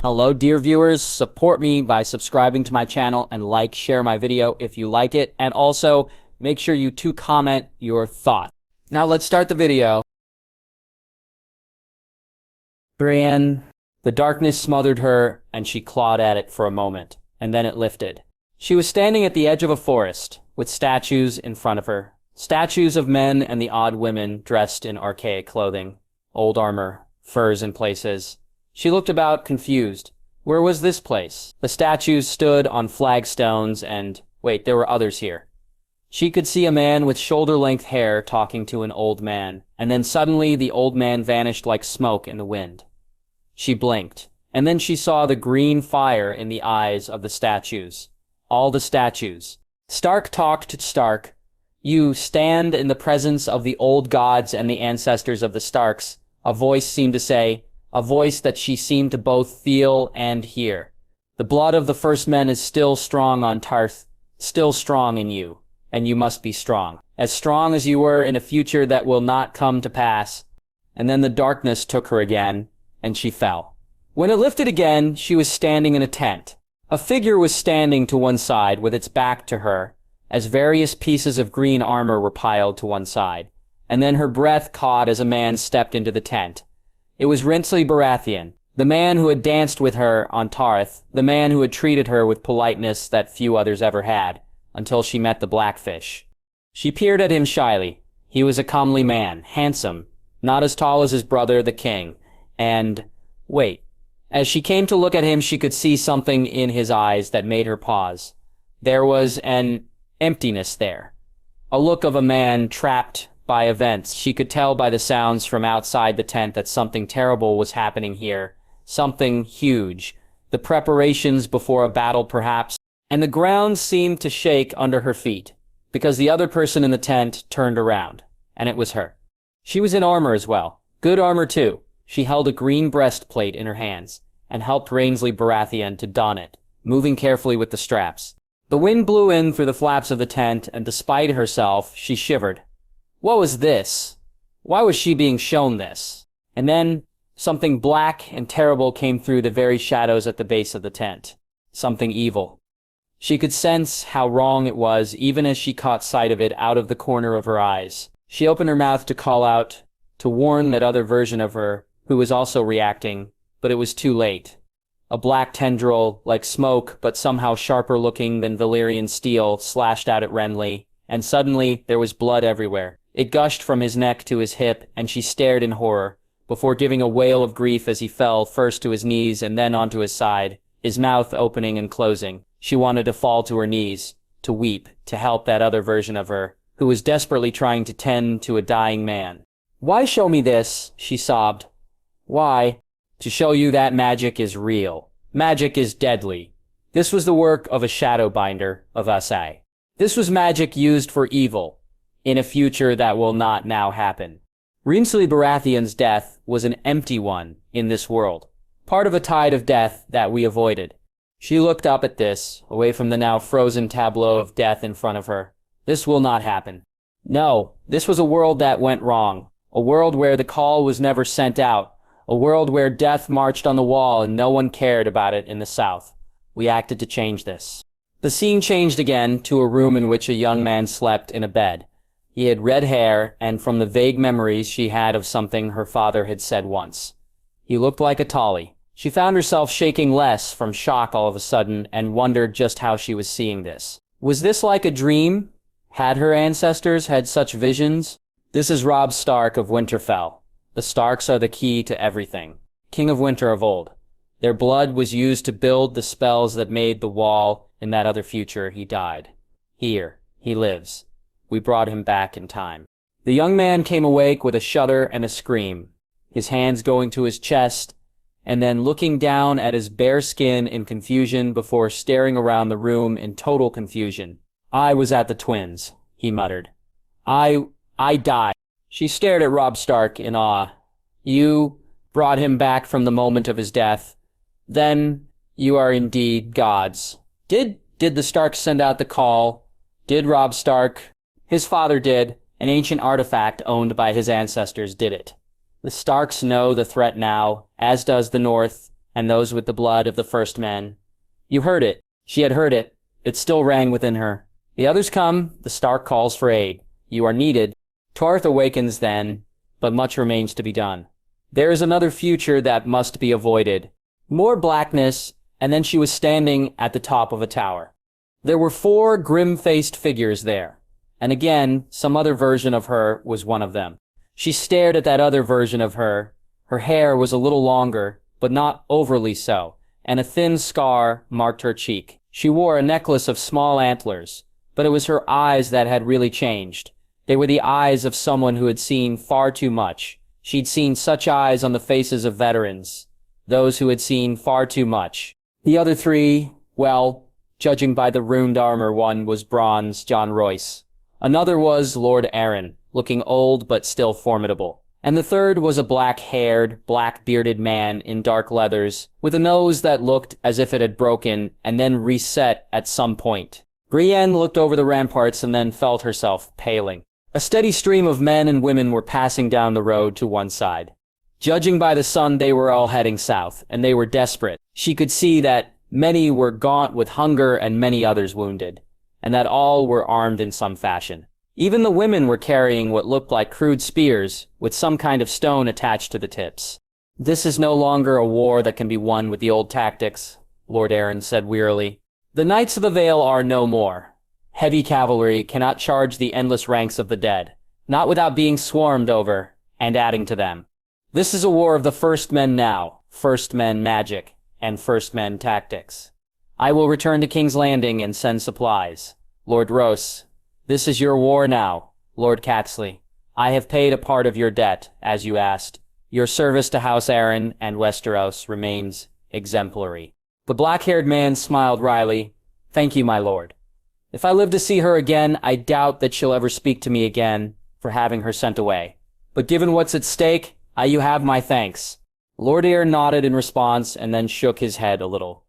Hello, dear viewers. Support me by subscribing to my channel and share my video if you like it. And also, make sure you comment your thoughts. Now let's start the video. Brienne, the darkness smothered her and she clawed at it for a moment, and then it lifted. She was standing at the edge of a forest, with statues in front of her. Statues of men and the odd women dressed in archaic clothing, old armor, furs in places. She looked about, confused. Where was this place? The statues stood on flagstones and, wait, there were others here. She could see a man with shoulder-length hair talking to an old man, and then suddenly the old man vanished like smoke in the wind. She blinked, and then she saw the green fire in the eyes of the statues. All the statues. Stark talked to Stark. You stand in the presence of the old gods and the ancestors of the Starks, a voice seemed to say, a voice that she seemed to both feel and hear. The blood of the first men is still strong on Tarth, still strong in you, and you must be strong as you were in a future that will not come to pass. And then the darkness took her again, and she fell. When it lifted again, she was standing in a tent. A figure was standing to one side with its back to her, as various pieces of green armor were piled to one side, and then her breath caught as a man stepped into the tent. It was Renslayer Baratheon, the man who had danced with her on Tarth, the man who had treated her with politeness that few others ever had, until she met the Blackfish. She peered at him shyly. He was a comely man, handsome, not as tall as his brother, the king, and... wait. As she came to look at him, she could see something in his eyes that made her pause. There was an emptiness there. A look of a man trapped by events. She could tell by the sounds from outside the tent that something terrible was happening here. Something huge. The preparations before a battle, perhaps. And the ground seemed to shake under her feet, because the other person in the tent turned around, and it was her. She was in armor as well. Good armor, too. She held a green breastplate in her hands, and helped Renslayer Baratheon to don it, moving carefully with the straps. The wind blew in through the flaps of the tent, and despite herself, she shivered. What was this? Why was she being shown this? And then, something black and terrible came through the very shadows at the base of the tent. Something evil. She could sense how wrong it was, even as she caught sight of it out of the corner of her eyes. She opened her mouth to call out, to warn that other version of her, who was also reacting, but it was too late. A black tendril, like smoke, but somehow sharper looking than Valyrian steel, slashed out at Renly, and suddenly there was blood everywhere. It gushed from his neck to his hip, and she stared in horror, before giving a wail of grief as he fell first to his knees and then onto his side, his mouth opening and closing. She wanted to fall to her knees, to weep, to help that other version of her, who was desperately trying to tend to a dying man. Why show me this? She sobbed. Why? To show you that magic is real. Magic is deadly. This was the work of a Shadowbinder of usse. This was magic used for evil, in a future that will not now happen. Renslayer Baratheon's death was an empty one in this world, part of a tide of death that we avoided. She looked up at this, away from the now frozen tableau of death in front of her. This will not happen. No, this was a world that went wrong, a world where the call was never sent out, a world where death marched on the wall and no one cared about it in the South. We acted to change this. The scene changed again to a room in which a young man slept in a bed. He had red hair, and from the vague memories she had of something her father had said once. He looked like a Tolly. She found herself shaking less from shock all of a sudden and wondered just how she was seeing this. Was this like a dream? Had her ancestors had such visions? This is Robb Stark of Winterfell. The Starks are the key to everything. King of Winter of old. Their blood was used to build the spells that made the wall. In that other future, he died. Here, he lives. We brought him back in time. The young man came awake with a shudder and a scream, his hands going to his chest, and then looking down at his bare skin in confusion before staring around the room in total confusion. I was at the twins, he muttered. I died. She stared at Robb Stark in awe. You brought him back from the moment of his death. Then you are indeed gods. Did the Starks send out the call? Did Robb Stark? His father did. An ancient artifact owned by his ancestors did it. The Starks know the threat now, as does the North, and those with the blood of the first men. You heard it. She had heard it. It still rang within her. The others come, the Stark calls for aid. You are needed. Tarth awakens then, but much remains to be done. There is another future that must be avoided. More blackness, and then she was standing at the top of a tower. There were 4 grim-faced figures there, and again, some other version of her was one of them. She stared at that other version of her. Her hair was a little longer, but not overly so, and a thin scar marked her cheek. She wore a necklace of small antlers, but it was her eyes that had really changed. They were the eyes of someone who had seen far too much. She'd seen such eyes on the faces of veterans, those who had seen far too much. The other 3, well, judging by the ruined armor, one was bronze John Royce. Another was Lord Arryn, looking old but still formidable. And the third was a black-haired, black-bearded man in dark leathers, with a nose that looked as if it had broken and then reset at some point. Brienne looked over the ramparts and then felt herself paling. A steady stream of men and women were passing down the road to one side. Judging by the sun, they were all heading south, and they were desperate. She could see that many were gaunt with hunger and many others wounded, and that all were armed in some fashion. Even the women were carrying what looked like crude spears, with some kind of stone attached to the tips. This is no longer a war that can be won with the old tactics, Lord Arryn said wearily. The Knights of the Vale are no more. Heavy cavalry cannot charge the endless ranks of the dead, not without being swarmed over and adding to them. This is a war of the first men now, first men magic, and first men tactics. I will return to King's Landing and send supplies. Lord Roose, this is your war now. Lord Catsley, I have paid a part of your debt, as you asked. Your service to House Arryn and Westeros remains exemplary. The black-haired man smiled wryly. Thank you, my lord. If I live to see her again, I doubt that she'll ever speak to me again for having her sent away. But given what's at stake, you have my thanks. Lord Arryn nodded in response and then shook his head a little.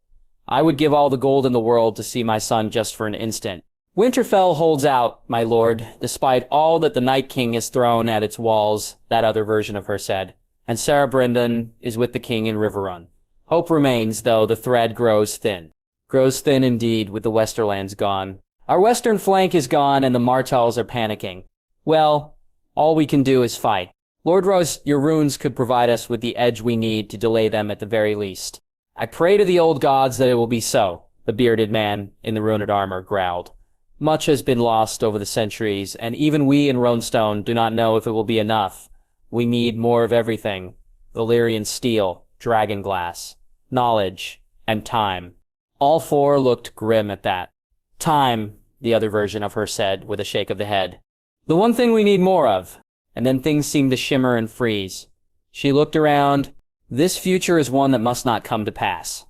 I would give all the gold in the world to see my son just for an instant. Winterfell holds out, my lord, despite all that the Night King has thrown at its walls, that other version of her said. And Sarah Brynden is with the king in Riverrun. Hope remains, though the thread grows thin. Grows thin indeed, with the Westerlands gone. Our western flank is gone and the Martells are panicking. Well, all we can do is fight. Lord Roose, your runes could provide us with the edge we need to delay them at the very least. I pray to the old gods that it will be so, the bearded man in the ruined armor growled. Much has been lost over the centuries, and even we in Roanstone do not know if it will be enough. We need more of everything. Valyrian steel, dragon glass, knowledge, and time. All 4 looked grim at that. Time, the other version of her said with a shake of the head. The one thing we need more of. And then things seemed to shimmer and freeze. She looked around. This future is one that must not come to pass.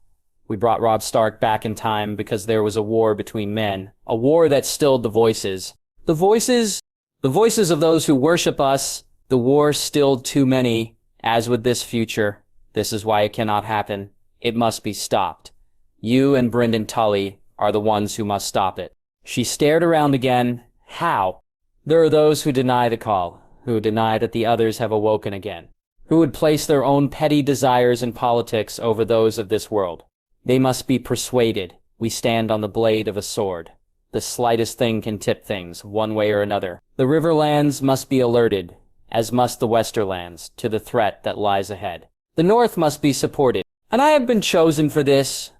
We brought Robb Stark back in time because there was a war between men, a war that stilled the voices. The voices of those who worship us. The war stilled too many. As with this future, this is why it cannot happen. It must be stopped. You and Brynden Tully are the ones who must stop it. She stared around again. How? There are those who deny the call, who deny that the others have awoken again, who would place their own petty desires and politics over those of this world. They must be persuaded. We stand on the blade of a sword. The slightest thing can tip things, one way or another. The Riverlands must be alerted, as must the Westerlands, to the threat that lies ahead. The North must be supported. And I have been chosen for this.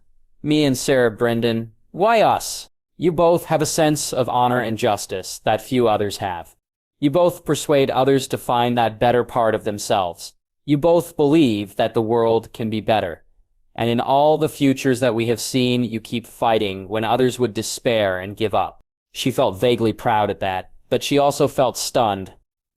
Me and Sarah Brynden. Why us? You both have a sense of honor and justice that few others have. You both persuade others to find that better part of themselves. You both believe that the world can be better. And in all the futures that we have seen, you keep fighting when others would despair and give up. She felt vaguely proud at that, but she also felt stunned.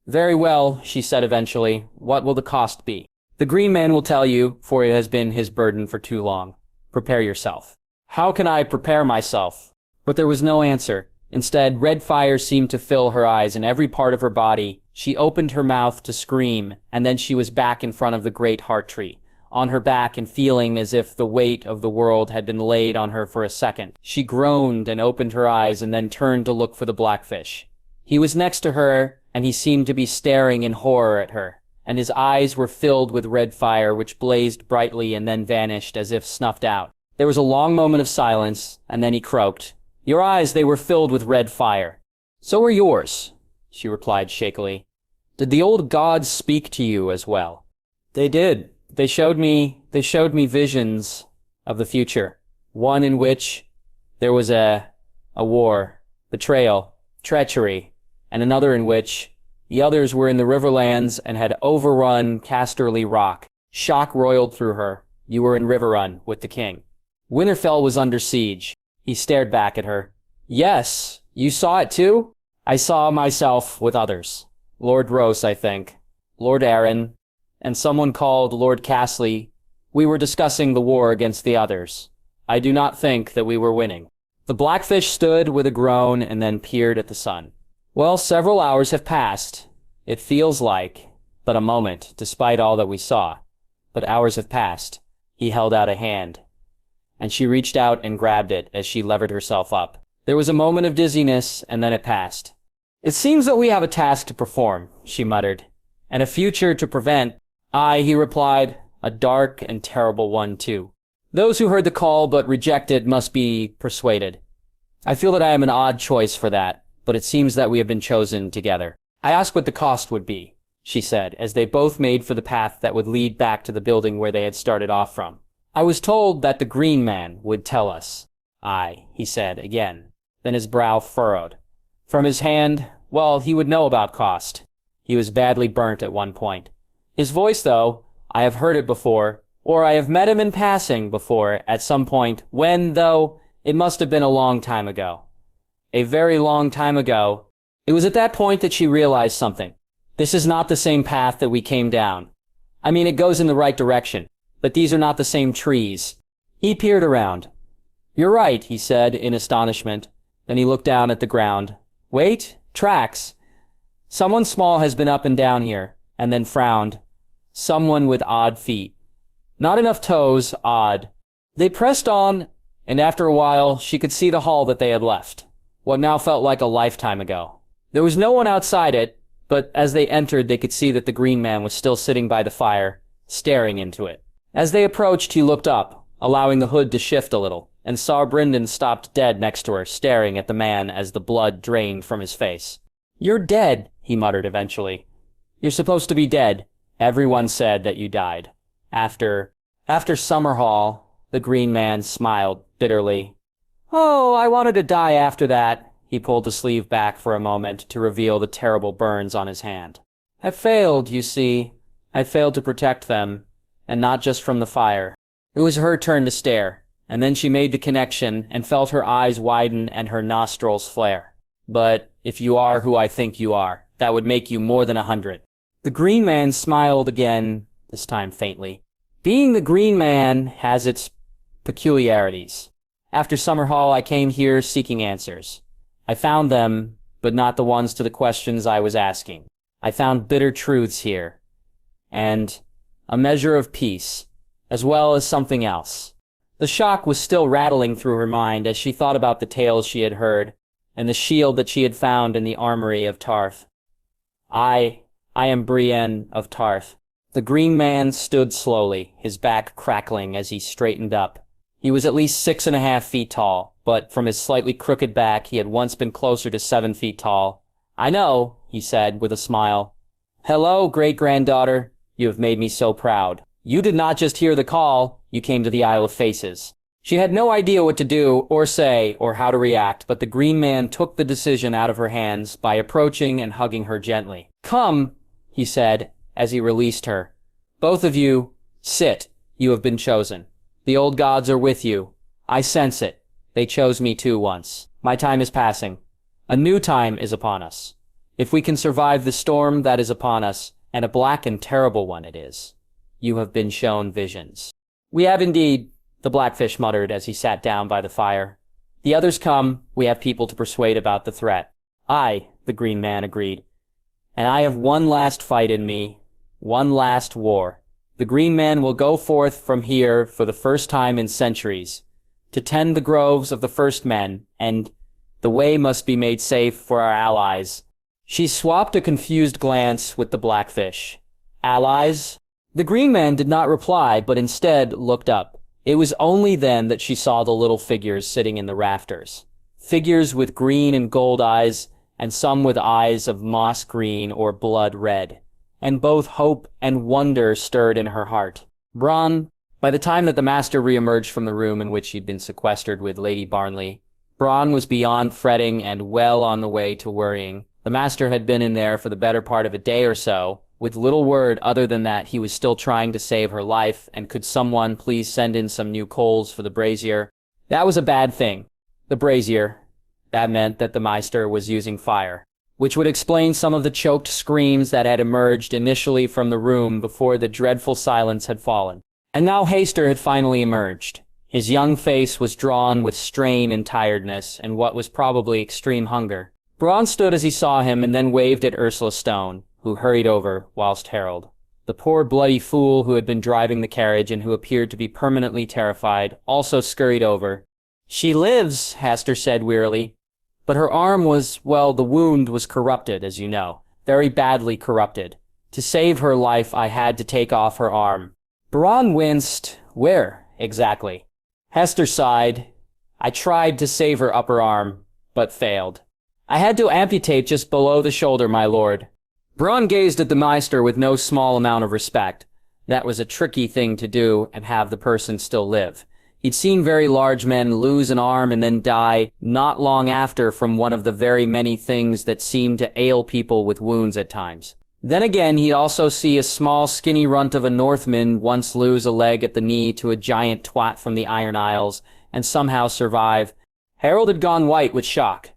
Very well, she said eventually. What will the cost be? The Green Man will tell you, for it has been his burden for too long. Prepare yourself. How can I prepare myself? But there was no answer. Instead, red fire seemed to fill her eyes and every part of her body. She opened her mouth to scream, and then she was back in front of the great heart tree, on her back and feeling as if the weight of the world had been laid on her for a second. She groaned and opened her eyes and then turned to look for the Blackfish. He was next to her, and he seemed to be staring in horror at her. and his eyes were filled with red fire which blazed brightly and then vanished as if snuffed out. There was a long moment of silence, and then he croaked, "Your eyes, they were filled with red fire." "So are yours," she replied shakily. "Did the old gods speak to you as well?" "They did. They showed me visions of the future. One in which there was a war, betrayal, treachery, and another in which the others were in the Riverlands and had overrun Casterly Rock. Shock roiled through her. You were in Riverrun with the king. Winterfell was under siege." He stared back at her. "Yes, you saw it too?" "I saw myself with others. Lord Roose, I think. Lord Arryn, and someone called Lord Castley. We were discussing the war against the others. I do not think that we were winning." The Blackfish stood with a groan and then peered at the sun. "Well, several hours have passed. It feels like but a moment, despite all that we saw. But hours have passed." He held out a hand, and she reached out and grabbed it as she levered herself up. There was a moment of dizziness, and then it passed. "It seems that we have a task to perform," she muttered, "and a future to prevent." "Aye," he replied, "a dark and terrible one, too. Those who heard the call but rejected must be persuaded. I feel that I am an odd choice for that, but it seems that we have been chosen together." "I asked what the cost would be," she said, as they both made for the path that would lead back to the building where they had started off from. "I was told that the Green Man would tell us." "Aye," he said again. Then his brow furrowed. From his hand, well, he would know about cost. He was badly burnt at one point. His voice, though, I have heard it before, or I have met him in passing before at some point, when, though, it must have been a long time ago. A very long time ago. It was at that point that she realized something. This is not the same path that we came down. I mean, it goes in the right direction, but these are not the same trees. He peered around. "You're right," he said in astonishment. Then he looked down at the ground. "Wait, tracks. Someone small has been up and down here," and then frowned. "Someone with odd feet. Not enough toes, odd." They pressed on, and after a while, she could see the hall that they had left, what now felt like a lifetime ago. There was no one outside it, but as they entered, they could see that the Green Man was still sitting by the fire, staring into it. As they approached, he looked up, allowing the hood to shift a little, and saw Brynden stopped dead next to her, staring at the man as the blood drained from his face. "You're dead," he muttered eventually. "You're supposed to be dead. Everyone said that you died. After Summerhall," the Green Man smiled bitterly. "Oh, I wanted to die after that." He pulled the sleeve back for a moment to reveal the terrible burns on his hand. "I failed, you see. I failed to protect them, and not just from the fire." It was her turn to stare, and then she made the connection and felt her eyes widen and her nostrils flare. "But if you are who I think you are, that would make you more than 100. The Green Man smiled again, this time faintly. "Being the Green Man has its peculiarities. After Summerhall, I came here seeking answers. I found them, but not the ones to the questions I was asking. I found bitter truths here, and a measure of peace, as well as something else." The shock was still rattling through her mind as she thought about the tales she had heard, and the shield that she had found in the armory of Tarth. I am Brienne of Tarth." The Green Man stood slowly, his back crackling as he straightened up. He was at least 6.5 feet tall, but from his slightly crooked back, he had once been closer to 7 feet tall. "I know," he said with a smile. "Hello, great-granddaughter. You have made me so proud. You did not just hear the call, you came to the Isle of Faces." She had no idea what to do, or say, or how to react, but the Green Man took the decision out of her hands by approaching and hugging her gently. "Come," he said, as he released her. "Both of you, sit. You have been chosen. The old gods are with you. I sense it. They chose me too once. My time is passing. A new time is upon us. If we can survive the storm that is upon us, and a black and terrible one it is. You have been shown visions." "We have indeed," the Blackfish muttered as he sat down by the fire. "The others come. We have people to persuade about the threat." "Aye," the Green Man agreed. "And I have one last fight in me. One last war. The Green Man will go forth from here for the first time in centuries, to tend the groves of the first men, and the way must be made safe for our allies." She swapped a confused glance with the Blackfish. Allies? The green man did not reply, but instead looked up. It was only then that she saw the little figures sitting in the rafters. Figures with green and gold eyes, and some with eyes of moss green or blood red. And both hope and wonder stirred in her heart. Bronn, by the time that the master reemerged from the room in which he'd been sequestered with Lady Barnley, Bronn was beyond fretting and well on the way to worrying. The master had been in there for the better part of a day or so, with little word other than that he was still trying to save her life, and could someone please send in some new coals for the brazier? That was a bad thing. The brazier. That meant that the Meister was using fire, which would explain some of the choked screams that had emerged initially from the room before the dreadful silence had fallen. And now Haster had finally emerged. His young face was drawn with strain and tiredness, and what was probably extreme hunger. Bronn stood as he saw him and then waved at Ursula Stone, who hurried over, whilst Harold, the poor bloody fool who had been driving the carriage and who appeared to be permanently terrified, also scurried over. "She lives," Haster said wearily. "But her arm was, well, the wound was corrupted, as you know. Very badly corrupted. To save her life, I had to take off her arm." Bronn winced. "Where, exactly?" Hester sighed. "I tried to save her upper arm, but failed. I had to amputate just below the shoulder, my lord." Bronn gazed at the Meister with no small amount of respect. That was a tricky thing to do and have the person still live. He'd seen very large men lose an arm and then die not long after from one of the very many things that seem to ail people with wounds at times. Then again, he'd also see a small skinny runt of a Northman once lose a leg at the knee to a giant twat from the Iron Isles and somehow survive. Harold had gone white with shock.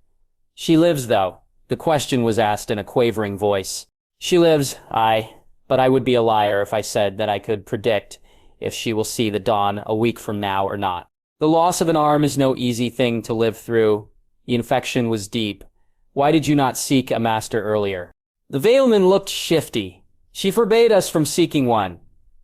"She lives, though?" The question was asked in a quavering voice. "She lives, aye, but I would be a liar if I said that I could predict if she will see the dawn a week from now or not. The loss of an arm is no easy thing to live through. The infection was deep. Why did you not seek a master earlier?" The Veilman looked shifty. "She forbade us from seeking one.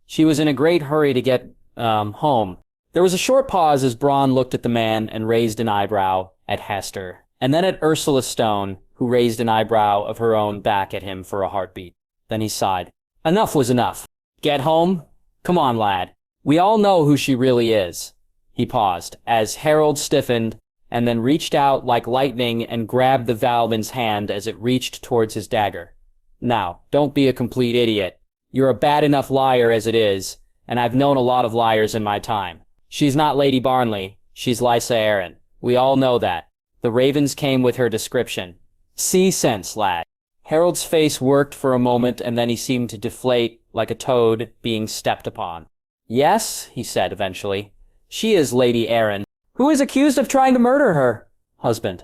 She was in a great hurry to get, home." There was a short pause as Bronn looked at the man and raised an eyebrow at Hester, and then at Ursula Stone, who raised an eyebrow of her own back at him for a heartbeat. Then he sighed. Enough was enough. "Get home? Come on, lad. We all know who she really is." He paused, as Harold stiffened, and then reached out like lightning and grabbed the Valman's hand as it reached towards his dagger. "Now, don't be a complete idiot. You're a bad enough liar as it is, and I've known a lot of liars in my time. She's not Lady Barnley. She's Lysa Arryn. We all know that. The ravens came with her description. See sense, lad." Harold's face worked for a moment, and then he seemed to deflate like a toad being stepped upon. "Yes," he said eventually. "She is Lady Arryn. Who is accused of trying to murder her husband?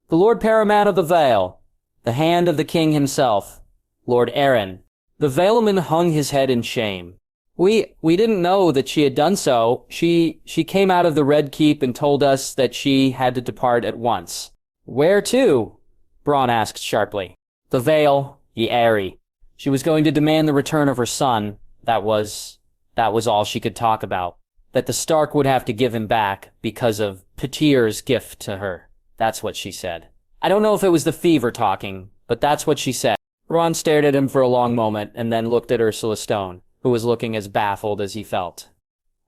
The Lord Paramount of the Vale. The hand of the king himself. Lord Arryn." The Valeman hung his head in shame. We didn't know that she had done so. She came out of the Red Keep and told us that she had to depart at once." "Where to?" Bronn asked sharply. "The Vale, ye Eyrie. She was going to demand the return of her son. That was all she could talk about. That the Stark would have to give him back because of Petir's gift to her. That's what she said. I don't know if it was the fever talking, but that's what she said." Bronn stared at him for a long moment and then looked at Ursula Stone, who was looking as baffled as he felt.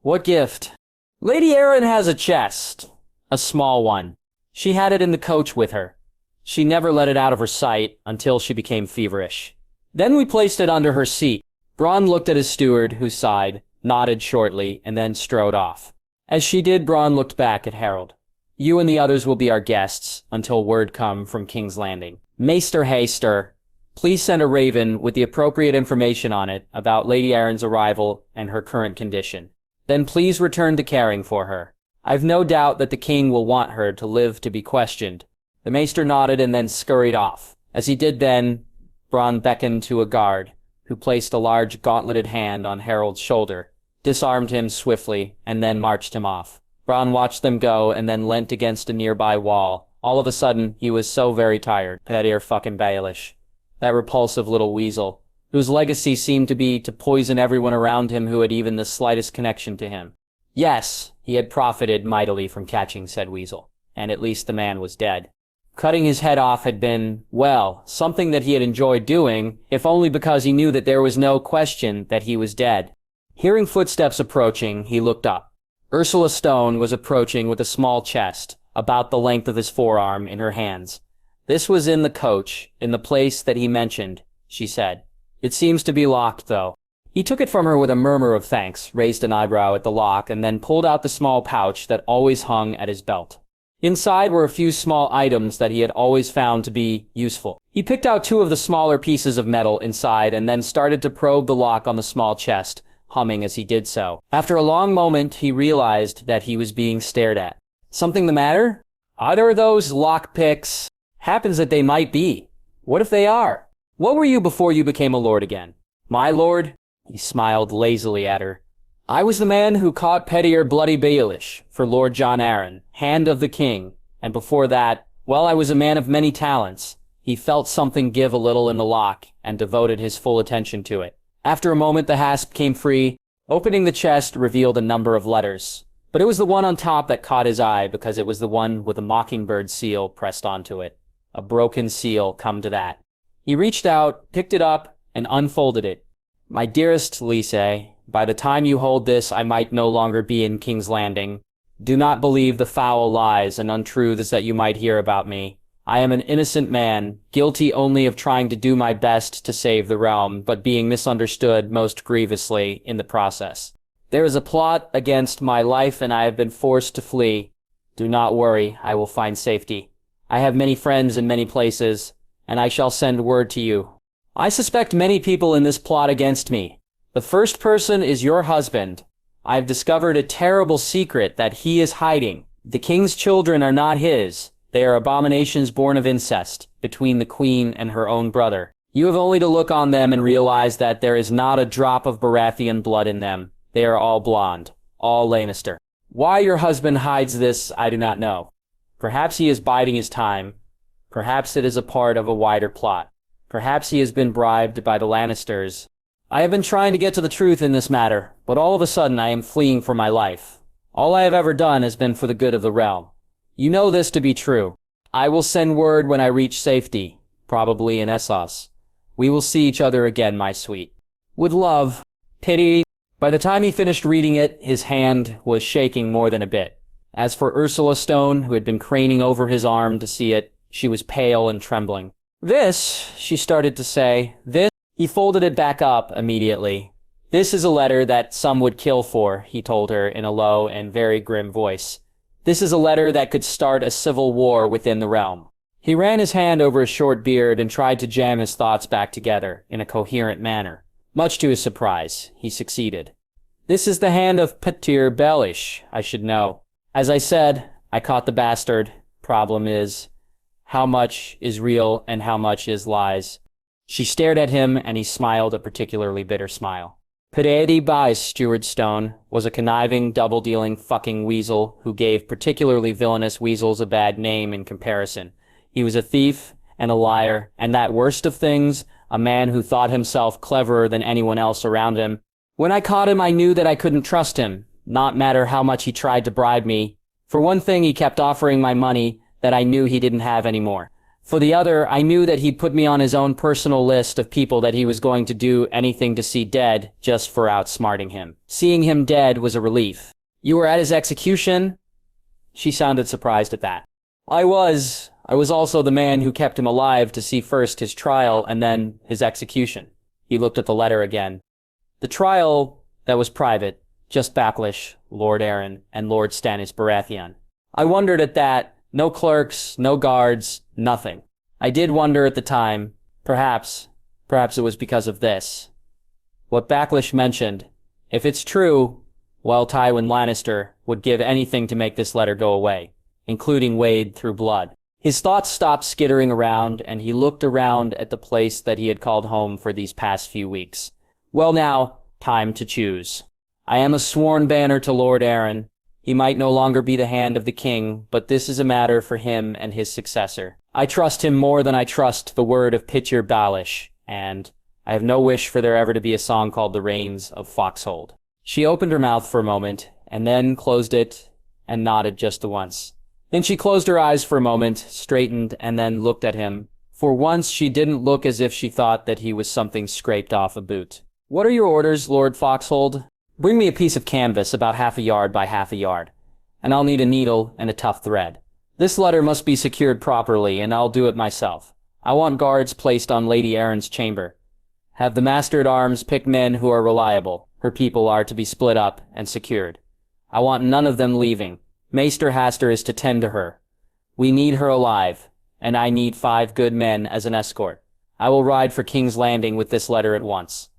"What gift?" "Lady Arryn has a chest. A small one. She had it in the coach with her. She never let it out of her sight until she became feverish. Then we placed it under her seat." Bronn looked at his steward, who sighed, nodded shortly, and then strode off. As she did, Bronn looked back at Harold. "You and the others will be our guests until word come from King's Landing. Maester Haster, please send a raven with the appropriate information on it about Lady Arryn's arrival and her current condition. Then please return to caring for her. I've no doubt that the king will want her to live to be questioned." The maester nodded and then scurried off. As he did then, Bronn beckoned to a guard, who placed a large gauntleted hand on Harold's shoulder, disarmed him swiftly, and then marched him off. Bronn watched them go and then leant against a nearby wall. All of a sudden, he was so very tired. That ear fucking Baelish. That repulsive little weasel, whose legacy seemed to be to poison everyone around him who had even the slightest connection to him. Yes, he had profited mightily from catching said weasel, and at least the man was dead. Cutting his head off had been, well, something that he had enjoyed doing, if only because he knew that there was no question that he was dead. Hearing footsteps approaching, he looked up. Ursula Stone was approaching with a small chest, about the length of his forearm, in her hands. This was in the coach, in the place that he mentioned, she said. It seems to be locked, though. He took it from her with a murmur of thanks, raised an eyebrow at the lock, and then pulled out the small pouch that always hung at his belt. Inside were a few small items that he had always found to be useful. He picked out 2 of the smaller pieces of metal inside and then started to probe the lock on the small chest, humming as he did so. After a long moment, he realized that he was being stared at. Something the matter? Are those lockpicks? Happens that they might be. What if they are? What were you before you became a lord again? My lord? He smiled lazily at her. I was the man who caught Pettier Bloody Baelish for Lord John Arryn, Hand of the King, and before that, well, I was a man of many talents. He felt something give a little in the lock, and devoted his full attention to it. After a moment, the hasp came free. Opening the chest revealed a number of letters, but it was the one on top that caught his eye because it was the one with a mockingbird seal pressed onto it. A broken seal, come to that. He reached out, picked it up, and unfolded it. My dearest Lise, by the time you hold this, I might no longer be in King's Landing. Do not believe the foul lies and untruths that you might hear about me. I am an innocent man, guilty only of trying to do my best to save the realm, but being misunderstood most grievously in the process. There is a plot against my life and I have been forced to flee. Do not worry, I will find safety. I have many friends in many places, and I shall send word to you. I suspect many people in this plot against me. The first person is your husband. I've discovered a terrible secret that he is hiding. The king's children are not his. They are abominations born of incest, between the queen and her own brother. You have only to look on them and realize that there is not a drop of Baratheon blood in them. They are all blonde, all Lannister. Why your husband hides this, I do not know. Perhaps he is biding his time. Perhaps it is a part of a wider plot. Perhaps he has been bribed by the Lannisters. I have been trying to get to the truth in this matter, but all of a sudden I am fleeing for my life. All I have ever done has been for the good of the realm. You know this to be true. I will send word when I reach safety, probably in Essos. We will see each other again, my sweet. With love, Pity. By the time he finished reading it, his hand was shaking more than a bit. As for Ursula Stone, who had been craning over his arm to see it, she was pale and trembling. This, she started to say, this. He folded it back up immediately. This is a letter that some would kill for, he told her in a low and very grim voice. This is a letter that could start a civil war within the realm. He ran his hand over his short beard and tried to jam his thoughts back together in a coherent manner. Much to his surprise, he succeeded. This is the hand of Pettier Baelish, I should know. As I said, I caught the bastard. Problem is, how much is real and how much is lies? She stared at him, and he smiled a particularly bitter smile. Pettier Baelish, Steward Stone, was a conniving, double-dealing fucking weasel who gave particularly villainous weasels a bad name in comparison. He was a thief and a liar, and that worst of things, a man who thought himself cleverer than anyone else around him. When I caught him, I knew that I couldn't trust him, not matter how much he tried to bribe me. For one thing, he kept offering my money that I knew he didn't have anymore. For the other, I knew that he'd put me on his own personal list of people that he was going to do anything to see dead just for outsmarting him. Seeing him dead was a relief. You were at his execution? She sounded surprised at that. I was also the man who kept him alive to see first his trial and then his execution. He looked at the letter again. The trial, that was private, just Baelish, Lord Arryn, and Lord Stannis Baratheon. I wondered at that. No clerks, no guards, nothing. I did wonder at the time, perhaps it was because of this. What Baelish mentioned, if it's true, well, Tywin Lannister would give anything to make this letter go away, including wade through blood. His thoughts stopped skittering around, and he looked around at the place that he had called home for these past few weeks. Well now, time to choose. I am a sworn banner to Lord Arryn. He might no longer be the hand of the king, but this is a matter for him and his successor. I trust him more than I trust the word of Pettier Baelish, and I have no wish for there ever to be a song called The Rains of Foxhold. She opened her mouth for a moment, and then closed it and nodded just the once. Then she closed her eyes for a moment, straightened, and then looked at him. For once, she didn't look as if she thought that he was something scraped off a boot. "What are your orders, Lord Foxhold?" "Bring me a piece of canvas about half a yard by half a yard, and I'll need a needle and a tough thread. This letter must be secured properly, and I'll do it myself. I want guards placed on Lady Erin's chamber. Have the master-at-arms pick men who are reliable. Her people are to be split up and secured. I want none of them leaving. Maester Haster is to tend to her. We need her alive, and I need 5 good men as an escort. I will ride for King's Landing with this letter at once.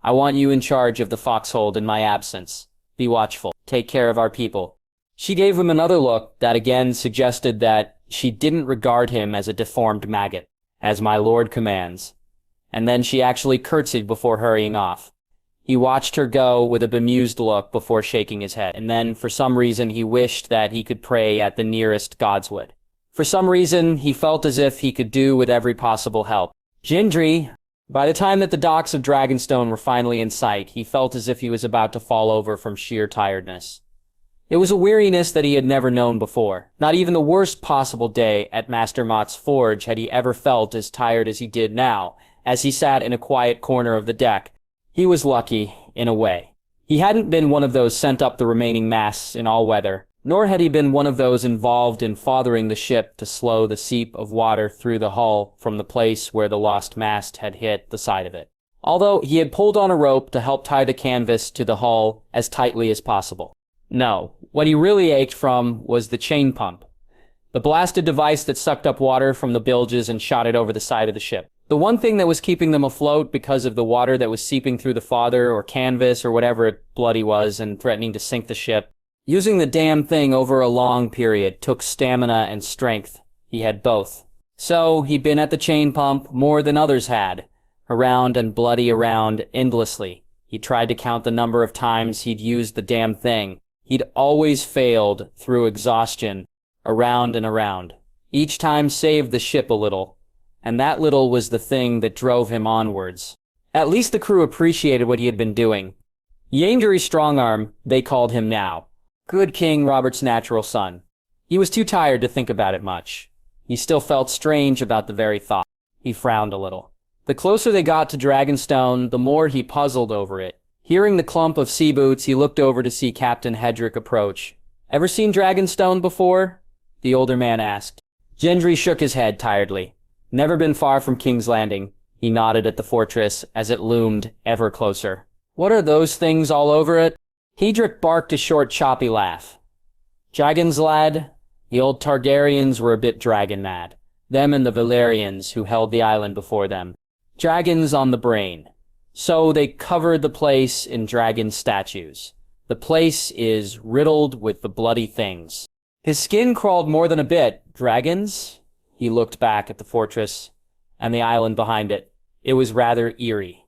I want you in charge of the foxhold in my absence. Be watchful. Take care of our people." She gave him another look that again suggested that she didn't regard him as a deformed maggot. "As my lord commands." And then she actually curtsied before hurrying off. He watched her go with a bemused look before shaking his head, and then for some reason he wished that he could pray at the nearest godswood. For some reason he felt as if he could do with every possible help. Gendry! By the time that the docks of Dragonstone were finally in sight, he felt as if he was about to fall over from sheer tiredness. It was a weariness that he had never known before. Not even the worst possible day at Master Mott's forge had he ever felt as tired as he did now, as he sat in a quiet corner of the deck. He was lucky, in a way. He hadn't been one of those sent up the remaining masts in all weather, nor had he been one of those involved in fathering the ship to slow the seep of water through the hull from the place where the lost mast had hit the side of it. Although he had pulled on a rope to help tie the canvas to the hull as tightly as possible. No, what he really ached from was the chain pump, the blasted device that sucked up water from the bilges and shot it over the side of the ship. The one thing that was keeping them afloat because of the water that was seeping through the fodder or canvas or whatever it bloody was and threatening to sink the ship. Using the damn thing over a long period took stamina and strength. He had both. So he'd been at the chain pump more than others had, around and bloody around endlessly. He tried to count the number of times he'd used the damn thing. He'd always failed through exhaustion, around and around. Each time saved the ship a little, and that little was the thing that drove him onwards. At least the crew appreciated what he had been doing. Gendry Strongarm, they called him now. Good King Robert's natural son. He was too tired to think about it much. He still felt strange about the very thought. He frowned a little. The closer they got to Dragonstone, the more he puzzled over it. Hearing the clump of sea boots, he looked over to see Captain Hedrick approach. "Ever seen Dragonstone before?" the older man asked. Gendry shook his head tiredly. "Never been far from King's Landing." He nodded at the fortress as it loomed ever closer. "What are those things all over it?" Hedrick barked a short, choppy laugh. "Dragons, lad." The old Targaryens were a bit dragon mad. Them and the Valyrians who held the island before them. Dragons on the brain. So they covered the place in dragon statues. The place is riddled with the bloody things. His skin crawled more than a bit. Dragons? He looked back at the fortress and the island behind it. It was rather eerie.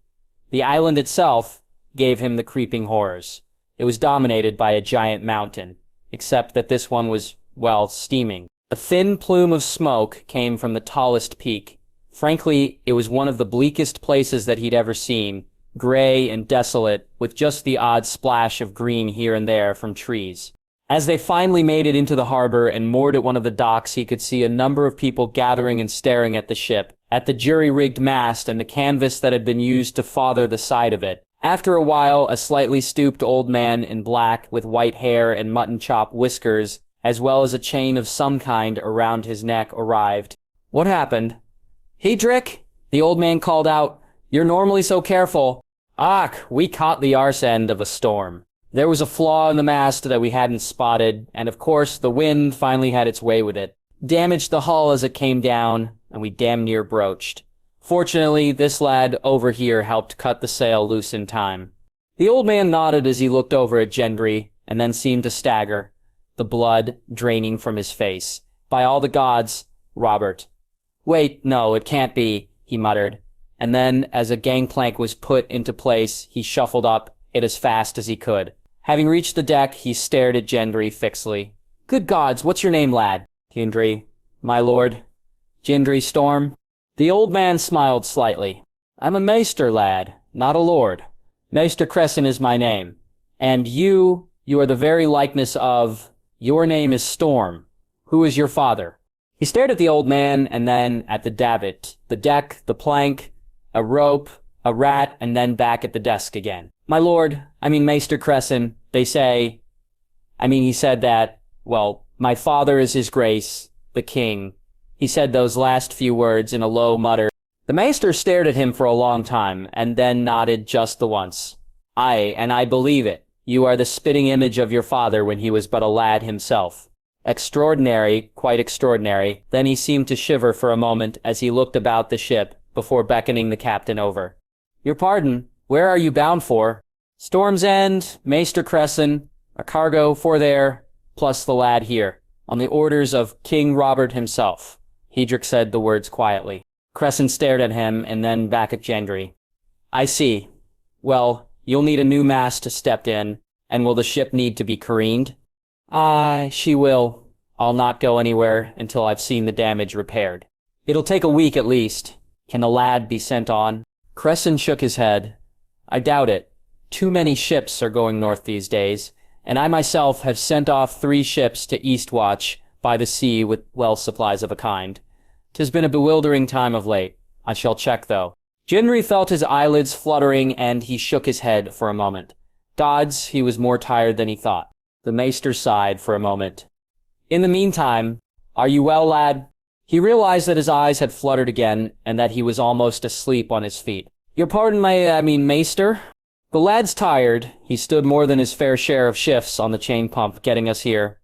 The island itself gave him the creeping horrors. It was dominated by a giant mountain, except that this one was, well, steaming. A thin plume of smoke came from the tallest peak. Frankly, it was one of the bleakest places that he'd ever seen, gray and desolate, with just the odd splash of green here and there from trees. As they finally made it into the harbor and moored at one of the docks, he could see a number of people gathering and staring at the ship, at the jury-rigged mast and the canvas that had been used to father the side of it. After a while, a slightly stooped old man in black with white hair and mutton-chop whiskers, as well as a chain of some kind around his neck, arrived. "What happened?" "Hedrick," the old man called out, "you're normally so careful." "Ach, we caught the arse end of a storm. There was a flaw in the mast that we hadn't spotted, and of course the wind finally had its way with it. Damaged the hull as it came down, and we damn near broached. Fortunately, this lad over here helped cut the sail loose in time." The old man nodded as he looked over at Gendry, and then seemed to stagger, the blood draining from his face. "By all the gods, Robert." "Wait, no, it can't be," he muttered. And then, as a gangplank was put into place, he shuffled up it as fast as he could. Having reached the deck, he stared at Gendry fixedly. "Good gods, what's your name, lad?" "Gendry, my lord." "Gendry Storm?" The old man smiled slightly. "I'm a maester, lad, not a lord. Maester Crescent is my name. And you are the very likeness of... Your name is Storm. Who is your father? He stared at the old man and then at the davit, the deck, the plank, a rope, a rat, and then back at the desk again. My lord, Maester Cresson, they say... he said that, well, my father is his grace, the king. He said those last few words in a low mutter. The maester stared at him for a long time, and then nodded just the once. Aye, and I believe it. You are the spitting image of your father when he was but a lad himself. Extraordinary, quite extraordinary. Then he seemed to shiver for a moment as he looked about the ship, before beckoning the captain over. Your pardon, where are you bound for? Storm's End, Maester Cresson, a cargo for there, plus the lad here, on the orders of King Robert himself. Hedrick said the words quietly. Cresson stared at him and then back at Gendry. I see. Well, you'll need a new mast to step in, and will the ship need to be careened? Aye, she will. I'll not go anywhere until I've seen the damage repaired. It'll take a week at least. Can the lad be sent on? Cresson shook his head. I doubt it. Too many ships are going north these days, and I myself have sent off 3 ships to Eastwatch by the sea with well supplies of a kind. 'Tis been a bewildering time of late. I shall check, though. Gendry felt his eyelids fluttering, and he shook his head for a moment. Gods, he was more tired than he thought. The maester sighed for a moment. In the meantime, are you well, lad? He realized that his eyes had fluttered again, and that he was almost asleep on his feet. Your pardon, maester? The lad's tired. He stood more than his fair share of shifts on the chain pump getting us here.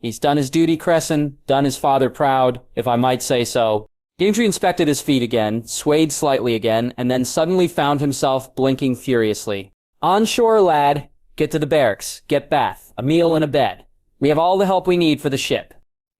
He's done his duty, Cresson, done his father proud, if I might say so. Gendry inspected his feet again, swayed slightly again, and then suddenly found himself blinking furiously. On shore, lad. Get to the barracks. Get bath. A meal and a bed. We have all the help we need for the ship.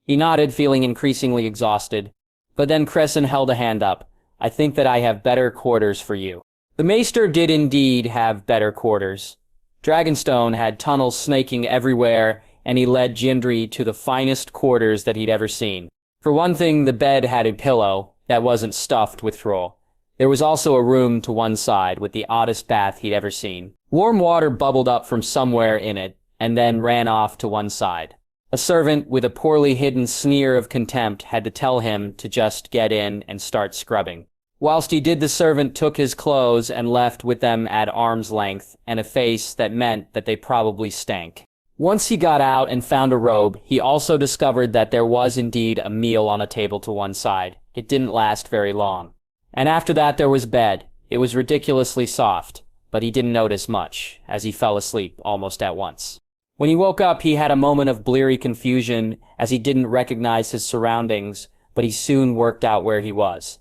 He nodded, feeling increasingly exhausted. But then Cresson held a hand up. I think that I have better quarters for you. The maester did indeed have better quarters. Dragonstone had tunnels snaking everywhere, and he led Gendry to the finest quarters that he'd ever seen. For one thing, the bed had a pillow that wasn't stuffed with throw. There was also a room to one side with the oddest bath he'd ever seen. Warm water bubbled up from somewhere in it, and then ran off to one side. A servant with a poorly hidden sneer of contempt had to tell him to just get in and start scrubbing. Whilst he did, the servant took his clothes and left with them at arm's length, and a face that meant that they probably stank. Once he got out and found a robe, he also discovered that there was indeed a meal on a table to one side. It didn't last very long. And after that there was bed. It was ridiculously soft, but he didn't notice much, as he fell asleep almost at once. When he woke up, he had a moment of bleary confusion, as he didn't recognize his surroundings, but he soon worked out where he was.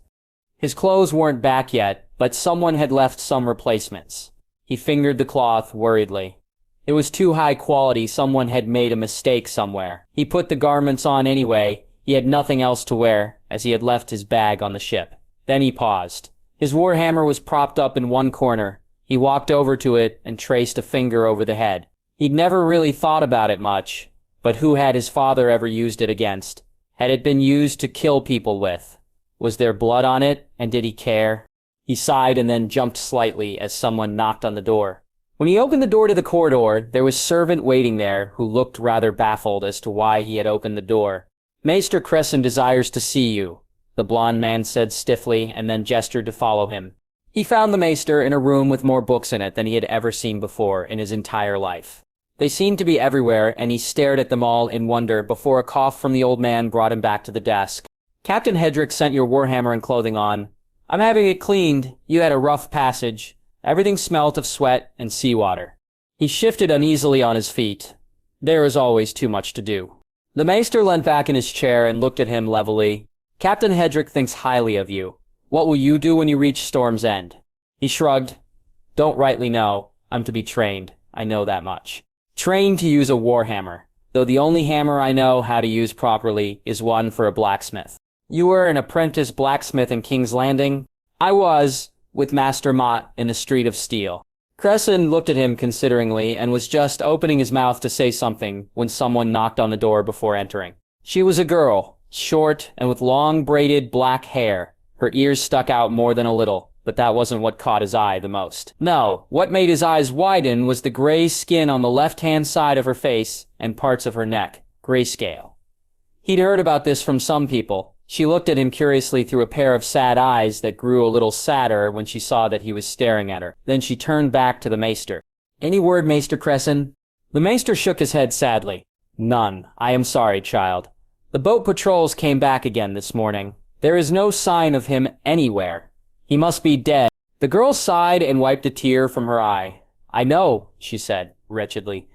His clothes weren't back yet, but someone had left some replacements. He fingered the cloth worriedly. It was too high quality. Someone had made a mistake somewhere. He put the garments on anyway. He had nothing else to wear, as he had left his bag on the ship. Then he paused. His warhammer was propped up in one corner. He walked over to it and traced a finger over the head. He'd never really thought about it much, but who had his father ever used it against? Had it been used to kill people with? Was there blood on it, and did he care? He sighed and then jumped slightly as someone knocked on the door. When he opened the door to the corridor, there was a servant waiting there who looked rather baffled as to why he had opened the door. Maester Cresson desires to see you, the blond man said stiffly, and then gestured to follow him. He found the maester in a room with more books in it than he had ever seen before in his entire life. They seemed to be everywhere, and he stared at them all in wonder before a cough from the old man brought him back to the desk. Captain Hedrick sent your warhammer and clothing on. I'm having it cleaned. You had a rough passage. Everything smelt of sweat and seawater. He shifted uneasily on his feet. There is always too much to do. The maester leant back in his chair and looked at him levelly. Captain Hedrick thinks highly of you. What will you do when you reach Storm's End? He shrugged. Don't rightly know. I'm to be trained. I know that much. Trained to use a warhammer, though the only hammer I know how to use properly is one for a blacksmith. You were an apprentice blacksmith in King's Landing? I was, with Master Mott in the Street of Steel. Cresson looked at him consideringly and was just opening his mouth to say something when someone knocked on the door before entering. She was a girl, short and with long braided black hair. Her ears stuck out more than a little, but that wasn't what caught his eye the most. No, what made his eyes widen was the gray skin on the left-hand side of her face and parts of her neck. Grayscale. He'd heard about this from some people. She looked at him curiously through a pair of sad eyes that grew a little sadder when she saw that he was staring at her. Then she turned back to the maester. "Any word, Maester Cresson?" The maester shook his head sadly. "None. I am sorry, child. The boat patrols came back again this morning. There is no sign of him anywhere. He must be dead." The girl sighed and wiped a tear from her eye. "I know," she said, wretchedly.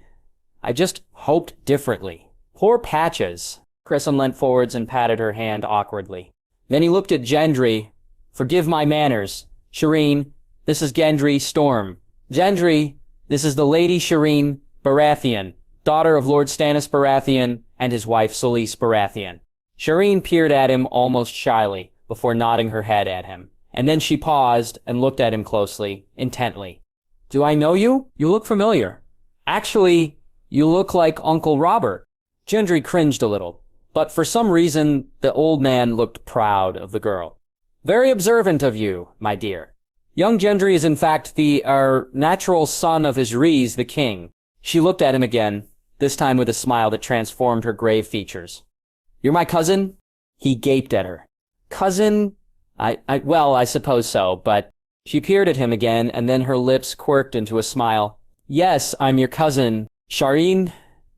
"I just hoped differently. Poor Patches." Cresson leant forwards and patted her hand awkwardly. Then he looked at Gendry. "Forgive my manners. Shireen, this is Gendry Storm. Gendry, this is the Lady Shireen Baratheon, daughter of Lord Stannis Baratheon and his wife Selyse Baratheon." Shireen peered at him almost shyly before nodding her head at him, and then she paused and looked at him closely, intently. "Do I know you? You look familiar. Actually, you look like Uncle Robert." Gendry cringed a little, but for some reason the old man looked proud of the girl. "Very observant of you, my dear. Young Gendry is in fact the, natural son of his Rhys, the king." She looked at him again, this time with a smile that transformed her grave features. "You're my cousin?" He gaped at her. "Cousin? Well, I suppose so, but..." She peered at him again, and then her lips quirked into a smile. "Yes, I'm your cousin, Shireen."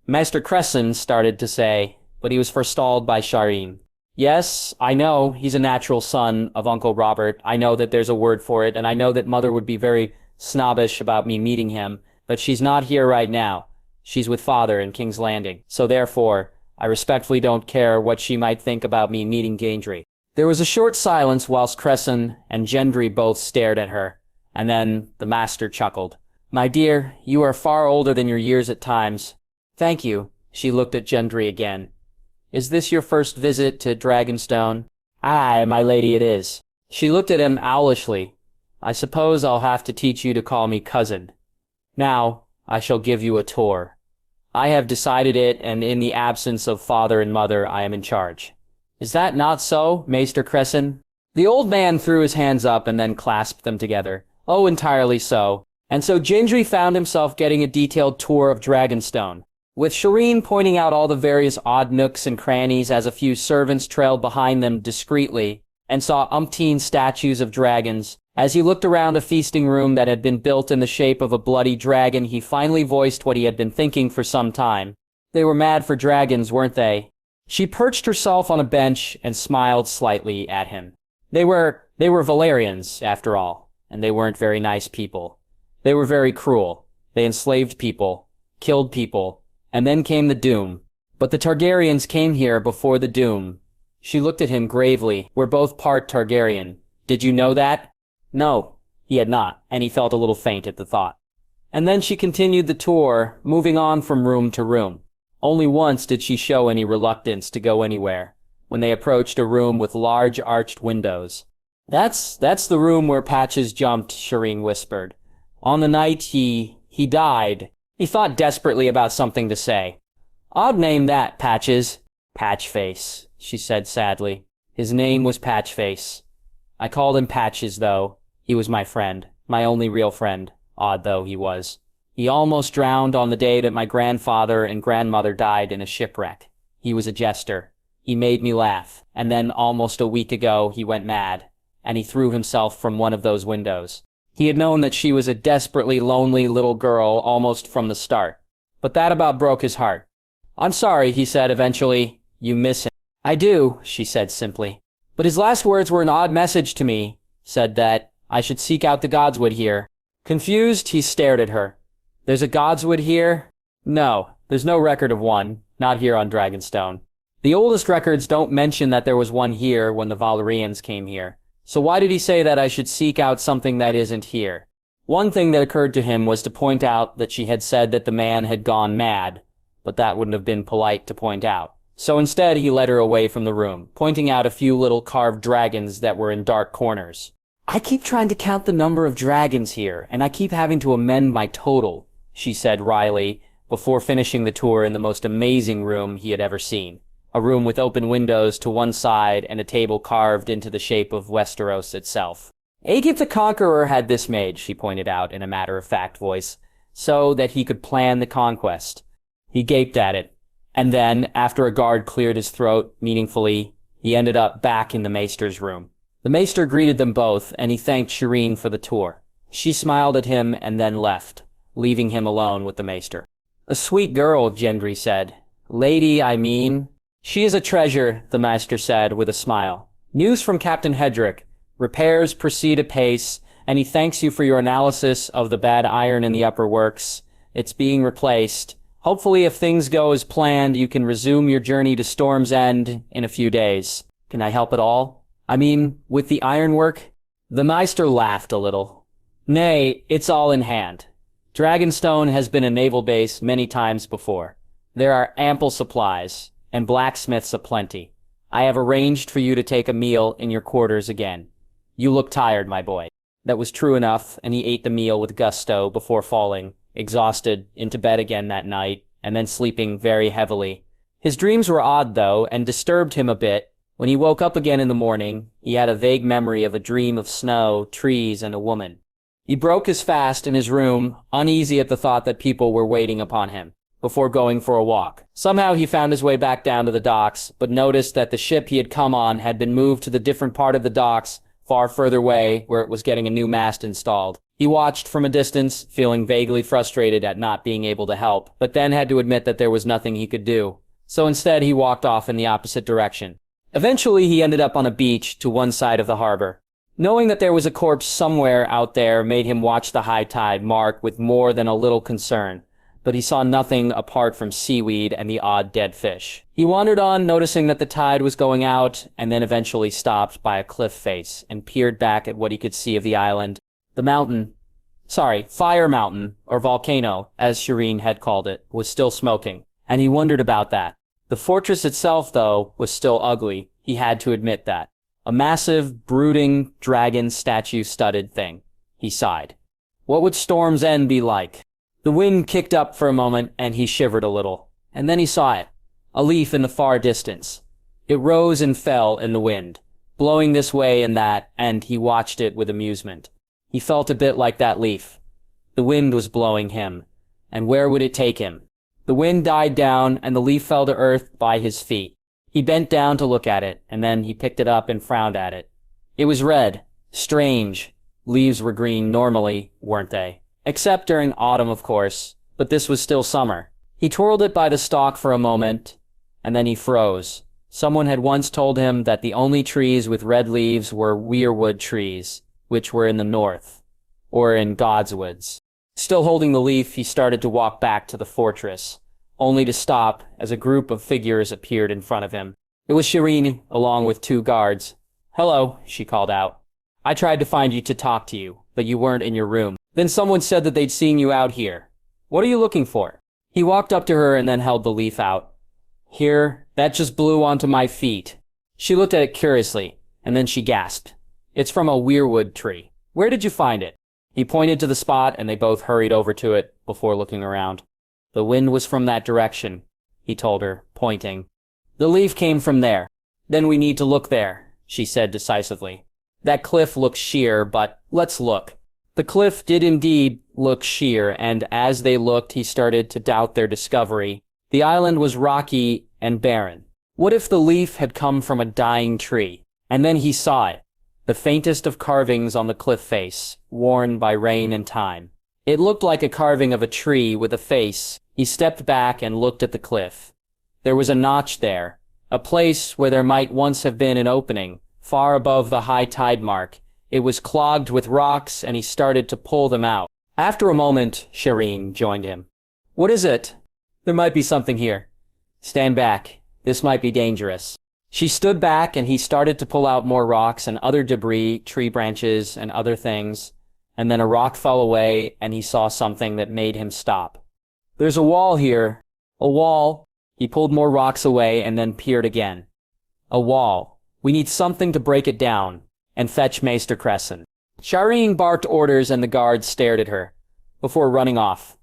Maester Cresson started to say, but he was forestalled by Shireen. "Yes, I know he's a natural son of Uncle Robert. I know that there's a word for it, and I know that Mother would be very snobbish about me meeting him, but she's not here right now. She's with Father in King's Landing, so therefore, I respectfully don't care what she might think about me meeting Gendry." There was a short silence whilst Cresson and Gendry both stared at her, and then the master chuckled. "My dear, you are far older than your years at times." "Thank you." She looked at Gendry again. "Is this your first visit to Dragonstone?" "Aye, my lady, it is." She looked at him owlishly. "I suppose I'll have to teach you to call me cousin. Now, I shall give you a tour. I have decided it, and in the absence of Father and Mother, I am in charge. Is that not so, Maester Cresson?" The old man threw his hands up and then clasped them together. "Oh, entirely so." And so Gendry found himself getting a detailed tour of Dragonstone, with Shireen pointing out all the various odd nooks and crannies as a few servants trailed behind them discreetly and saw umpteen statues of dragons. As he looked around a feasting room that had been built in the shape of a bloody dragon, he finally voiced what he had been thinking for some time. They were mad for dragons, weren't they? She perched herself on a bench and smiled slightly at him. They were Valerians, after all, and they weren't very nice people. They were very cruel. They enslaved people, killed people, and then came the Doom. But the Targaryens came here before the Doom. She looked at him gravely. "We're both part Targaryen. Did you know that?" No, he had not, and he felt a little faint at the thought. And then she continued the tour, moving on from room to room. Only once did she show any reluctance to go anywhere, when they approached a room with large arched windows. That's the room where Patches jumped," Shireen whispered. "On the night he died." He thought desperately about something to say. "Odd name that, Patches." "Patchface," she said sadly. "His name was Patchface. I called him Patches, though. He was my friend, my only real friend, odd though he was. He almost drowned on the day that my grandfather and grandmother died in a shipwreck. He was a jester. He made me laugh, and then almost a week ago he went mad, and he threw himself from one of those windows. He had known that she was a desperately lonely little girl almost from the start, but that about broke his heart. "I'm sorry," he said eventually. "You miss him." "I do," she said simply. "But his last words were an odd message to me, said that I should seek out the Godswood here." Confused, he stared at her. "There's a Godswood here?" "No, there's no record of one, not here on Dragonstone. The oldest records don't mention that there was one here when the Valyrians came here. So why did he say that I should seek out something that isn't here?" One thing that occurred to him was to point out that she had said that the man had gone mad, but that wouldn't have been polite to point out. So instead he led her away from the room, pointing out a few little carved dragons that were in dark corners. "I keep trying to count the number of dragons here, and I keep having to amend my total," she said wryly, before finishing the tour in the most amazing room he had ever seen. A room with open windows to one side and a table carved into the shape of Westeros itself. Aegypt the Conqueror had this made, she pointed out in a matter-of-fact voice, so that he could plan the conquest. He gaped at it, And then, after a guard cleared his throat meaningfully, he ended up back in the maester's room. The maester greeted them both, and he thanked Shireen for the tour. She smiled at him and then left, leaving him alone with the maester. "A sweet girl," Gendry said. "Lady, I mean." "She is a treasure," the maester said with a smile. "News from Captain Hedrick. Repairs proceed apace, and he thanks you for your analysis of the bad iron in the upper works. It's being replaced. Hopefully, if things go as planned, you can resume your journey to Storm's End in a few days. Can I help at all? I mean, with the ironwork?" The Meister laughed a little. "Nay, it's all in hand. Dragonstone has been a naval base many times before. There are ample supplies, and blacksmiths aplenty. I have arranged for you to take a meal in your quarters again. You look tired, my boy." That was true enough, and he ate the meal with gusto before falling, exhausted, into bed again that night, and then sleeping very heavily. His dreams were odd, though, and disturbed him a bit. When he woke up again in the morning, he had a vague memory of a dream of snow, trees, and a woman. He broke his fast in his room, uneasy at the thought that people were waiting upon him, before going for a walk. Somehow he found his way back down to the docks, but noticed that the ship he had come on had been moved to the different part of the docks, far further away, where it was getting a new mast installed. He watched from a distance, feeling vaguely frustrated at not being able to help, but then had to admit that there was nothing he could do. So instead he walked off in the opposite direction. Eventually he ended up on a beach to one side of the harbor. Knowing that there was a corpse somewhere out there made him watch the high tide mark with more than a little concern, but he saw nothing apart from seaweed and the odd dead fish. He wandered on, noticing that the tide was going out, and then eventually stopped by a cliff face and peered back at what he could see of the island. The mountain, Fire Mountain, or volcano, as Shireen had called it, was still smoking, and he wondered about that. The fortress itself, though, was still ugly. He had to admit that. A massive, brooding, dragon statue-studded thing. He sighed. What would Storm's End be like? The wind kicked up for a moment, and he shivered a little. And then he saw it. A leaf in the far distance. It rose and fell in the wind, blowing this way and that, and he watched it with amusement. He felt a bit like that leaf. The wind was blowing him. And where would it take him? The wind died down, and the leaf fell to earth by his feet. He bent down to look at it, and then he picked it up and frowned at it. It was red. Strange. Leaves were green normally, weren't they? Except during autumn, of course, but this was still summer. He twirled it by the stalk for a moment, and then he froze. Someone had once told him that the only trees with red leaves were weirwood trees, which were in the north, or in God's woods. Still holding the leaf, he started to walk back to the fortress, only to stop as a group of figures appeared in front of him. It was Shireen, along with 2 guards. "Hello," she called out. "I tried to find you to talk to you, but you weren't in your room. Then someone said that they'd seen you out here. What are you looking for?" He walked up to her and then held the leaf out. "Here, that just blew onto my feet." She looked at it curiously, and then she gasped. "It's from a weirwood tree. Where did you find it?" He pointed to the spot, and they both hurried over to it before looking around. "The wind was from that direction," he told her, pointing. "The leaf came from there." "Then we need to look there," she said decisively. "That cliff looks sheer, but let's look." The cliff did indeed look sheer, and as they looked, he started to doubt their discovery. The island was rocky and barren. What if the leaf had come from a dying tree? And then he saw it. The faintest of carvings on the cliff face, worn by rain and time. It looked like a carving of a tree with a face. He stepped back and looked at the cliff. There was a notch there, a place where there might once have been an opening, far above the high tide mark. It was clogged with rocks, and he started to pull them out. After a moment, Shireen joined him. "What is it?" "There might be something here." "Stand back. This might be dangerous." She stood back, and he started to pull out more rocks and other debris, tree branches, and other things. And then a rock fell away, and he saw something that made him stop. "There's a wall here." "A wall?" He pulled more rocks away and then peered again. "A wall. We need something to break it down. And fetch Maester Crescent." Shireen barked orders, and the guards stared at her, before running off.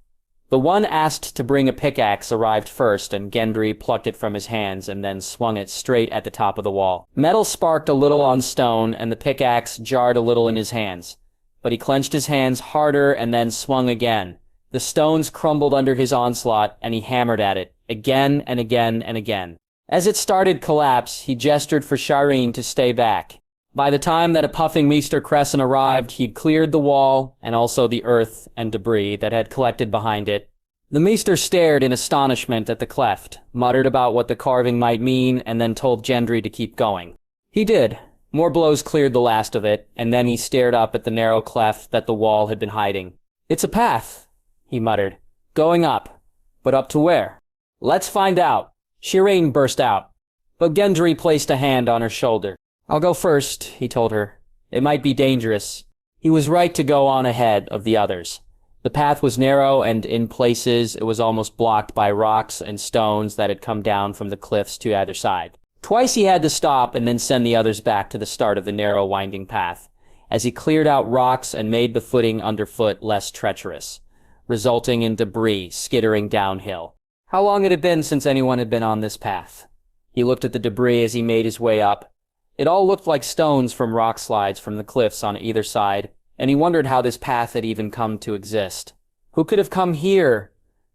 The one asked to bring a pickaxe arrived first, and Gendry plucked it from his hands and then swung it straight at the top of the wall. Metal sparked a little on stone, and the pickaxe jarred a little in his hands. But he clenched his hands harder and then swung again, The stones crumbled under his onslaught, and he hammered at it, again and again and again. As it started to collapse, he gestured for Shireen to stay back. By the time that a puffing Maester Crescent arrived, he'd cleared the wall, and also the earth and debris that had collected behind it. The Maester stared in astonishment at the cleft, muttered about what the carving might mean, and then told Gendry to keep going. He did. More blows cleared the last of it, and then he stared up at the narrow cleft that the wall had been hiding. "It's a path," he muttered. "Going up. But up to where?" "Let's find out." Shireen burst out, but Gendry placed a hand on her shoulder. "I'll go first," he told her. "It might be dangerous." He was right to go on ahead of the others. The path was narrow, and in places it was almost blocked by rocks and stones that had come down from the cliffs to either side. Twice he had to stop and then send the others back to the start of the narrow winding path, as he cleared out rocks and made the footing underfoot less treacherous, resulting in debris skittering downhill. How long it had been since anyone had been on this path? He looked at the debris as he made his way up. It all looked like stones from rock slides from the cliffs on either side, and he wondered how this path had even come to exist. Who could have come here?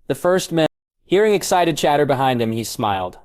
The first men. Hearing excited chatter behind him, he smiled.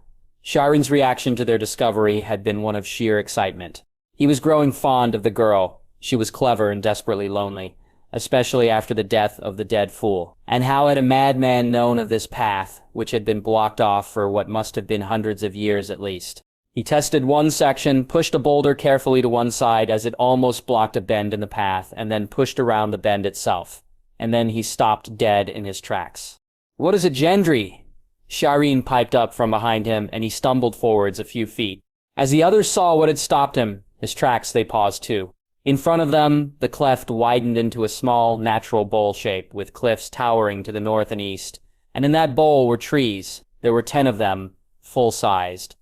Shireen's reaction to their discovery had been one of sheer excitement. He was growing fond of the girl. She was clever and desperately lonely, especially after the death of the dead fool. And how had a madman known of this path, which had been blocked off for what must have been hundreds of years at least? He tested one section, pushed a boulder carefully to one side as it almost blocked a bend in the path, and then pushed around the bend itself. And then he stopped dead in his tracks. "What is it, Gendry?" Shireen piped up from behind him, and he stumbled forwards a few feet. As the others saw what had stopped him, his tracks, they paused too. In front of them, the cleft widened into a small, natural bowl shape, with cliffs towering to the north and east. And in that bowl were trees. There were 10 of them, full-sized.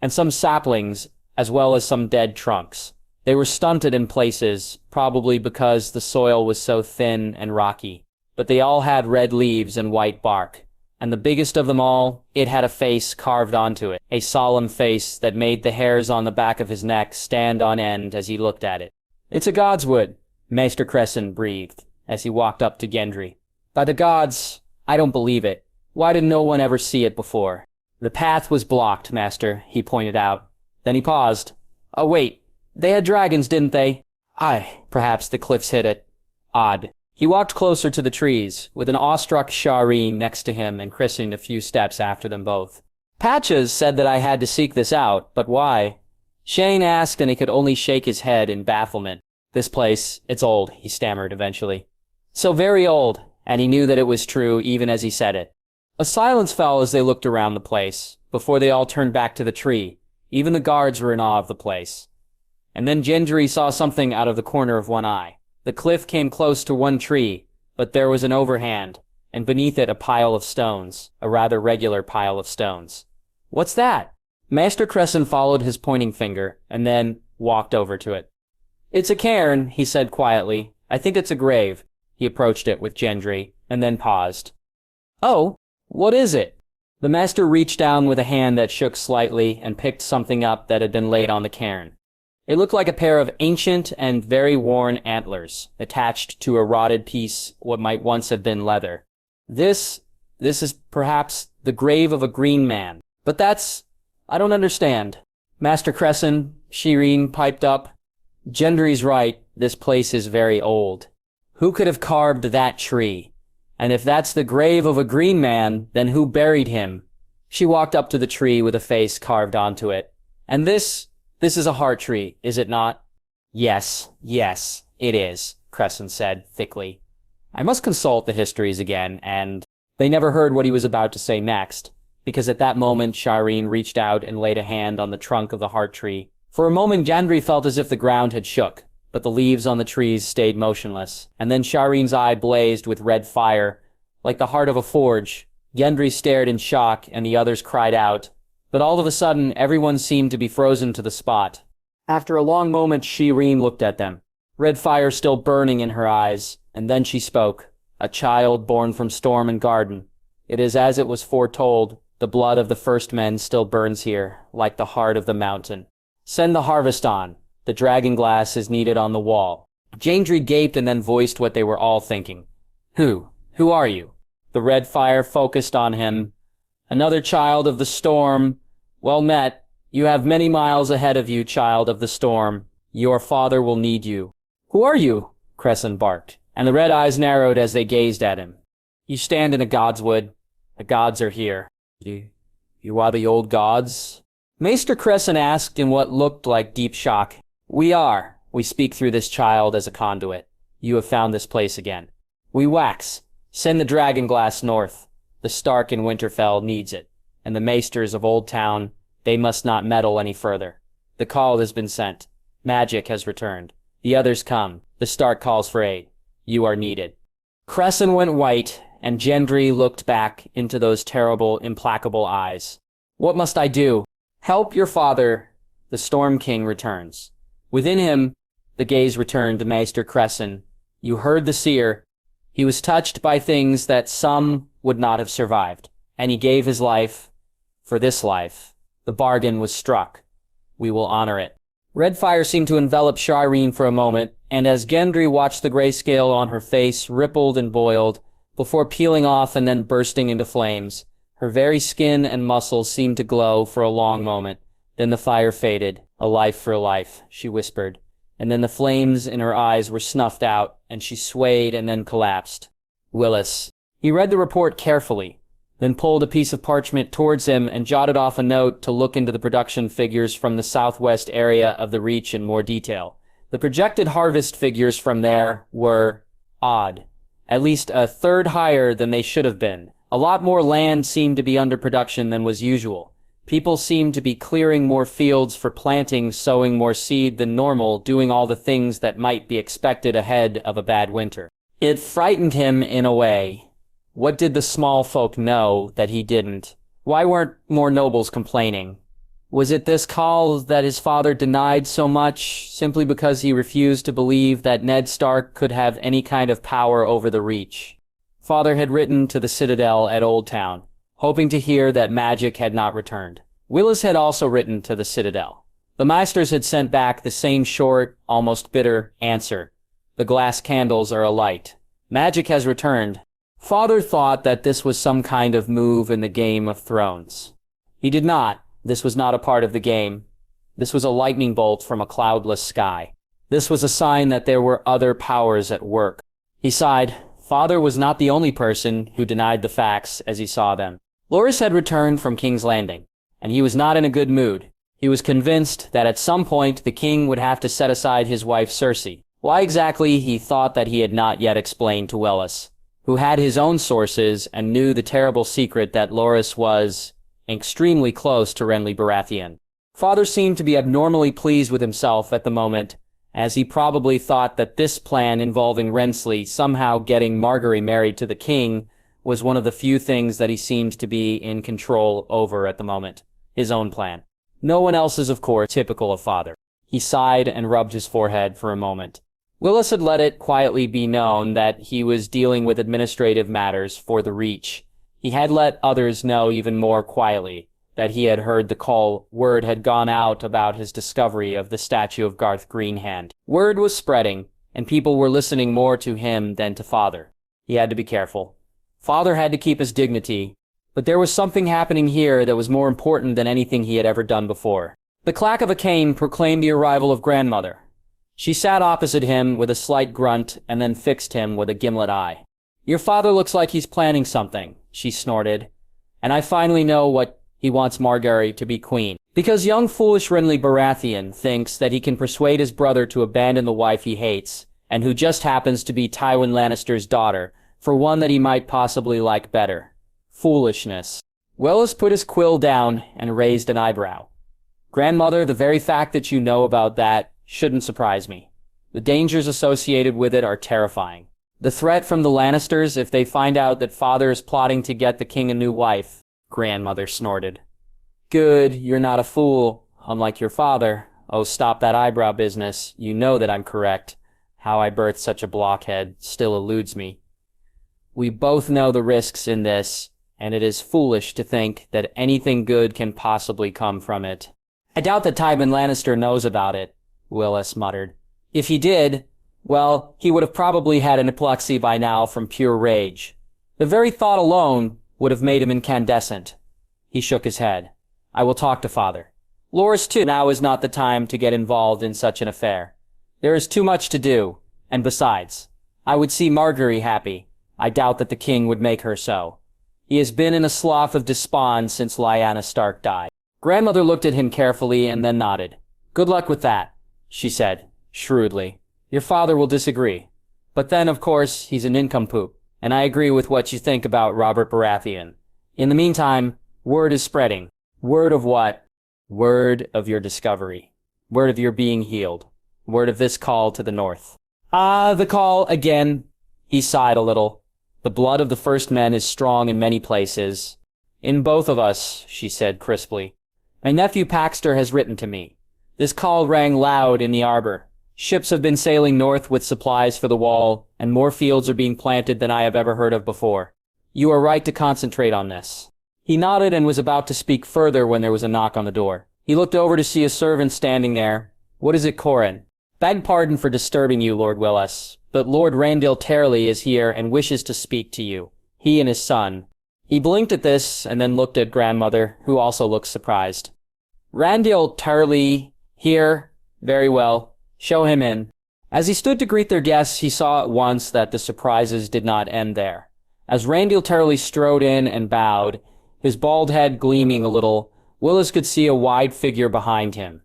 And some saplings, as well as some dead trunks. They were stunted in places, probably because the soil was so thin and rocky. But they all had red leaves and white bark. And the biggest of them all, it had a face carved onto it, a solemn face that made the hairs on the back of his neck stand on end as he looked at it. "It's a godswood," Maester Crescent breathed, as he walked up to Gendry. "By the gods, I don't believe it. Why did no one ever see it before?" "The path was blocked, Master," he pointed out. Then he paused. "Oh wait, they had dragons, didn't they?" "Aye, perhaps the cliffs hid it. Odd." He walked closer to the trees, with an awestruck Shireen next to him and Crescent a few steps after them both. "Patches said that I had to seek this out, but why?" Shane asked, and he could only shake his head in bafflement. "This place, it's old," he stammered eventually. "So very old," and he knew that it was true even as he said it. A silence fell as they looked around the place, before they all turned back to the tree. Even the guards were in awe of the place. And then Gendry saw something out of the corner of one eye. The cliff came close to one tree, but there was an overhand, and beneath it a pile of stones, a rather regular pile of stones. "What's that?" Maester Crescent followed his pointing finger, and then walked over to it. "It's a cairn," he said quietly. "I think it's a grave." He approached it with Gendry, and then paused. "Oh, what is it?" The Master reached down with a hand that shook slightly and picked something up that had been laid on the cairn. It looked like a pair of ancient and very worn antlers, attached to a rotted piece what might once have been leather. This is perhaps the grave of a green man. But I don't understand." "Master Crescent," Shireen piped up. "Gendry's right, this place is very old. Who could have carved that tree? And if that's the grave of a green man, then who buried him?" She walked up to the tree with a face carved onto it. "And this is a heart tree, is it not?" Yes, it is," Crescent said thickly. "I must consult the histories again," and they never heard what he was about to say next, because at that moment Shireen reached out and laid a hand on the trunk of the heart tree. For a moment Gendry felt as if the ground had shook, but the leaves on the trees stayed motionless, and then Shireen's eye blazed with red fire, like the heart of a forge. Gendry stared in shock, and the others cried out. But all of a sudden, everyone seemed to be frozen to the spot. After a long moment, Shireen looked at them, red fire still burning in her eyes, and then she spoke. "A child born from storm and garden. It is as it was foretold. The blood of the first men still burns here, like the heart of the mountain. Send the harvest on. The dragon glass is needed on the wall." Gendry gaped and then voiced what they were all thinking. "Who? Who are you? The red fire focused on him. Another child of the storm. Well met. You have many miles ahead of you, child of the storm. Your father will need you. Who are you? Cresson barked, and the red eyes narrowed as they gazed at him. You stand in a god's wood. The gods are here. You are the old gods? Maester Cresson asked in what looked like deep shock. We are. We speak through this child as a conduit. You have found this place again. We wax. Send the dragon glass north. The Stark in Winterfell needs it, and the maesters of Old Town, they must not meddle any further. The call has been sent. Magic has returned. The others come. The Stark calls for aid. You are needed. Cresson went white, and Gendry looked back into those terrible, implacable eyes. What must I do? Help your father. The Storm King returns. Within him, the gaze returned to Maester Cresson. You heard the seer. He was touched by things that some would not have survived, and he gave his life for this life. The bargain was struck. We will honor it. Red fire seemed to envelop Shireen for a moment, and as Gendry watched the grayscale on her face rippled and boiled, before peeling off and then bursting into flames, her very skin and muscles seemed to glow for a long moment. Then the fire faded. A life for a life, she whispered. And then the flames in her eyes were snuffed out, and she swayed and then collapsed. Willis. He read the report carefully, then pulled a piece of parchment towards him and jotted off a note to look into the production figures from the southwest area of the Reach in more detail. The projected harvest figures from there were odd. At least a third higher than they should have been. A lot more land seemed to be under production than was usual. People seemed to be clearing more fields for planting, sowing more seed than normal, doing all the things that might be expected ahead of a bad winter. It frightened him in a way. What did the small folk know that he didn't? Why weren't more nobles complaining? Was it this call that his father denied so much, simply because he refused to believe that Ned Stark could have any kind of power over the Reach? Father had written to the Citadel at Old Town, hoping to hear that magic had not returned. Willis had also written to the Citadel. The Maesters had sent back the same short, almost bitter answer. The glass candles are alight. Magic has returned. Father thought that this was some kind of move in the Game of Thrones. He did not. This was not a part of the game. This was a lightning bolt from a cloudless sky. This was a sign that there were other powers at work. He sighed. Father was not the only person who denied the facts as he saw them. Loras had returned from King's Landing, and he was not in a good mood. He was convinced that at some point the king would have to set aside his wife Cersei. Why exactly he thought that he had not yet explained to Willis, who had his own sources and knew the terrible secret that Loras was extremely close to Renly Baratheon. Father seemed to be abnormally pleased with himself at the moment, as he probably thought that this plan involving Renly somehow getting Margaery married to the king was one of the few things that he seemed to be in control over at the moment. His own plan. No one else's, of course, typical of Father. He sighed and rubbed his forehead for a moment. Willis had let it quietly be known that he was dealing with administrative matters for the Reach. He had let others know even more quietly that he had heard the call. Word had gone out about his discovery of the statue of Garth Greenhand. Word was spreading, and people were listening more to him than to Father. He had to be careful. Father had to keep his dignity, but there was something happening here that was more important than anything he had ever done before. The clack of a cane proclaimed the arrival of Grandmother. She sat opposite him with a slight grunt and then fixed him with a gimlet eye. Your father looks like he's planning something, she snorted, and I finally know what he wants Margaery to be queen. Because young foolish Renly Baratheon thinks that he can persuade his brother to abandon the wife he hates, and who just happens to be Tywin Lannister's daughter, for one that he might possibly like better. Foolishness. Willis put his quill down and raised an eyebrow. Grandmother, the very fact that you know about that shouldn't surprise me. The dangers associated with it are terrifying. The threat from the Lannisters if they find out that Father is plotting to get the king a new wife, Grandmother snorted. Good, you're not a fool, unlike your father. Oh, stop that eyebrow business. You know that I'm correct. How I birthed such a blockhead still eludes me. We both know the risks in this, and it is foolish to think that anything good can possibly come from it. I doubt that Tywin Lannister knows about it, Willis muttered. If he did, well, he would have probably had an epilepsy by now from pure rage. The very thought alone would have made him incandescent. He shook his head. I will talk to father. Loras too. Now is not the time to get involved in such an affair. There is too much to do, and besides, I would see Margaery happy. I doubt that the king would make her so. He has been in a slough of despond since Lyanna Stark died. Grandmother looked at him carefully and then nodded. Good luck with that, she said, shrewdly. Your father will disagree. But then, of course, he's a nincompoop, and I agree with what you think about Robert Baratheon. In the meantime, word is spreading. Word of what? Word of your discovery. Word of your being healed. Word of this call to the north. Ah, the call again. He sighed a little. The blood of the first men is strong in many places. In both of us, she said crisply. My nephew Paxter has written to me. This call rang loud in the arbor. Ships have been sailing north with supplies for the wall, and more fields are being planted than I have ever heard of before. You are right to concentrate on this. He nodded and was about to speak further when there was a knock on the door. He looked over to see a servant standing there. What is it, Corran? Beg pardon for disturbing you, Lord Willis, but Lord Randall Tarley is here and wishes to speak to you. He and his son. He blinked at this and then looked at grandmother, who also looked surprised. Randall Tarley here? Very well. Show him in. As he stood to greet their guests, he saw at once that the surprises did not end there. As Randall Tarley strode in and bowed, his bald head gleaming a little, Willis could see a wide figure behind him.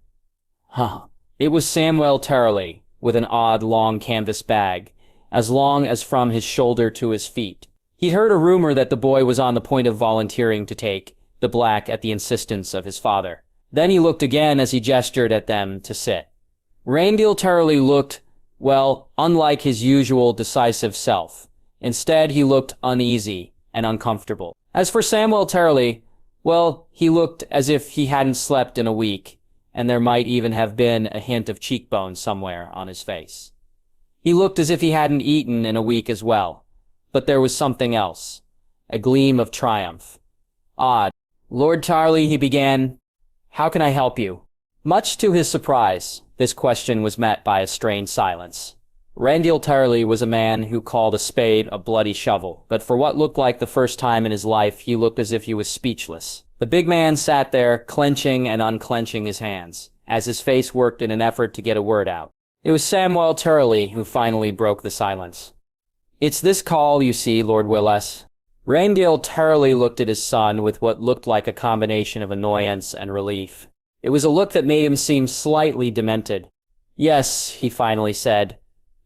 It was Samwell Tarley, with an odd long canvas bag, as long as from his shoulder to his feet. He'd heard a rumor that the boy was on the point of volunteering to take the black at the insistence of his father. Then he looked again as he gestured at them to sit. Randall Tarley looked, well, unlike his usual decisive self. Instead, he looked uneasy and uncomfortable. As for Samwell Tarley, well, he looked as if he hadn't slept in a week, and there might even have been a hint of cheekbone somewhere on his face. He looked as if he hadn't eaten in a week as well, but there was something else, a gleam of triumph. Odd. Lord Tarley, he began, how can I help you? Much to his surprise, this question was met by a strained silence. Randall Tarley was a man who called a spade a bloody shovel, but for what looked like the first time in his life, he looked as if he was speechless. The big man sat there, clenching and unclenching his hands, as his face worked in an effort to get a word out. It was Samwell Tarley who finally broke the silence. It's this call, you see, Lord Willis. Randall Tarley looked at his son with what looked like a combination of annoyance and relief. It was a look that made him seem slightly demented. Yes, he finally said.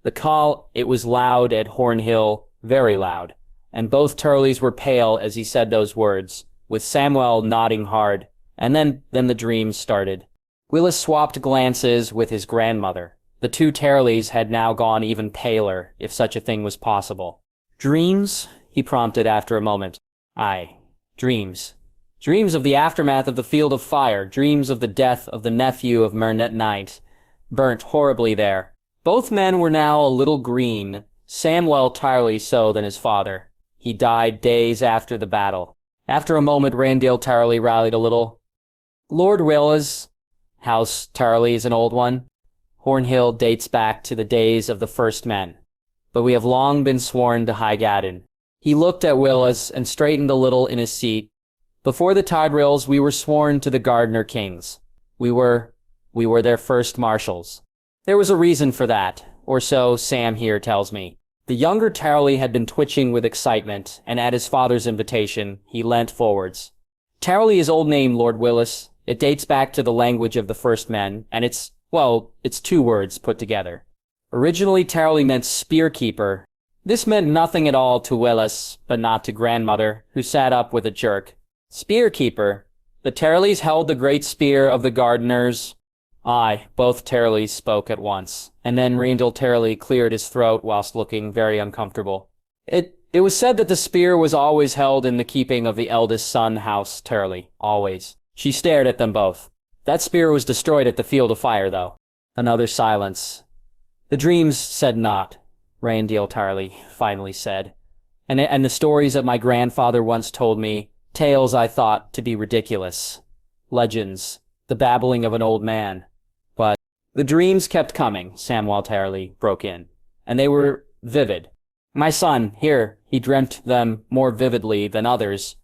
The call, it was loud at Hornhill, very loud, and both Tarleys were pale as he said those words, with Samwell nodding hard, and then the dream started. Willis swapped glances with his grandmother. The two Tarleys had now gone even paler, if such a thing was possible. Dreams? He prompted after a moment. Aye, dreams. Dreams of the aftermath of the Field of Fire, dreams of the death of the nephew of Mernet Knight, burnt horribly there. Both men were now a little green, Samwell Tarley so than his father. He died days after the battle. After a moment, Randall Tarley rallied a little. Lord Willis, House Tarley is an old one. Hornhill dates back to the days of the first men, but we have long been sworn to High Gadden. He looked at Willis and straightened a little in his seat. Before the Tydrills, we were sworn to the Gardener Kings. We were their first marshals. There was a reason for that, or so Sam here tells me. The younger Tarley had been twitching with excitement, and at his father's invitation, he leant forwards. Tarley is old name, Lord Willis. It dates back to the language of the first men, and it's two words put together. Originally, Tarley meant spear-keeper. This meant nothing at all to Willis, but not to grandmother, who sat up with a jerk. Spear-keeper? The Tarleys held the great spear of the gardeners. Aye, both Tarleys spoke at once, and then Randall Tarley cleared his throat whilst looking very uncomfortable. It was said that the spear was always held in the keeping of the eldest son, House Tarley, always. She stared at them both. That spear was destroyed at the Field of Fire, though. Another silence. The dreams said not, Randall Tarley finally said. And the stories that my grandfather once told me, tales I thought to be ridiculous. Legends, the babbling of an old man. But the dreams kept coming, Samwell Tarley broke in, and they were vivid. My son, here, He dreamt them more vividly than others,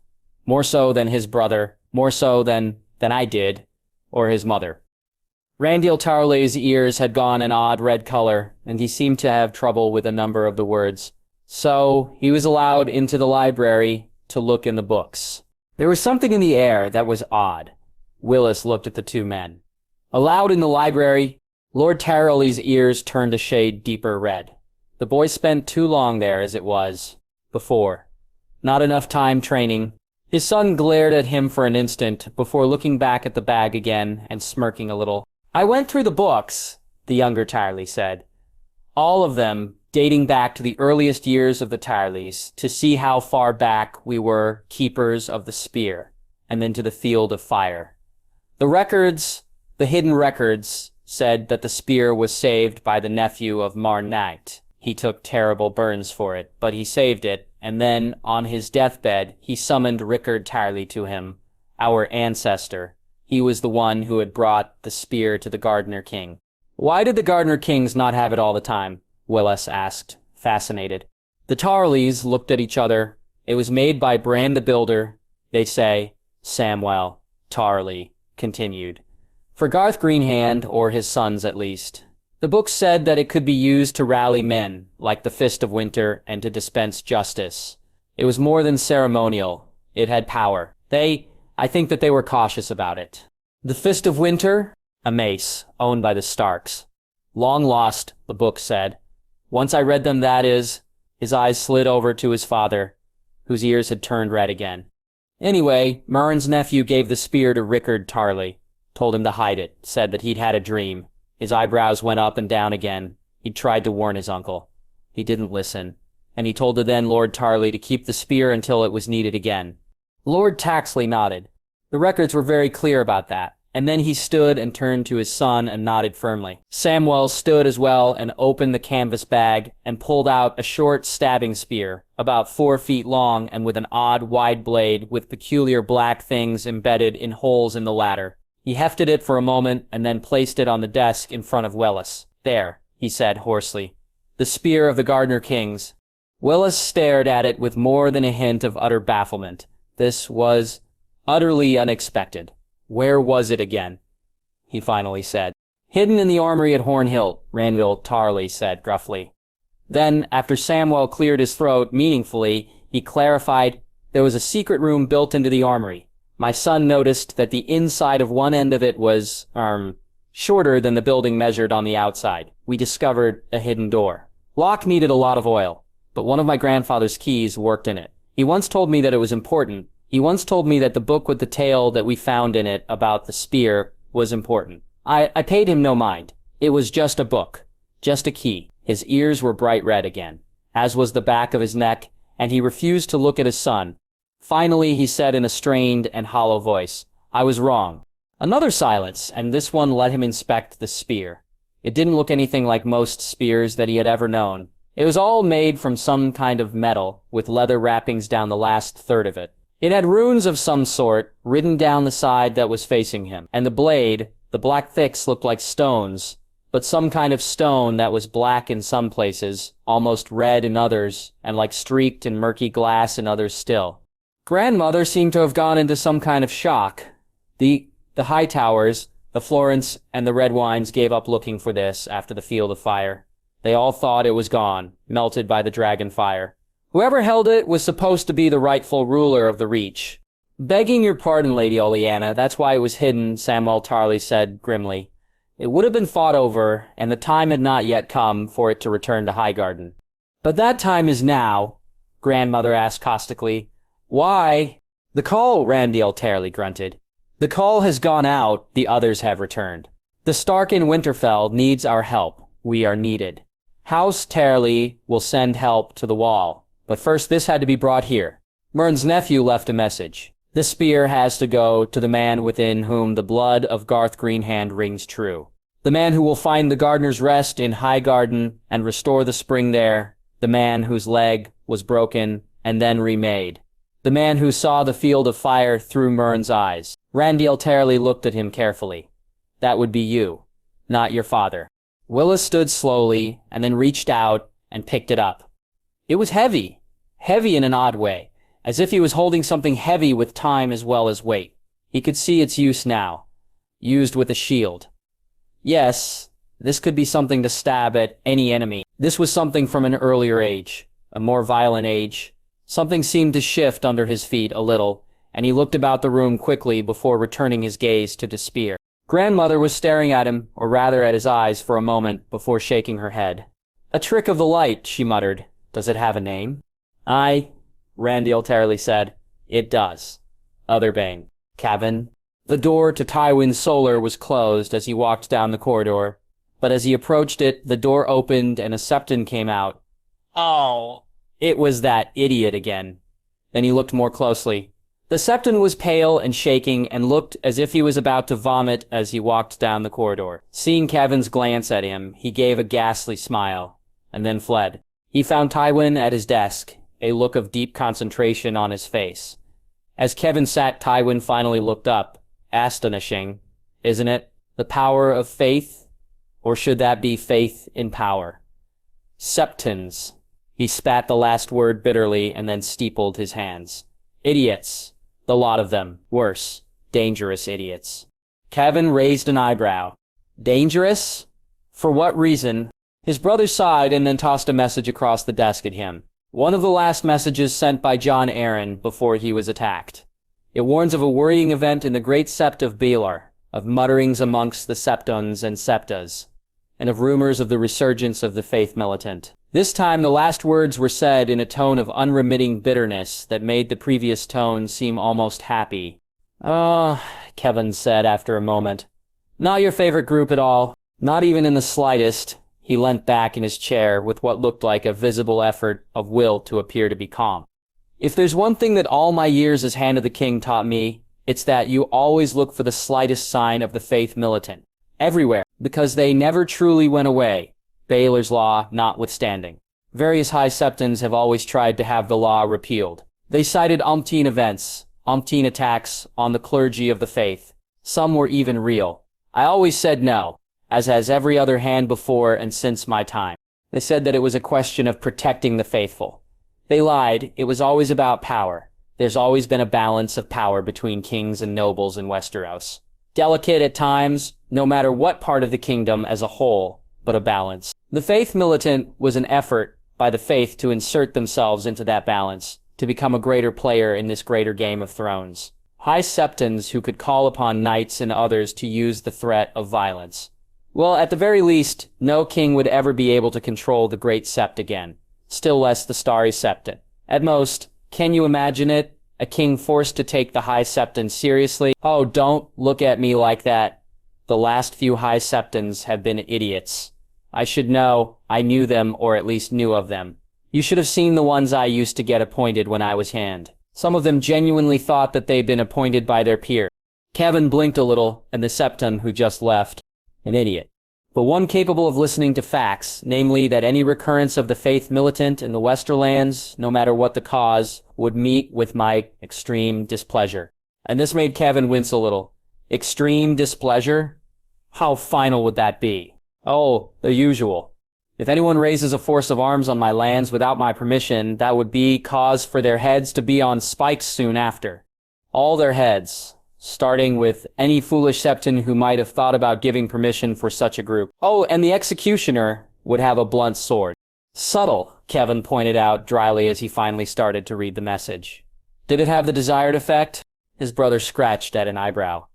more so than his brother, more so than I did, or his mother. Randyll Tarley's ears had gone an odd red color, and he seemed to have trouble with a number of the words. So he was allowed into the library to look in the books. There was something in the air that was odd. Willis looked at the two men. Allowed in the library, Lord Tarley's ears turned a shade deeper red. The boy spent too long there as it was, before. Not enough time training. His son glared at him for an instant before looking back at the bag again and smirking a little. I went through the books, the younger Tarley said. All of them dating back to the earliest years of the Tarleys to see how far back we were keepers of the spear, and then to the field of fire. The records, the hidden records, said that the spear was saved by the nephew of Marnite. He took terrible burns for it, but he saved it, and then, on his deathbed, he summoned Rickard Tarley to him, our ancestor. He was the one who had brought the spear to the Gardener King. Why did the Gardener Kings not have it all the time? Willis asked, fascinated. The Tarleys looked at each other. It was made by Bran the Builder, they say. Samwell Tarley continued. For Garth Greenhand, or his sons at least. The book said that it could be used to rally men, like the Fist of Winter, and to dispense justice. It was more than ceremonial. It had power. I think that they were cautious about it. The Fist of Winter? A mace, owned by the Starks. Long lost, the book said. Once I read them, that is. His eyes slid over to his father, whose ears had turned red again. Anyway, Murren's nephew gave the spear to Rickard Tarley. Told him to hide it, said that he'd had a dream. His eyebrows went up and down again. He'd tried to warn his uncle. He didn't listen, and he told the then Lord Tarley to keep the spear until it was needed again. Lord Taxley nodded. The records were very clear about that, and then he stood and turned to his son and nodded firmly. Samwell stood as well and opened the canvas bag and pulled out a short stabbing spear, about 4 feet long and with an odd wide blade with peculiar black things embedded in holes in the latter. He hefted it for a moment and then placed it on the desk in front of Willis. There, he said hoarsely. The spear of the Gardener Kings. Willis stared at it with more than a hint of utter bafflement. This was utterly unexpected. Where was it again? He finally said. Hidden in the armory at Hornhill, Randyll Tarley said gruffly. Then, after Samwell cleared his throat meaningfully, he clarified, there was a secret room built into the armory. My son noticed that the inside of one end of it was, shorter than the building measured on the outside. We discovered a hidden door. Lock needed a lot of oil, but one of my grandfather's keys worked in it. He once told me that it was important. He once told me that the book with the tale that we found in it about the spear was important. I paid him no mind. It was just a book. Just a key. His ears were bright red again, as was the back of his neck, and he refused to look at his son. Finally, he said in a strained and hollow voice, I was wrong. Another silence, and this one let him inspect the spear. It didn't look anything like most spears that he had ever known. It was all made from some kind of metal, with leather wrappings down the last third of it. It had runes of some sort, written down the side that was facing him, and the blade, the black thicks looked like stones, but some kind of stone that was black in some places, almost red in others, and like streaked and murky glass in others still. Grandmother seemed to have gone into some kind of shock. The Hightowers, the Florence, and the Redwines gave up looking for this after the field of fire. They all thought it was gone, melted by the dragon fire. Whoever held it was supposed to be the rightful ruler of the Reach. Begging your pardon, Lady Oleana, that's why it was hidden, Samwell Tarley said grimly. It would have been fought over, and the time had not yet come for it to return to Highgarden. But that time is now, Grandmother asked caustically. Why? The call, Randyll Tarley grunted. The call has gone out, the others have returned. The Stark in Winterfell needs our help. We are needed. House Tarley will send help to the Wall, but first this had to be brought here. Mern's nephew left a message. The spear has to go to the man within whom the blood of Garth Greenhand rings true. The man who will find the Gardener's Rest in Highgarden and restore the spring there. The man whose leg was broken and then remade. The man who saw the field of fire through Mern's eyes. Randyll Tarley looked at him carefully. That would be you, not your father. Willis stood slowly and then reached out and picked it up. It was heavy. Heavy in an odd way, as if he was holding something heavy with time as well as weight. He could see its use now, used with a shield. Yes, this could be something to stab at any enemy. This was something from an earlier age, a more violent age. Something seemed to shift under his feet a little, and he looked about the room quickly before returning his gaze to the spear. Grandmother was staring at him, or rather at his eyes, for a moment before shaking her head. "A trick of the light," she muttered. "Does it have a name?" "Aye," Randy Alterly said. "It does. Otherbane. Kevin." The door to Tywin's solar was closed as he walked down the corridor, but as he approached it, the door opened and a septon came out. Oh, it was that idiot again. Then he looked more closely. The septon was pale and shaking and looked as if he was about to vomit as he walked down the corridor. Seeing Kevin's glance at him, he gave a ghastly smile, and then fled. He found Tywin at his desk, a look of deep concentration on his face. As Kevin sat, Tywin finally looked up. Astonishing, isn't it? The power of faith? Or should that be faith in power? Septons. He spat the last word bitterly and then steepled his hands. Idiots. The lot of them. Worse. Dangerous idiots. Kevin raised an eyebrow. Dangerous? For what reason? His brother sighed and then tossed a message across the desk at him. One of the last messages sent by Jon Arryn before he was attacked. It warns of a worrying event in the great sept of Baelor, of mutterings amongst the septons and septas, and of rumors of the resurgence of the faith militant. This time the last words were said in a tone of unremitting bitterness that made the previous tone seem almost happy. "Oh," Kevin said after a moment. "Not your favorite group at all. Not even in the slightest." He leant back in his chair with what looked like a visible effort of will to appear to be calm. "If there's one thing that all my years as Hand of the King taught me, it's that you always look for the slightest sign of the faith militant. Everywhere, because they never truly went away, Baelor's law notwithstanding. Various high septons have always tried to have the law repealed. They cited umpteen events, umpteen attacks on the clergy of the faith. Some were even real. I always said no, as has every other hand before and since my time. They said that it was a question of protecting the faithful. They lied. It was always about power. There's always been a balance of power between kings and nobles in Westeros. Delicate at times, no matter what part of the kingdom as a whole, but a balance. The faith militant was an effort by the faith to insert themselves into that balance, to become a greater player in this greater Game of Thrones. High septons who could call upon knights and others to use the threat of violence. Well, at the very least, no king would ever be able to control the Great Sept again. Still less the Starry Septon. At most, can you imagine it? A king forced to take the High Septon seriously? Oh, don't look at me like that. The last few High Septons have been idiots. I should know. I knew them, or at least knew of them. You should have seen the ones I used to get appointed when I was Hand. Some of them genuinely thought that they'd been appointed by their peer. Kevin blinked a little, and the septon who just left. An idiot. But one capable of listening to facts, namely that any recurrence of the faith militant in the Westerlands, no matter what the cause, would meet with my extreme displeasure. And this made Kevin wince a little. Extreme displeasure? How final would that be? Oh, the usual. If anyone raises a force of arms on my lands without my permission, that would be cause for their heads to be on spikes soon after. All their heads. Starting with any foolish septon who might have thought about giving permission for such a group. Oh, and the executioner would have a blunt sword. Subtle, Kevin pointed out dryly as he finally started to read the message. Did it have the desired effect? His brother scratched at an eyebrow.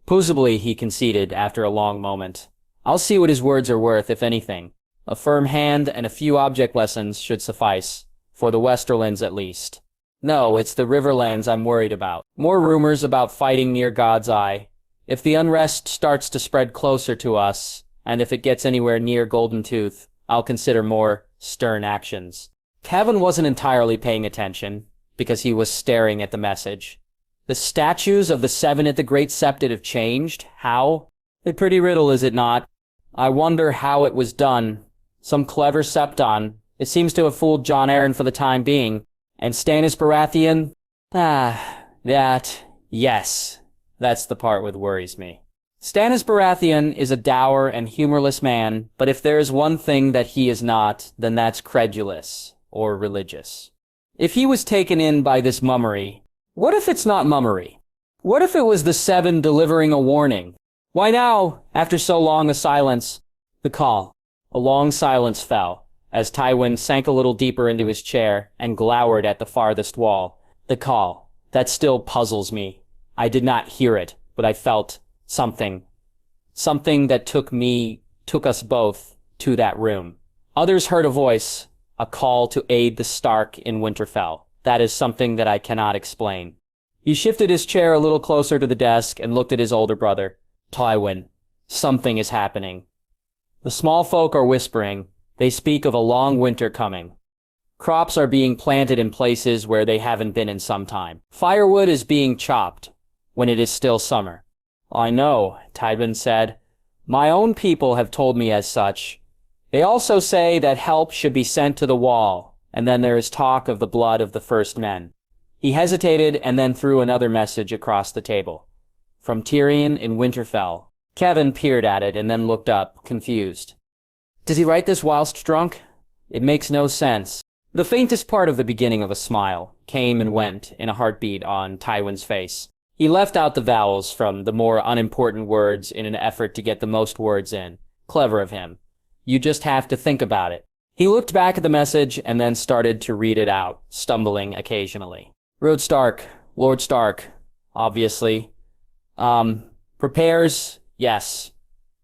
Possibly, he conceded after a long moment. I'll see what his words are worth, if anything. A firm hand and a few object lessons should suffice, for the Westerlands at least. No, it's the Riverlands I'm worried about. More rumors about fighting near God's Eye. If the unrest starts to spread closer to us, and if it gets anywhere near Golden Tooth, I'll consider more stern actions. Kevin wasn't entirely paying attention, because he was staring at the message. The statues of the seven at the Great Sept have changed? How? A pretty riddle, is it not? I wonder how it was done. Some clever septon. It seems to have fooled Jon Arryn for the time being. And Stannis Baratheon? Yes. That's the part that worries me. Stannis Baratheon is a dour and humorless man, but if there is one thing that he is not, then that's credulous, or religious. If he was taken in by this mummery, what if it's not mummery? What if it was the Seven delivering a warning? Why now, after so long a silence, the call? A long silence fell, as Tywin sank a little deeper into his chair and glowered at the farthest wall. The call. That still puzzles me. I did not hear it, but I felt something. Something that took us both to that room. Others heard a voice, a call to aid the Stark in Winterfell. That is something that I cannot explain. He shifted his chair a little closer to the desk and looked at his older brother. Tywin, something is happening. The small folk are whispering. They speak of a long winter coming. Crops are being planted in places where they haven't been in some time. Firewood is being chopped when it is still summer. I know, Tywin said. My own people have told me as such. They also say that help should be sent to the wall, and then there is talk of the blood of the first men. He hesitated and then threw another message across the table. From Tyrion in Winterfell. Kevin peered at it and then looked up, confused. Did he write this whilst drunk? It makes no sense. The faintest part of the beginning of a smile came and went in a heartbeat on Tywin's face. He left out the vowels from the more unimportant words in an effort to get the most words in. Clever of him. You just have to think about it. He looked back at the message and then started to read it out, stumbling occasionally. Lord Stark, obviously. Prepares, yes.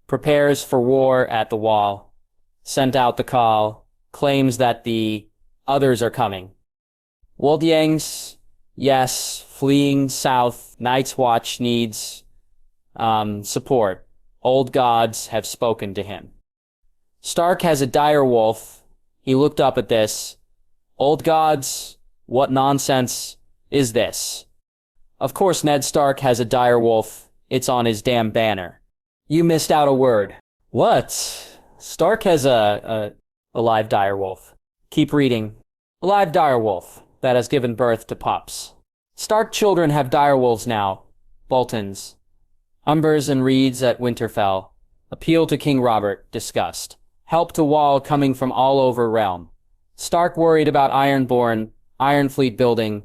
Prepares for war at the wall. Sent out the call. Claims that the others are coming. Wolfgangs, yes. Fleeing south. Night's Watch needs support. Old gods have spoken to him. Stark has a dire wolf. He looked up at this. Old gods, what nonsense is this? Of course Ned Stark has a dire wolf. It's on his damn banner. You missed out a word. What? Stark has a live dire wolf. Keep reading. A live dire wolf that has given birth to pups. Stark children have dire wolves now. Boltons. Umbers and Reeds at Winterfell. Appeal to King Robert, discussed. Help to wall coming from all over realm. Stark worried about Ironborn, Ironfleet building.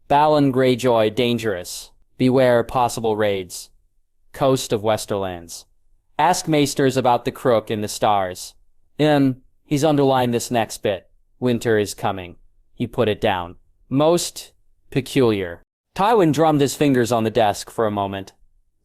Balon Greyjoy dangerous. Beware possible raids. Coast of Westerlands. Ask Maesters about the crook in the stars. He's underlined this next bit. Winter is coming. He put it down. Most peculiar. Tywin drummed his fingers on the desk for a moment.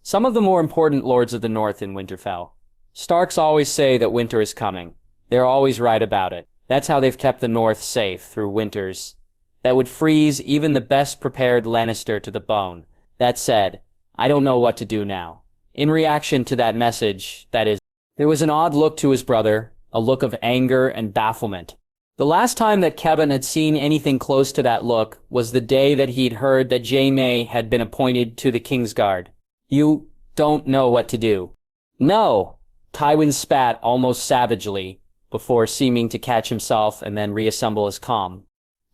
Some of the more important lords of the North in Winterfell. Starks always say that winter is coming. They're always right about it. That's how they've kept the North safe through winters that would freeze even the best prepared Lannister to the bone. That said, I don't know what to do now. In reaction to that message, that is, there was an odd look to his brother, a look of anger and bafflement. The last time that Kevin had seen anything close to that look was the day that he'd heard that Jaime had been appointed to the Kingsguard. You don't know what to do. No! Tywin spat almost savagely, before seeming to catch himself and then reassemble his calm.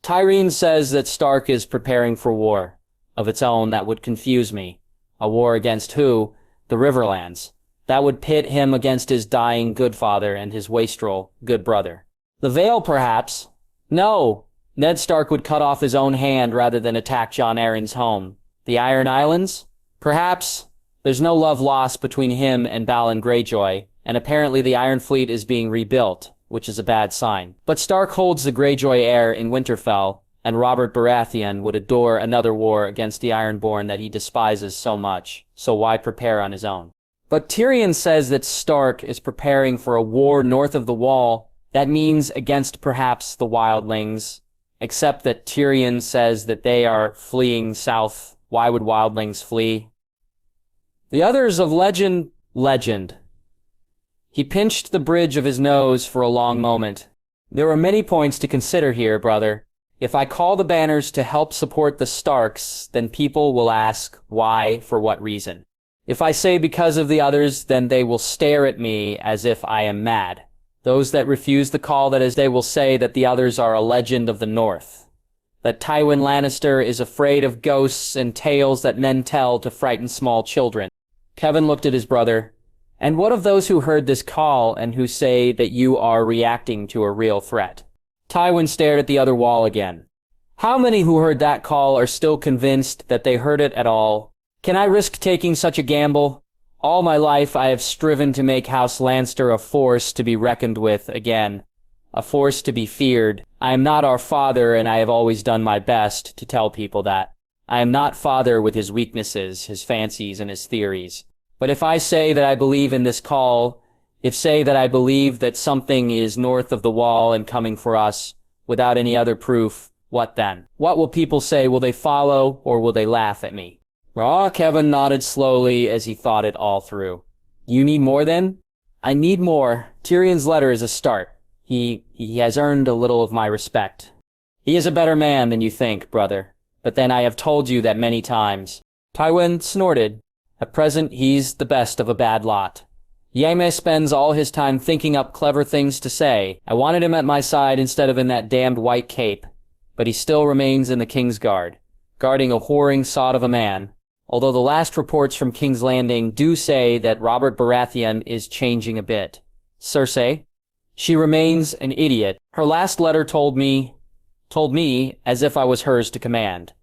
Tyrion says that Stark is preparing for war. Of its own, that would confuse me. A war against who? The Riverlands. That would pit him against his dying good father and his wastrel good brother. The Vale, perhaps? No! Ned Stark would cut off his own hand rather than attack Jon Arryn's home. The Iron Islands? Perhaps. There's no love lost between him and Balon Greyjoy, and apparently the Iron Fleet is being rebuilt, which is a bad sign. But Stark holds the Greyjoy heir in Winterfell, and Robert Baratheon would adore another war against the Ironborn that he despises so much, so why prepare on his own? But Tyrion says that Stark is preparing for a war north of the Wall. That means against perhaps the wildlings, except that Tyrion says that they are fleeing south. Why would wildlings flee? The others of legend. He pinched the bridge of his nose for a long moment. There are many points to consider here, brother. If I call the banners to help support the Starks, then people will ask why, for what reason. If I say because of the others, then they will stare at me as if I am mad. Those that refuse the call, that is, they will say that the others are a legend of the North. That Tywin Lannister is afraid of ghosts and tales that men tell to frighten small children. Kevin looked at his brother. And what of those who heard this call and who say that you are reacting to a real threat? Tywin stared at the other wall again. How many who heard that call are still convinced that they heard it at all? Can I risk taking such a gamble? All my life I have striven to make House Lannister a force to be reckoned with again, a force to be feared. I am not our father, and I have always done my best to tell people that. I am not father with his weaknesses, his fancies, and his theories. But if I say that I believe in this call, if say that I believe that something is north of the wall and coming for us, without any other proof, what then? What will people say? Will they follow, or will they laugh at me? Kevin nodded slowly as he thought it all through. You need more then? I need more. Tyrion's letter is a start. He has earned a little of my respect. He is a better man than you think, brother. But then I have told you that many times. Tywin snorted. At present, he's the best of a bad lot. Jaime spends all his time thinking up clever things to say. I wanted him at my side instead of in that damned white cape. But he still remains in the King's Guard, guarding a whoring sod of a man. Although the last reports from King's Landing do say that Robert Baratheon is changing a bit. Cersei? She remains an idiot. Her last letter told me, as if I was hers to command,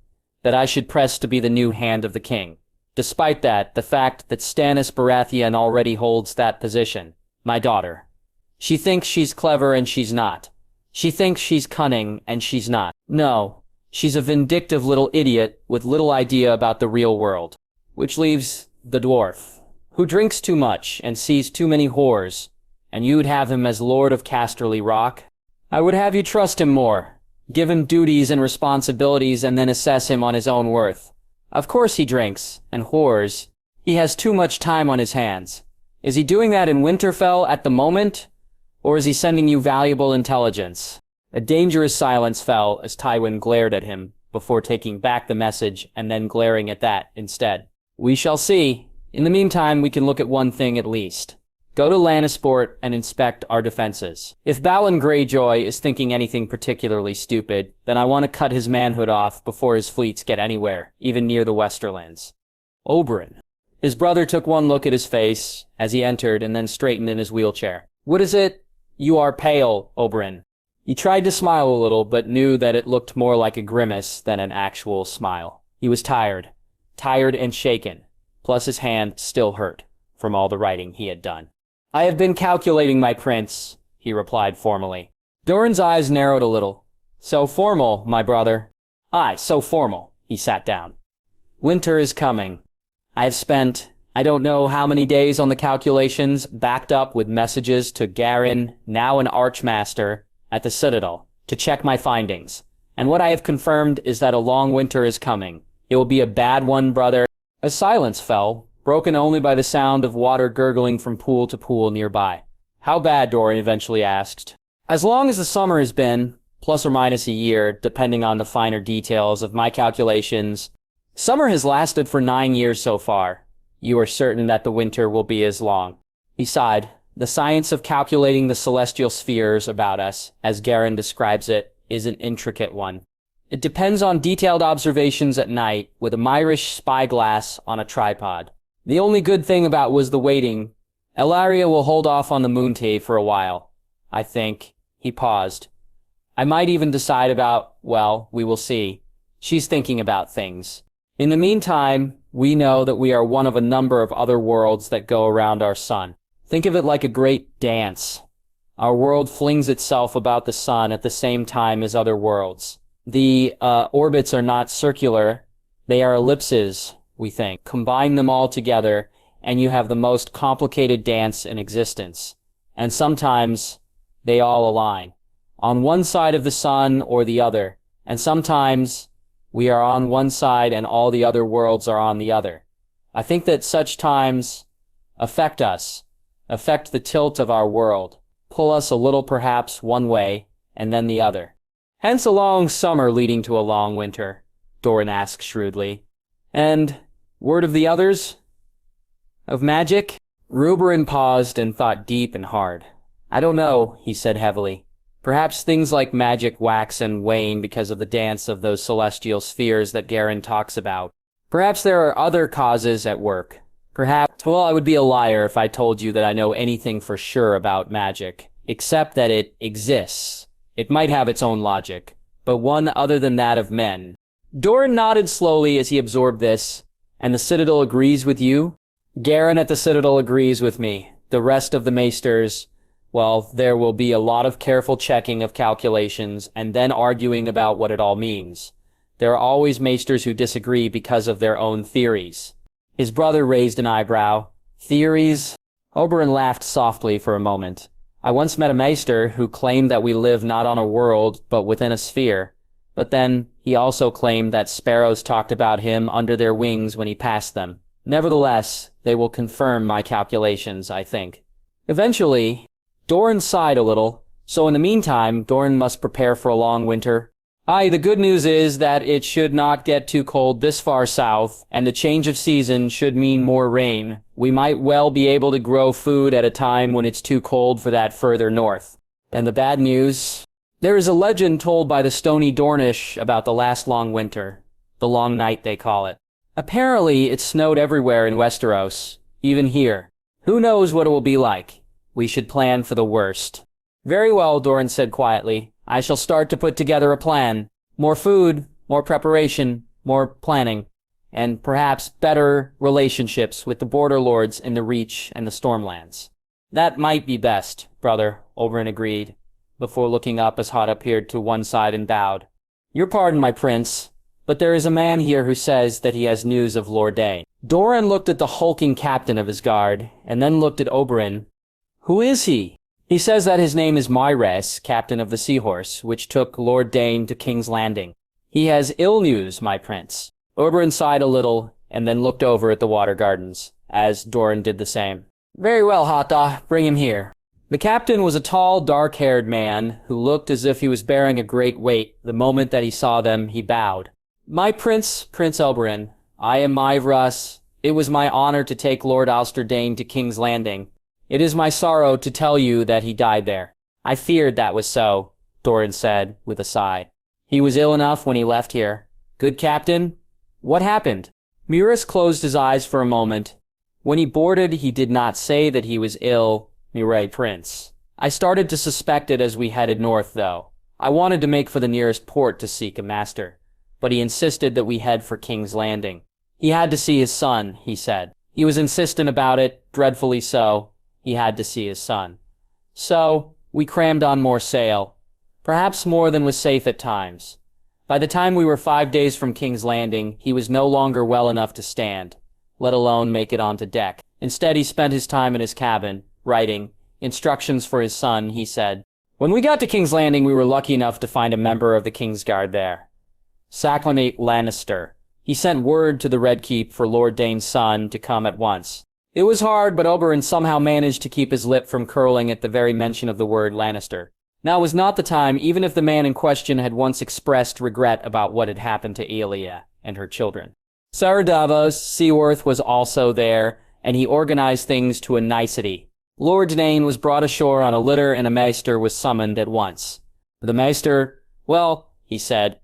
that I should press to be the new hand of the king. Despite that, the fact that Stannis Baratheon already holds that position. My daughter. She thinks she's clever and she's not. She thinks she's cunning and she's not. No, she's a vindictive little idiot with little idea about the real world. Which leaves the dwarf, who drinks too much and sees too many whores. And you'd have him as Lord of Casterly Rock? I would have you trust him more. Give him duties and responsibilities and then assess him on his own worth. Of course he drinks, and whores. He has too much time on his hands. Is he doing that in Winterfell at the moment? Or is he sending you valuable intelligence? A dangerous silence fell as Tywin glared at him, before taking back the message and then glaring at that instead. We shall see. In the meantime, we can look at one thing at least. Go to Lannisport and inspect our defenses. If Balon Greyjoy is thinking anything particularly stupid, then I want to cut his manhood off before his fleets get anywhere, even near the Westerlands. Oberyn. His brother took one look at his face as he entered and then straightened in his wheelchair. What is it? You are pale, Oberyn. He tried to smile a little, but knew that it looked more like a grimace than an actual smile. He was tired and shaken, plus his hand still hurt from all the writing he had done. I have been calculating, my prince, he replied formally. Doran's eyes narrowed a little. So formal, my brother. Aye, so formal. He sat down. Winter is coming. I have spent, I don't know how many days on the calculations, backed up with messages to Garin, now an Archmaster, at the Citadel, to check my findings. And what I have confirmed is that a long winter is coming. It will be a bad one, brother. A silence fell, broken only by the sound of water gurgling from pool to pool nearby. How bad, Doran eventually asked. As long as the summer has been, plus or minus a year, depending on the finer details of my calculations. Summer has lasted for 9 years so far. You are certain that the winter will be as long. He sighed. The science of calculating the celestial spheres about us, as Garin describes it, is an intricate one. It depends on detailed observations at night with a Myrish spyglass on a tripod. The only good thing about was the waiting. Elaria will hold off on the Moontea for a while, I think. He paused. I might even decide about, well, we will see. She's thinking about things. In the meantime, we know that we are one of a number of other worlds that go around our sun. Think of it like a great dance. Our world flings itself about the sun at the same time as other worlds. The orbits are not circular. They are ellipses, we think. Combine them all together, and you have the most complicated dance in existence. And sometimes they all align, on one side of the sun or the other. And sometimes we are on one side and all the other worlds are on the other. I think that such times affect us, affect the tilt of our world, pull us a little perhaps one way and then the other. Hence a long summer leading to a long winter, Doran asked shrewdly. And word of the others? Of magic? Ruberin paused and thought deep and hard. I don't know, he said heavily. Perhaps things like magic wax and wane because of the dance of those celestial spheres that Garin talks about. Perhaps there are other causes at work. Perhaps, well, I would be a liar if I told you that I know anything for sure about magic, except that it exists. It might have its own logic, but one other than that of men. Doran nodded slowly as he absorbed this. And the Citadel agrees with you? Garen at the Citadel agrees with me. The rest of the maesters, well, there will be a lot of careful checking of calculations and then arguing about what it all means. There are always maesters who disagree because of their own theories. His brother raised an eyebrow. Theories? Oberyn laughed softly for a moment. I once met a maester who claimed that we live not on a world, but within a sphere. But then, he also claimed that sparrows talked about him under their wings when he passed them. Nevertheless, they will confirm my calculations, I think. Eventually, Doran sighed a little, so in the meantime, Doran must prepare for a long winter. Aye, the good news is that it should not get too cold this far south, and the change of season should mean more rain. We might well be able to grow food at a time when it's too cold for that further north. And the bad news? There is a legend told by the Stony Dornish about the last long winter. The long night, they call it. Apparently, it snowed everywhere in Westeros, even here. Who knows what it will be like? We should plan for the worst. Very well, Doran said quietly. I shall start to put together a plan. More food, more preparation, more planning, and perhaps better relationships with the border lords in the Reach and the Stormlands. That might be best, brother, Oberyn agreed, before looking up as Hot appeared to one side and bowed. Your pardon, my prince, but there is a man here who says that he has news of Lord Dane. Doran looked at the hulking captain of his guard, and then looked at Oberyn. Who is he? He says that his name is Myres, captain of the Seahorse, which took Lord Dane to King's Landing. He has ill news, my prince. Oberyn sighed a little, and then looked over at the water gardens, as Doran did the same. Very well, Hata, bring him here. The captain was a tall, dark-haired man, who looked as if he was bearing a great weight. The moment that he saw them, he bowed. My prince, Prince Oberyn, I am Myres. It was my honor to take Lord Alster Dane to King's Landing. It is my sorrow to tell you that he died there. I feared that was so, Doran said, with a sigh. He was ill enough when he left here. Good captain? What happened? Myres closed his eyes for a moment. When he boarded, he did not say that he was ill, Mirai Prince. I started to suspect it as we headed north, though. I wanted to make for the nearest port to seek a master, but he insisted that we head for King's Landing. He had to see his son, he said. He was insistent about it, dreadfully so. He had to see his son. So, we crammed on more sail, perhaps more than was safe at times. By the time we were 5 days from King's Landing, he was no longer well enough to stand, let alone make it onto deck. Instead, he spent his time in his cabin, writing instructions for his son, he said. When we got to King's Landing, we were lucky enough to find a member of the Kingsguard there. Saclanate Lannister. He sent word to the Red Keep for Lord Dane's son to come at once. It was hard, but Oberyn somehow managed to keep his lip from curling at the very mention of the word Lannister. Now was not the time, even if the man in question had once expressed regret about what had happened to Elia and her children. Sir Davos Seaworth was also there, and he organized things to a nicety. Lord Dane was brought ashore on a litter and a maester was summoned at once. The maester, well, he said,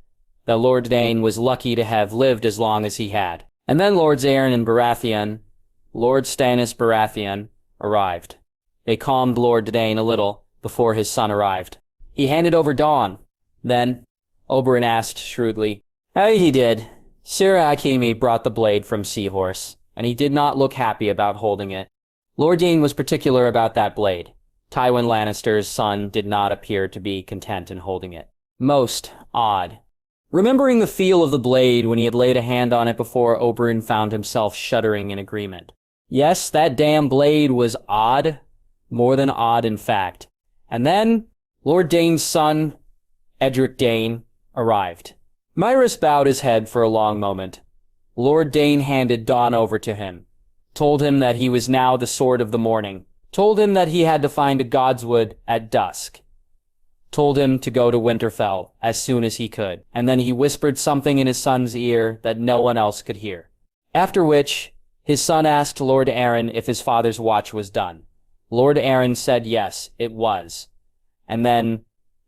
that Lord Dane was lucky to have lived as long as he had. And then Lords Aeron and Baratheon, Lord Stannis Baratheon, arrived. They calmed Lord Dane a little before his son arrived. He handed over Dawn. Then, Oberyn asked shrewdly, Aye, he did. Sir Akemi brought the blade from Seahorse, and he did not look happy about holding it. Lord Dane was particular about that blade. Tywin Lannister's son did not appear to be content in holding it. Most odd. Remembering the feel of the blade when he had laid a hand on it before, Oberyn found himself shuddering in agreement. Yes, that damn blade was odd. More than odd, in fact. And then, Lord Dane's son, Edric Dane, arrived. Myres bowed his head for a long moment. Lord Dane handed Dawn over to him, told him that he was now the Sword of the Morning, told him that he had to find a Godswood at dusk, told him to go to Winterfell as soon as he could, and then he whispered something in his son's ear that no one else could hear. After which, his son asked Lord Aeron if his father's watch was done. Lord Aeron said yes, it was. And then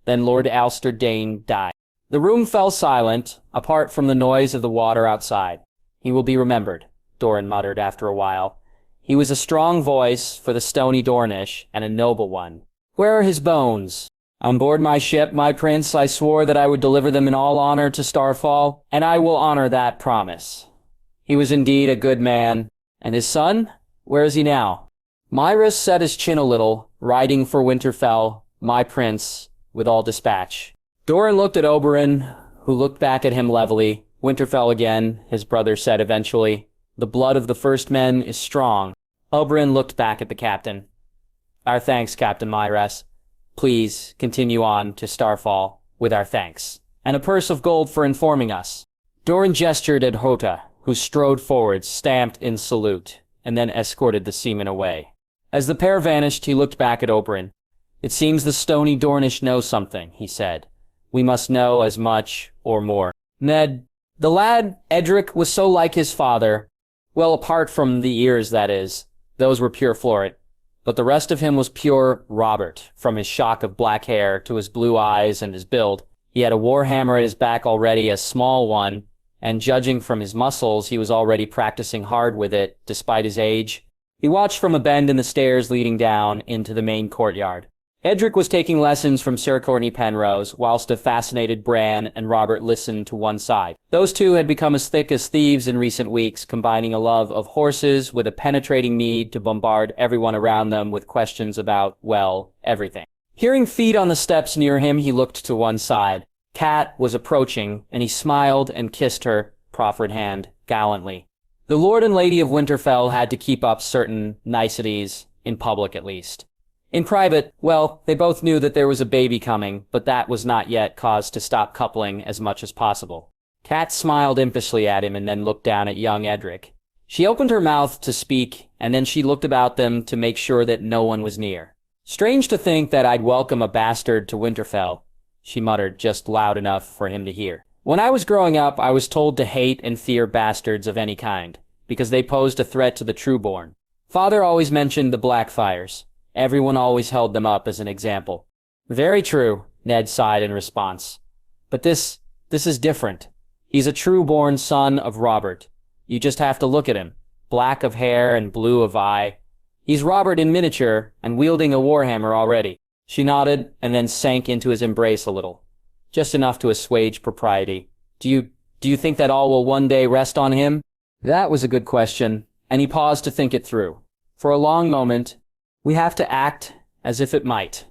Lord Alster Dane died. The room fell silent, apart from the noise of the water outside. He will be remembered, Doran muttered after a while. He was a strong voice for the Stony Dornish, and a noble one. Where are his bones? On board my ship, my prince, I swore that I would deliver them in all honor to Starfall, and I will honor that promise. He was indeed a good man. And his son? Where is he now? Myros set his chin a little, riding for Winterfell, my prince, with all dispatch. Doran looked at Oberyn, who looked back at him levelly. Winterfell again, his brother said eventually. The blood of the first men is strong. Oberyn looked back at the captain. Our thanks, Captain Myros. Please continue on to Starfall with our thanks. And a purse of gold for informing us. Doran gestured at Hota, who strode forward, stamped in salute, and then escorted the seaman away. As the pair vanished, he looked back at Oberyn. It seems the stony Dornish know something, he said. We must know as much or more. Ned, the lad, Edric, was so like his father. Well, apart from the ears, that is. Those were pure floret. But the rest of him was pure Robert, from his shock of black hair to his blue eyes and his build. He had a warhammer at his back already, a small one, and judging from his muscles, he was already practicing hard with it, despite his age. He watched from a bend in the stairs leading down into the main courtyard. Edric was taking lessons from Sir Courtney Penrose, whilst a fascinated Bran and Robert listened to one side. Those two had become as thick as thieves in recent weeks, combining a love of horses with a penetrating need to bombard everyone around them with questions about, well, everything. Hearing feet on the steps near him, he looked to one side. Kat was approaching, and he smiled and kissed her proffered hand gallantly. The Lord and Lady of Winterfell had to keep up certain niceties, in public at least. In private, well, they both knew that there was a baby coming, but that was not yet cause to stop coupling as much as possible. Kat smiled impishly at him and then looked down at young Edric. She opened her mouth to speak, and then she looked about them to make sure that no one was near. Strange to think that I'd welcome a bastard to Winterfell, she muttered just loud enough for him to hear. When I was growing up, I was told to hate and fear bastards of any kind, because they posed a threat to the trueborn. Father always mentioned the Blackfires. Everyone always held them up as an example. Very true, Ned sighed in response. But this is different. He's a true-born son of Robert. You just have to look at him. Black of hair and blue of eye. He's Robert in miniature and wielding a warhammer already. She nodded and then sank into his embrace a little. Just enough to assuage propriety. Do you think that all will one day rest on him? That was a good question, and he paused to think it through. For a long moment, we have to act as if it might.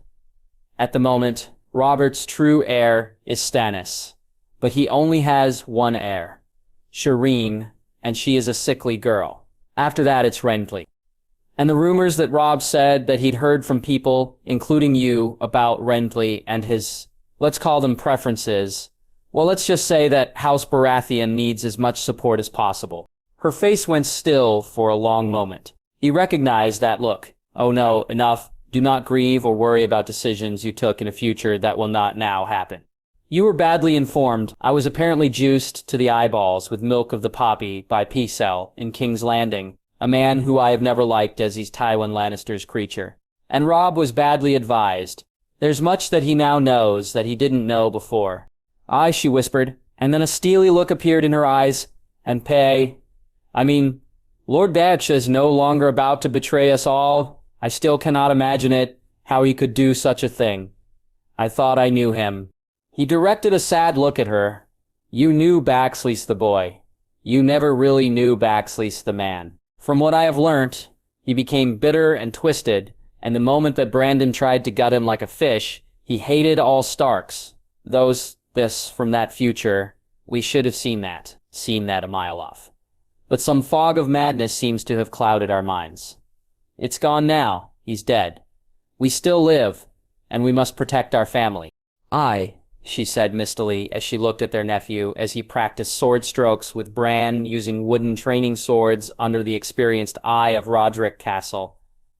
At the moment, Robert's true heir is Stannis, but he only has one heir, Shireen, and she is a sickly girl. After that, it's Renly. And the rumors that Robb said that he'd heard from people, including you, about Renly and his, let's call them preferences. Well, let's just say that House Baratheon needs as much support as possible. Her face went still for a long moment. He recognized that look. Oh no, enough. Do not grieve or worry about decisions you took in a future that will not now happen. You were badly informed. I was apparently juiced to the eyeballs with milk of the poppy by P-Cell in King's Landing, a man who I have never liked as he's Tywin Lannister's creature. And Robb was badly advised. There's much that he now knows that he didn't know before. Aye, she whispered, and then a steely look appeared in her eyes. And Lord Batch is no longer about to betray us all. I still cannot imagine it, how he could do such a thing. I thought I knew him. He directed a sad look at her. You knew Baxley's the boy. You never really knew Baxley's the man. From what I have learnt, he became bitter and twisted, and the moment that Brandon tried to gut him like a fish, he hated all Starks. This from that future, we should have seen that a mile off. But some fog of madness seems to have clouded our minds. It's gone now. He's dead. We still live, and we must protect our family. Aye, she said mistily as she looked at their nephew as he practiced sword strokes with Bran using wooden training swords under the experienced eye of Roderick Castle,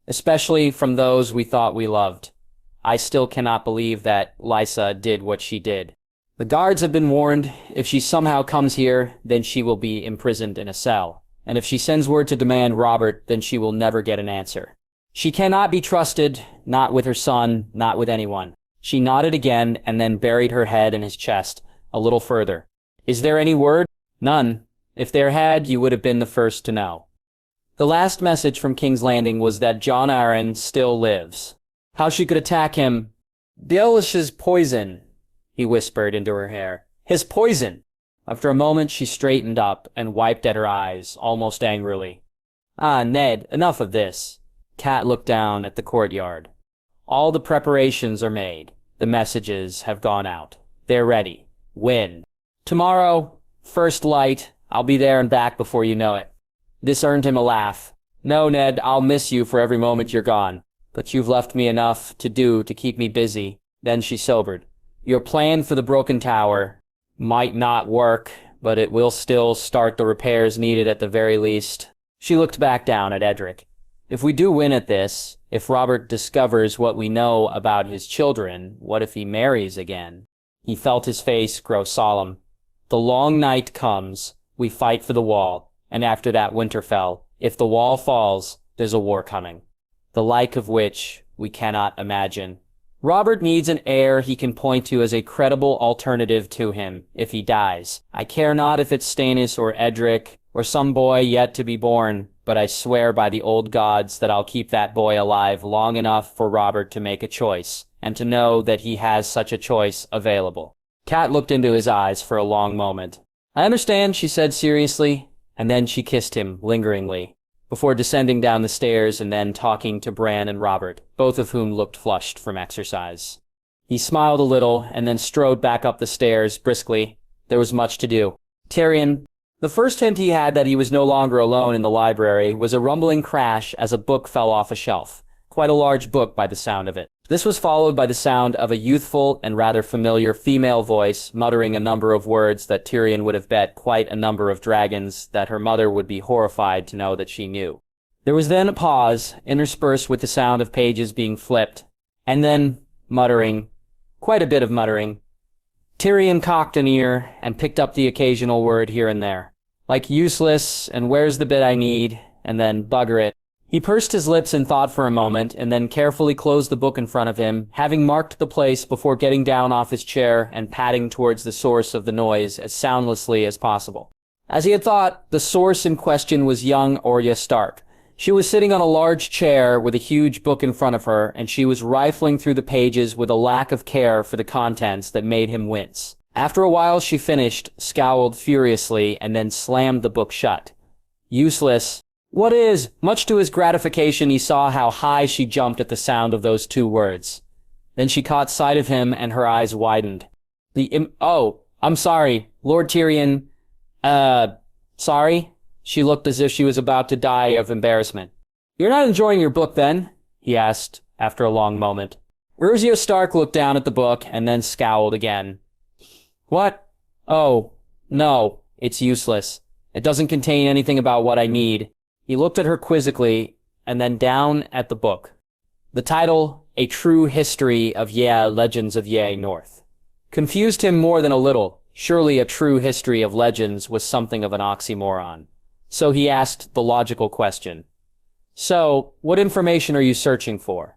especially from those we thought we loved. I still cannot believe that Lysa did what she did. The guards have been warned. If she somehow comes here, then she will be imprisoned in a cell. And if she sends word to demand Robert, then she will never get an answer. She cannot be trusted, not with her son, not with anyone. She nodded again and then buried her head in his chest a little further. Is there any word? None. If there had, you would have been the first to know. The last message from King's Landing was that Jon Arryn still lives. How she could attack him, Baelish's poison, he whispered into her hair. His poison! After a moment, she straightened up and wiped at her eyes, almost angrily. Ah, Ned, enough of this. Kat looked down at the courtyard. All the preparations are made. The messages have gone out. They're ready. When? Tomorrow, first light, I'll be there and back before you know it. This earned him a laugh. No, Ned, I'll miss you for every moment you're gone. But you've left me enough to do to keep me busy. Then she sobered. Your plan for the broken tower might not work, but it will still start the repairs needed at the very least. She looked back down at Edric. If we do win at this, if Robert discovers what we know about his children, what if he marries again? He felt his face grow solemn. The long night comes, we fight for the wall, and after that Winterfell, if the wall falls, there's a war coming, the like of which we cannot imagine. Robert needs an heir he can point to as a credible alternative to him if he dies. I care not if it's Stannis or Edric or some boy yet to be born, but I swear by the old gods that I'll keep that boy alive long enough for Robert to make a choice, and to know that he has such a choice available. Kat looked into his eyes for a long moment. I understand, she said seriously, and then she kissed him lingeringly, before descending down the stairs and then talking to Bran and Robert, both of whom looked flushed from exercise. He smiled a little and then strode back up the stairs briskly. There was much to do. Tyrion. The first hint he had that he was no longer alone in the library was a rumbling crash as a book fell off a shelf. Quite a large book by the sound of it. This was followed by the sound of a youthful and rather familiar female voice muttering a number of words that Tyrion would have bet quite a number of dragons that her mother would be horrified to know that she knew. There was then a pause, interspersed with the sound of pages being flipped, and then muttering, quite a bit of muttering. Tyrion cocked an ear and picked up the occasional word here and there, like useless and where's the bit I need, and then bugger it. He pursed his lips in thought for a moment and then carefully closed the book in front of him, having marked the place before getting down off his chair and padding towards the source of the noise as soundlessly as possible. As he had thought, the source in question was young Arya Stark. She was sitting on a large chair with a huge book in front of her, and she was rifling through the pages with a lack of care for the contents that made him wince. After a while she finished, scowled furiously, and then slammed the book shut. Useless. What is? Much to his gratification, he saw how high she jumped at the sound of those two words. Then she caught sight of him, and her eyes widened. Oh, I'm sorry, Lord Tyrion. Sorry? She looked as if she was about to die of embarrassment. You're not enjoying your book, then? He asked, after a long moment. Rosia Stark looked down at the book, and then scowled again. What? Oh, no, it's useless. It doesn't contain anything about what I need. He looked at her quizzically, and then down at the book. The title, A True History of Legends of North, confused him more than a little. Surely a true history of legends was something of an oxymoron. So he asked the logical question. So, what information are you searching for?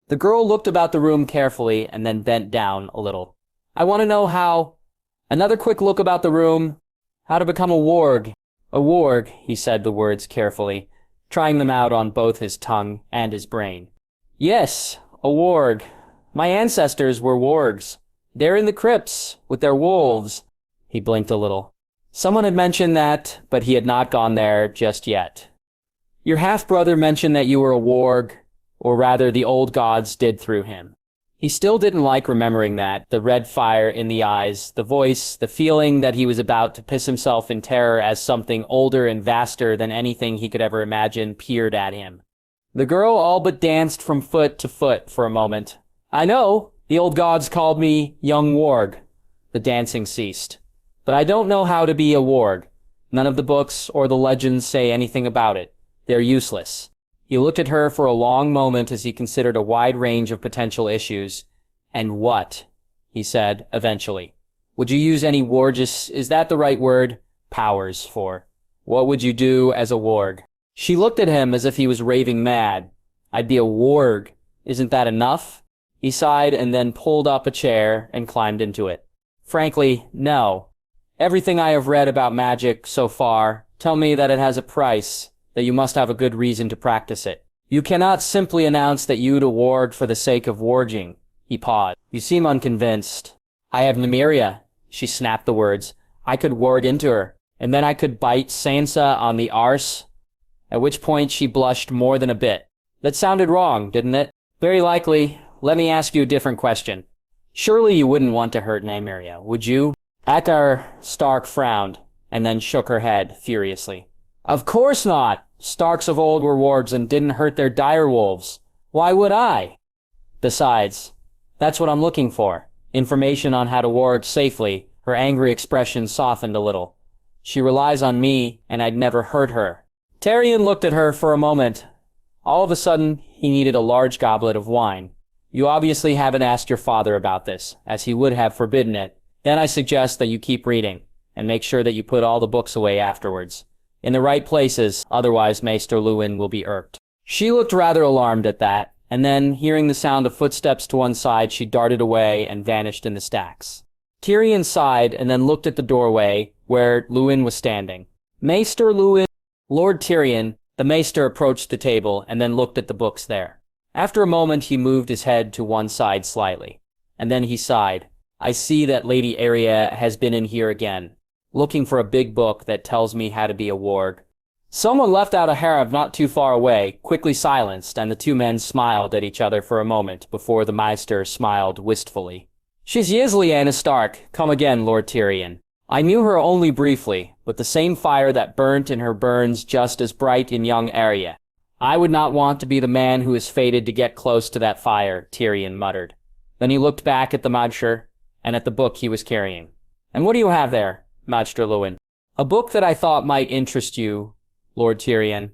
The girl looked about the room carefully and then bent down a little. I want to know how... Another quick look about the room. How to become a warg. A warg, he said the words carefully, trying them out on both his tongue and his brain. Yes, a warg. My ancestors were wargs. They're in the crypts, with their wolves. He blinked a little. Someone had mentioned that, but he had not gone there just yet. Your half-brother mentioned that you were a warg, or rather the old gods did through him. He still didn't like remembering that, the red fire in the eyes, the voice, the feeling that he was about to piss himself in terror as something older and vaster than anything he could ever imagine peered at him. The girl all but danced from foot to foot for a moment. I know, the old gods called me young warg. The dancing ceased. But I don't know how to be a warg. None of the books or the legends say anything about it. They're useless. He looked at her for a long moment as he considered a wide range of potential issues. And what? He said, eventually. Would you use any wargis, is that the right word? Powers for. What would you do as a warg? She looked at him as if he was raving mad. I'd be a warg. Isn't that enough? He sighed and then pulled up a chair and climbed into it. Frankly, no. Everything I have read about magic so far tell me that it has a price, that you must have a good reason to practice it. You cannot simply announce that you'd a warg for the sake of warging. He paused. You seem unconvinced. I have Nymeria. She snapped the words. I could ward into her, and then I could bite Sansa on the arse, at which point she blushed more than a bit. That sounded wrong, didn't it? Very likely. Let me ask you a different question. Surely you wouldn't want to hurt Nymeria, would you? Attar Stark frowned, and then shook her head furiously. Of course not! Starks of old were wards and didn't hurt their direwolves. Why would I? Besides, that's what I'm looking for. Information on how to ward safely. Her angry expression softened a little. She relies on me, and I'd never hurt her. Tyrion looked at her for a moment. All of a sudden, he needed a large goblet of wine. You obviously haven't asked your father about this, as he would have forbidden it. Then I suggest that you keep reading, and make sure that you put all the books away afterwards. In the right places, otherwise Maester Luwin will be irked. She looked rather alarmed at that, and then, hearing the sound of footsteps to one side, she darted away and vanished in the stacks. Tyrion sighed and then looked at the doorway, where Luwin was standing. Maester Luwin. Lord Tyrion, the Maester approached the table and then looked at the books there. After a moment he moved his head to one side slightly, and then he sighed. I see that Lady Arya has been in here again, looking for a big book that tells me how to be a warg. Someone left out a harem not too far away, quickly silenced, and the two men smiled at each other for a moment before the Maester smiled wistfully. She's Lyanna Stark, come again, Lord Tyrion. I knew her only briefly, but the same fire that burnt in her burns just as bright in young Arya. I would not want to be the man who is fated to get close to that fire, Tyrion muttered. Then he looked back at the Maester and at the book he was carrying. And what do you have there, Maester Luwin? A book that I thought might interest you, Lord Tyrion.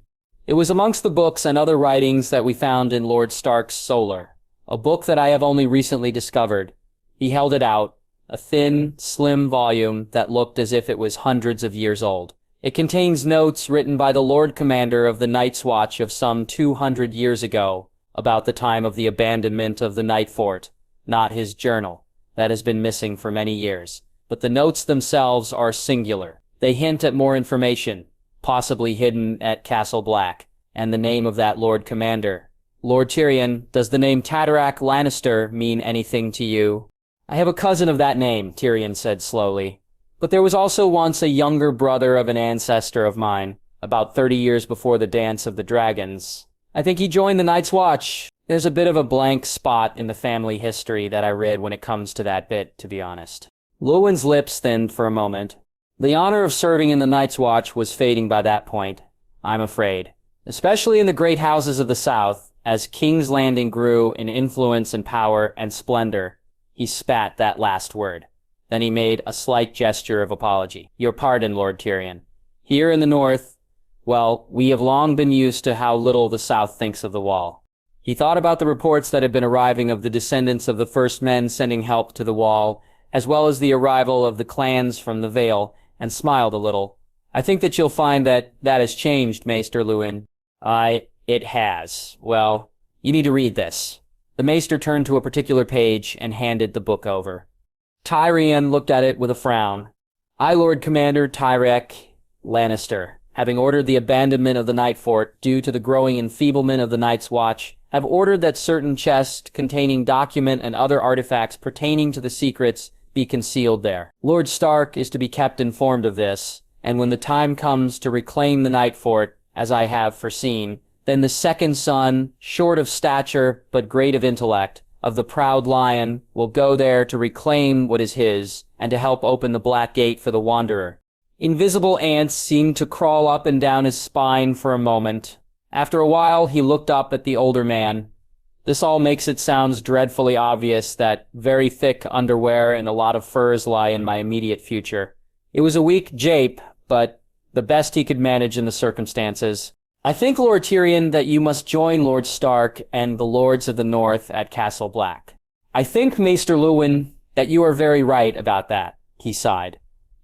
It was amongst the books and other writings that we found in Lord Stark's Solar, a book that I have only recently discovered. He held it out, a thin, slim volume that looked as if it was hundreds of years old. It contains notes written by the Lord Commander of the Night's Watch of some 200 years ago, about the time of the abandonment of the Night Fort, not his journal, that has been missing for many years. But the notes themselves are singular. They hint at more information, possibly hidden at Castle Black, and the name of that Lord Commander. Lord Tyrion, does the name Tatarak Lannister mean anything to you? I have a cousin of that name, Tyrion said slowly. But there was also once a younger brother of an ancestor of mine, about 30 years before the Dance of the Dragons. I think he joined the Night's Watch. There's a bit of a blank spot in the family history that I read when it comes to that bit, to be honest. Luwin's lips thinned for a moment. The honor of serving in the Night's Watch was fading by that point, I'm afraid. Especially in the great houses of the South, as King's Landing grew in influence and power and splendor. He spat that last word. Then he made a slight gesture of apology. Your pardon, Lord Tyrion. Here in the North, well, we have long been used to how little the South thinks of the Wall. He thought about the reports that had been arriving of the descendants of the first men sending help to the Wall, as well as the arrival of the clans from the Vale, and smiled a little. I think that you'll find that has changed, Maester Luwin. It has. Well, you need to read this. The Maester turned to a particular page and handed the book over. Tyrion looked at it with a frown. I, Lord Commander Tyrek Lannister, having ordered the abandonment of the Night Fort due to the growing enfeeblement of the Night's Watch, have ordered that certain chests containing document and other artifacts pertaining to the secrets be concealed there. Lord Stark is to be kept informed of this, and when the time comes to reclaim the Night Fort, as I have foreseen, then the second son, short of stature but great of intellect, of the proud lion, will go there to reclaim what is his, and to help open the Black Gate for the Wanderer. Invisible ants seemed to crawl up and down his spine for a moment. After a while, he looked up at the older man. This all makes it sound dreadfully obvious that very thick underwear and a lot of furs lie in my immediate future. It was a weak jape, but the best he could manage in the circumstances. I think, Lord Tyrion, that you must join Lord Stark and the Lords of the North at Castle Black. I think, Maester Luwin, that you are very right about that, he sighed.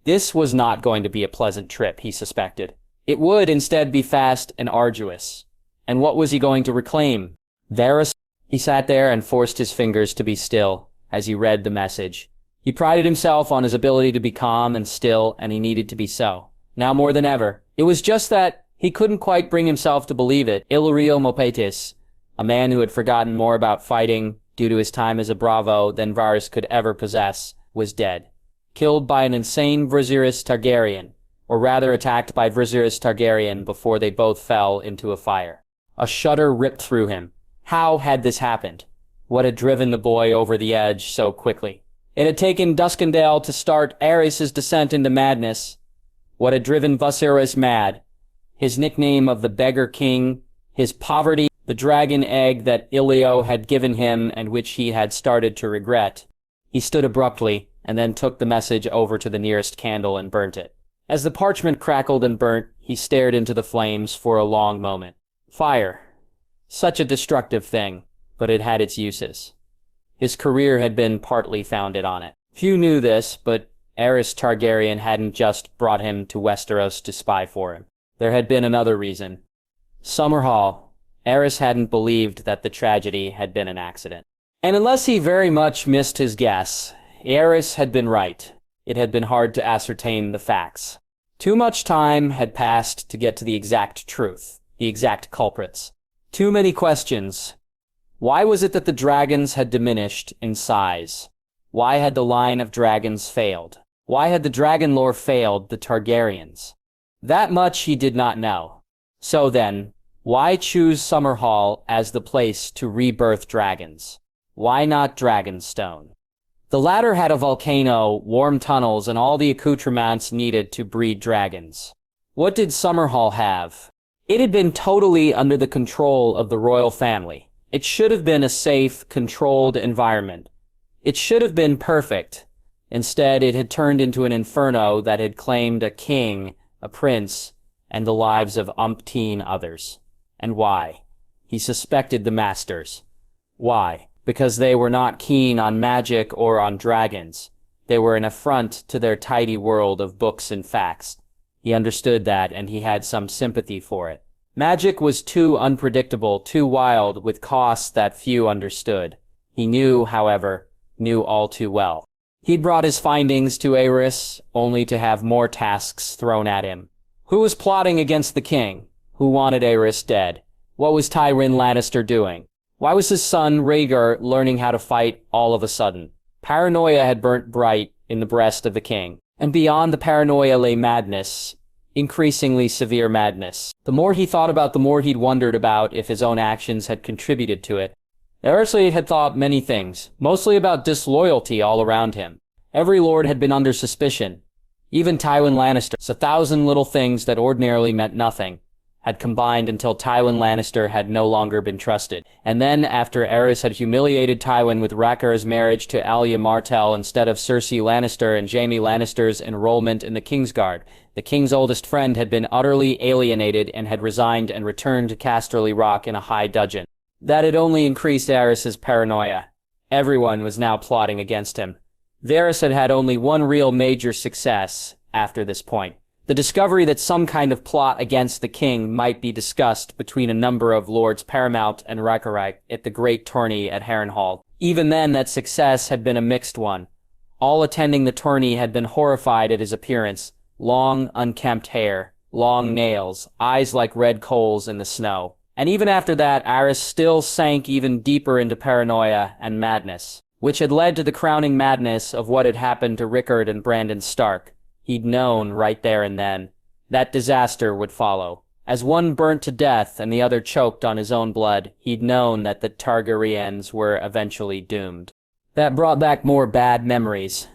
This was not going to be a pleasant trip, he suspected. It would instead be fast and arduous. And what was he going to reclaim? Varys? He sat there and forced his fingers to be still as he read the message. He prided himself on his ability to be calm and still, and he needed to be so. Now more than ever. It was just that he couldn't quite bring himself to believe it. Illyrio Mopetis, a man who had forgotten more about fighting, due to his time as a bravo than Varys could ever possess, was dead. Killed by an insane Viserys Targaryen, or rather attacked by Viserys Targaryen before they both fell into a fire. A shudder ripped through him. How had this happened? What had driven the boy over the edge so quickly? It had taken Duskendale to start Aerys' descent into madness. What had driven Viserys mad? His nickname of the Beggar King, his poverty, the dragon egg that Ilio had given him and which he had started to regret. He stood abruptly, and then took the message over to the nearest candle and burnt it. As the parchment crackled and burnt, he stared into the flames for a long moment. Fire. Such a destructive thing, but it had its uses. His career had been partly founded on it. Few knew this, but Aerys Targaryen hadn't just brought him to Westeros to spy for him. There had been another reason. Summerhall. Aerys hadn't believed that the tragedy had been an accident. And unless he very much missed his guess, Aerys had been right. It had been hard to ascertain the facts. Too much time had passed to get to the exact truth, the exact culprits. Too many questions. Why was it that the dragons had diminished in size? Why had the line of dragons failed? Why had the dragon lore failed the Targaryens? That much he did not know. So then, why choose Summerhall as the place to rebirth dragons? Why not Dragonstone? The latter had a volcano, warm tunnels, and all the accoutrements needed to breed dragons. What did Summerhall have? It had been totally under the control of the royal family. It should have been a safe, controlled environment. It should have been perfect. Instead, it had turned into an inferno that had claimed a king, a prince, and the lives of umpteen others. And why? He suspected the masters. Why? Because they were not keen on magic or on dragons. They were an affront to their tidy world of books and facts. He understood that, and he had some sympathy for it. Magic was too unpredictable, too wild, with costs that few understood. He knew, however, knew all too well. He brought his findings to Aerys, only to have more tasks thrown at him. Who was plotting against the king? Who wanted Aerys dead? What was Tywin Lannister doing? Why was his son, Rhaegar, learning how to fight all of a sudden? Paranoia had burnt bright in the breast of the king. And beyond the paranoia lay madness, increasingly severe madness. The more he thought about, the more he'd wondered about if his own actions had contributed to it. Aerys had thought many things, mostly about disloyalty all around him. Every lord had been under suspicion. Even Tywin Lannister. 1,000 little things that ordinarily meant nothing had combined until Tywin Lannister had no longer been trusted. And then, after Aerys had humiliated Tywin with Rhaegar's marriage to Alia Martell instead of Cersei Lannister and Jaime Lannister's enrollment in the Kingsguard, the king's oldest friend had been utterly alienated and had resigned and returned to Casterly Rock in a high dudgeon. That had only increased Aerys' paranoia. Everyone was now plotting against him. Varys had had only one real major success after this point. The discovery that some kind of plot against the king might be discussed between a number of Lords Paramount and Rhaegar at the great tourney at Harrenhal. Even then, that success had been a mixed one. All attending the tourney had been horrified at his appearance. Long, unkempt hair, long nails, eyes like red coals in the snow. And even after that, Aerys still sank even deeper into paranoia and madness, which had led to the crowning madness of what had happened to Rickard and Brandon Stark. He'd known right there and then that disaster would follow. As one burnt to death and the other choked on his own blood, he'd known that the Targaryens were eventually doomed. That brought back more bad memories.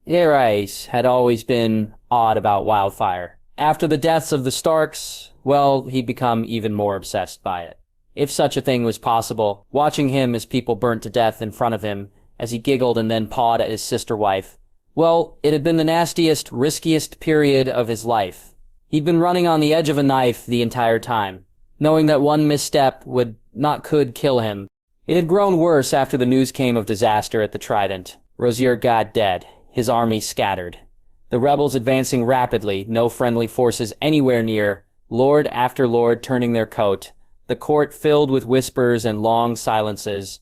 Aerys had always been odd about wildfire. After the deaths of the Starks, well, he'd become even more obsessed by it. If such a thing was possible, watching him as people burnt to death in front of him, as he giggled and then pawed at his sister-wife, well, it had been the nastiest, riskiest period of his life. He'd been running on the edge of a knife the entire time, knowing that one misstep could kill him. It had grown worse after the news came of disaster at the Trident. Rosier got dead, his army scattered. The rebels advancing rapidly, no friendly forces anywhere near, lord after lord turning their coat, the court filled with whispers and long silences.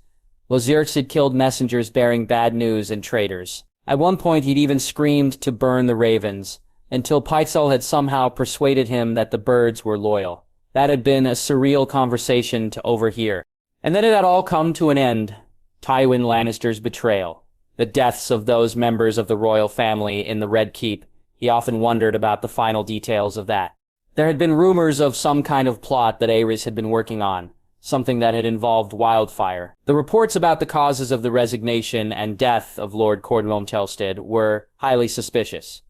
Lozierx had killed messengers bearing bad news and traitors. At one point he'd even screamed to burn the ravens, until Pycelle had somehow persuaded him that the birds were loyal. That had been a surreal conversation to overhear. And then it had all come to an end. Tywin Lannister's betrayal, the deaths of those members of the royal family in the Red Keep. He often wondered about the final details of that. There had been rumors of some kind of plot that Aerys had been working on, something that had involved wildfire. The reports about the causes of the resignation and death of Lord Cornwall Telsted were highly suspicious.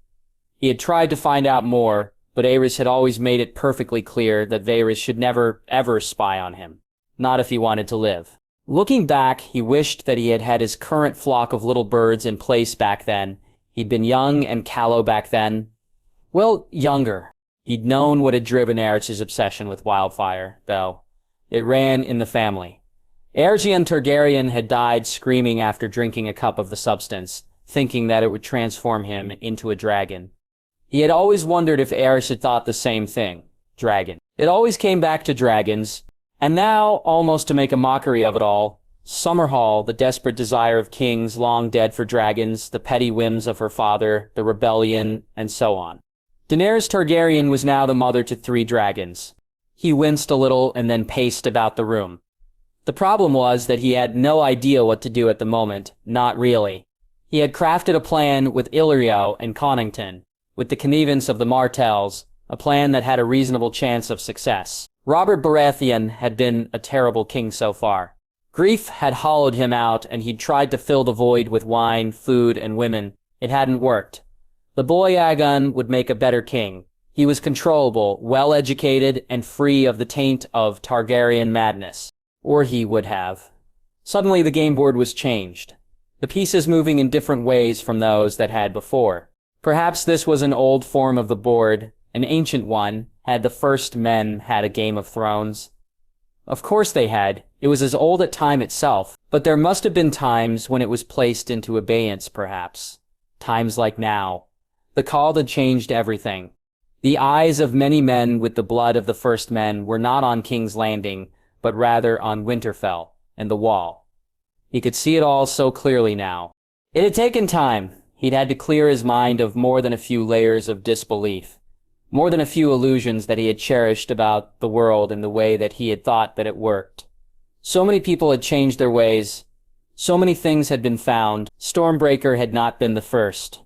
He had tried to find out more, but Aerys had always made it perfectly clear that Varys should never, ever spy on him. Not if he wanted to live. Looking back, he wished that he had had his current flock of little birds in place back then. He'd been young and callow back then. Well, younger. He'd known what had driven Aerys' obsession with wildfire, though. It ran in the family. Aerys Targaryen had died screaming after drinking a cup of the substance, thinking that it would transform him into a dragon. He had always wondered if Aerys had thought the same thing. Dragon. It always came back to dragons. And now, almost to make a mockery of it all, Summerhall, the desperate desire of kings long dead for dragons, the petty whims of her father, the rebellion, and so on. Daenerys Targaryen was now the mother to 3 dragons. He winced a little and then paced about the room. The problem was that he had no idea what to do at the moment, not really. He had crafted a plan with Illyrio and Connington, with the connivance of the Martells, a plan that had a reasonable chance of success. Robert Baratheon had been a terrible king so far. Grief had hollowed him out, and he'd tried to fill the void with wine, food, and women. It hadn't worked. The boy Aegon would make a better king. He was controllable, well-educated, and free of the taint of Targaryen madness. Or he would have. Suddenly the game board was changed, the pieces moving in different ways from those that had before. Perhaps this was an old form of the board, an ancient one. Had the first men had a Game of Thrones? Of course they had. It was as old as time itself. But there must have been times when it was placed into abeyance, perhaps. Times like now. The call had changed everything. The eyes of many men with the blood of the first men were not on King's Landing, but rather on Winterfell and the Wall. He could see it all so clearly now. It had taken time. He'd had to clear his mind of more than a few layers of disbelief. More than a few illusions that he had cherished about the world and the way that he had thought that it worked. So many people had changed their ways. So many things had been found. Stormbreaker had not been the first.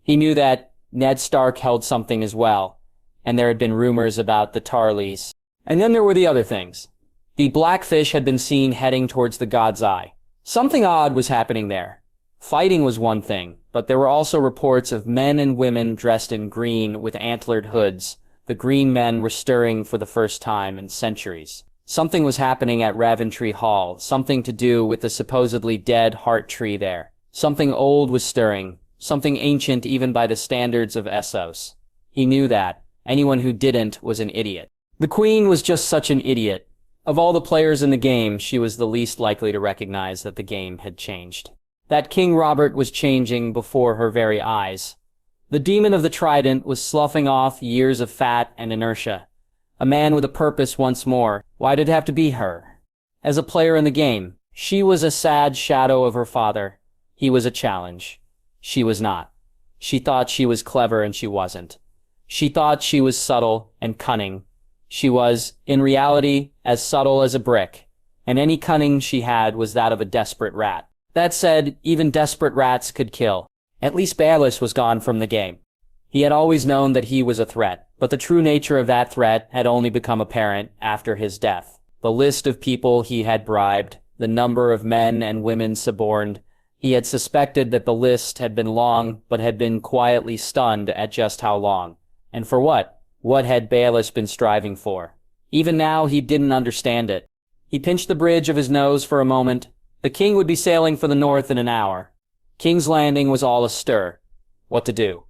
He knew that Ned Stark held something as well, and there had been rumors about the Tarleys. And then there were the other things. The Blackfish had been seen heading towards the God's Eye. Something odd was happening there. Fighting was one thing, but there were also reports of men and women dressed in green with antlered hoods. The green men were stirring for the first time in centuries. Something was happening at Raventry Hall, something to do with the supposedly dead heart tree there. Something old was stirring, something ancient even by the standards of Essos. He knew that. Anyone who didn't was an idiot. The Queen was just such an idiot. Of all the players in the game, she was the least likely to recognize that the game had changed. That King Robert was changing before her very eyes. The demon of the trident was sloughing off years of fat and inertia. A man with a purpose once more. Why did it have to be her? As a player in the game, she was a sad shadow of her father. He was a challenge. She was not. She thought she was clever and she wasn't. She thought she was subtle and cunning. She was, in reality, as subtle as a brick, and any cunning she had was that of a desperate rat. That said, even desperate rats could kill. At least Baelish was gone from the game. He had always known that he was a threat, but the true nature of that threat had only become apparent after his death. The list of people he had bribed, the number of men and women suborned, he had suspected that the list had been long, but had been quietly stunned at just how long. And for what? What had Baelish been striving for? Even now, he didn't understand it. He pinched the bridge of his nose for a moment. The king would be sailing for the north in an hour. King's Landing was all astir. What to do?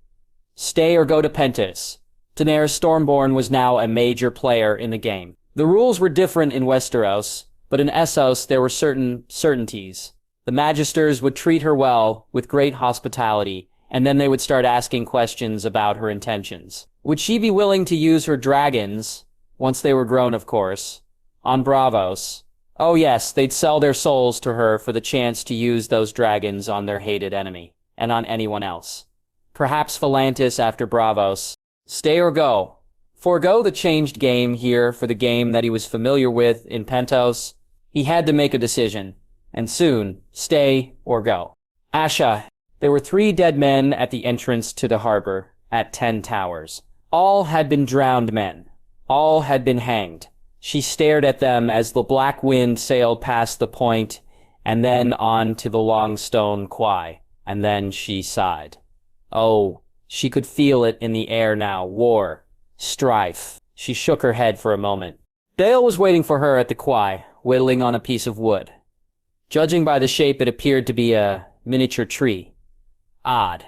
Stay or go to Pentos? Daenerys Stormborn was now a major player in the game. The rules were different in Westeros, but in Essos there were certain certainties. The Magisters would treat her well, with great hospitality, and then they would start asking questions about her intentions. Would she be willing to use her dragons, once they were grown of course, on Braavos? Oh yes, they'd sell their souls to her for the chance to use those dragons on their hated enemy, and on anyone else. Perhaps Volantis after Braavos. Stay or go? Forgo the changed game here for the game that he was familiar with in Pentos. He had to make a decision, And soon, stay or go. Asha, there were 3 dead men at the entrance to the harbor at 10 Towers. All had been drowned men. All had been hanged. She stared at them as the black wind sailed past the point and then on to the long stone quay. And then she sighed. Oh, she could feel it in the air now. War. Strife. She shook her head for a moment. Dale was waiting for her at the quay, whittling on a piece of wood. Judging by the shape, it appeared to be a miniature tree. Odd.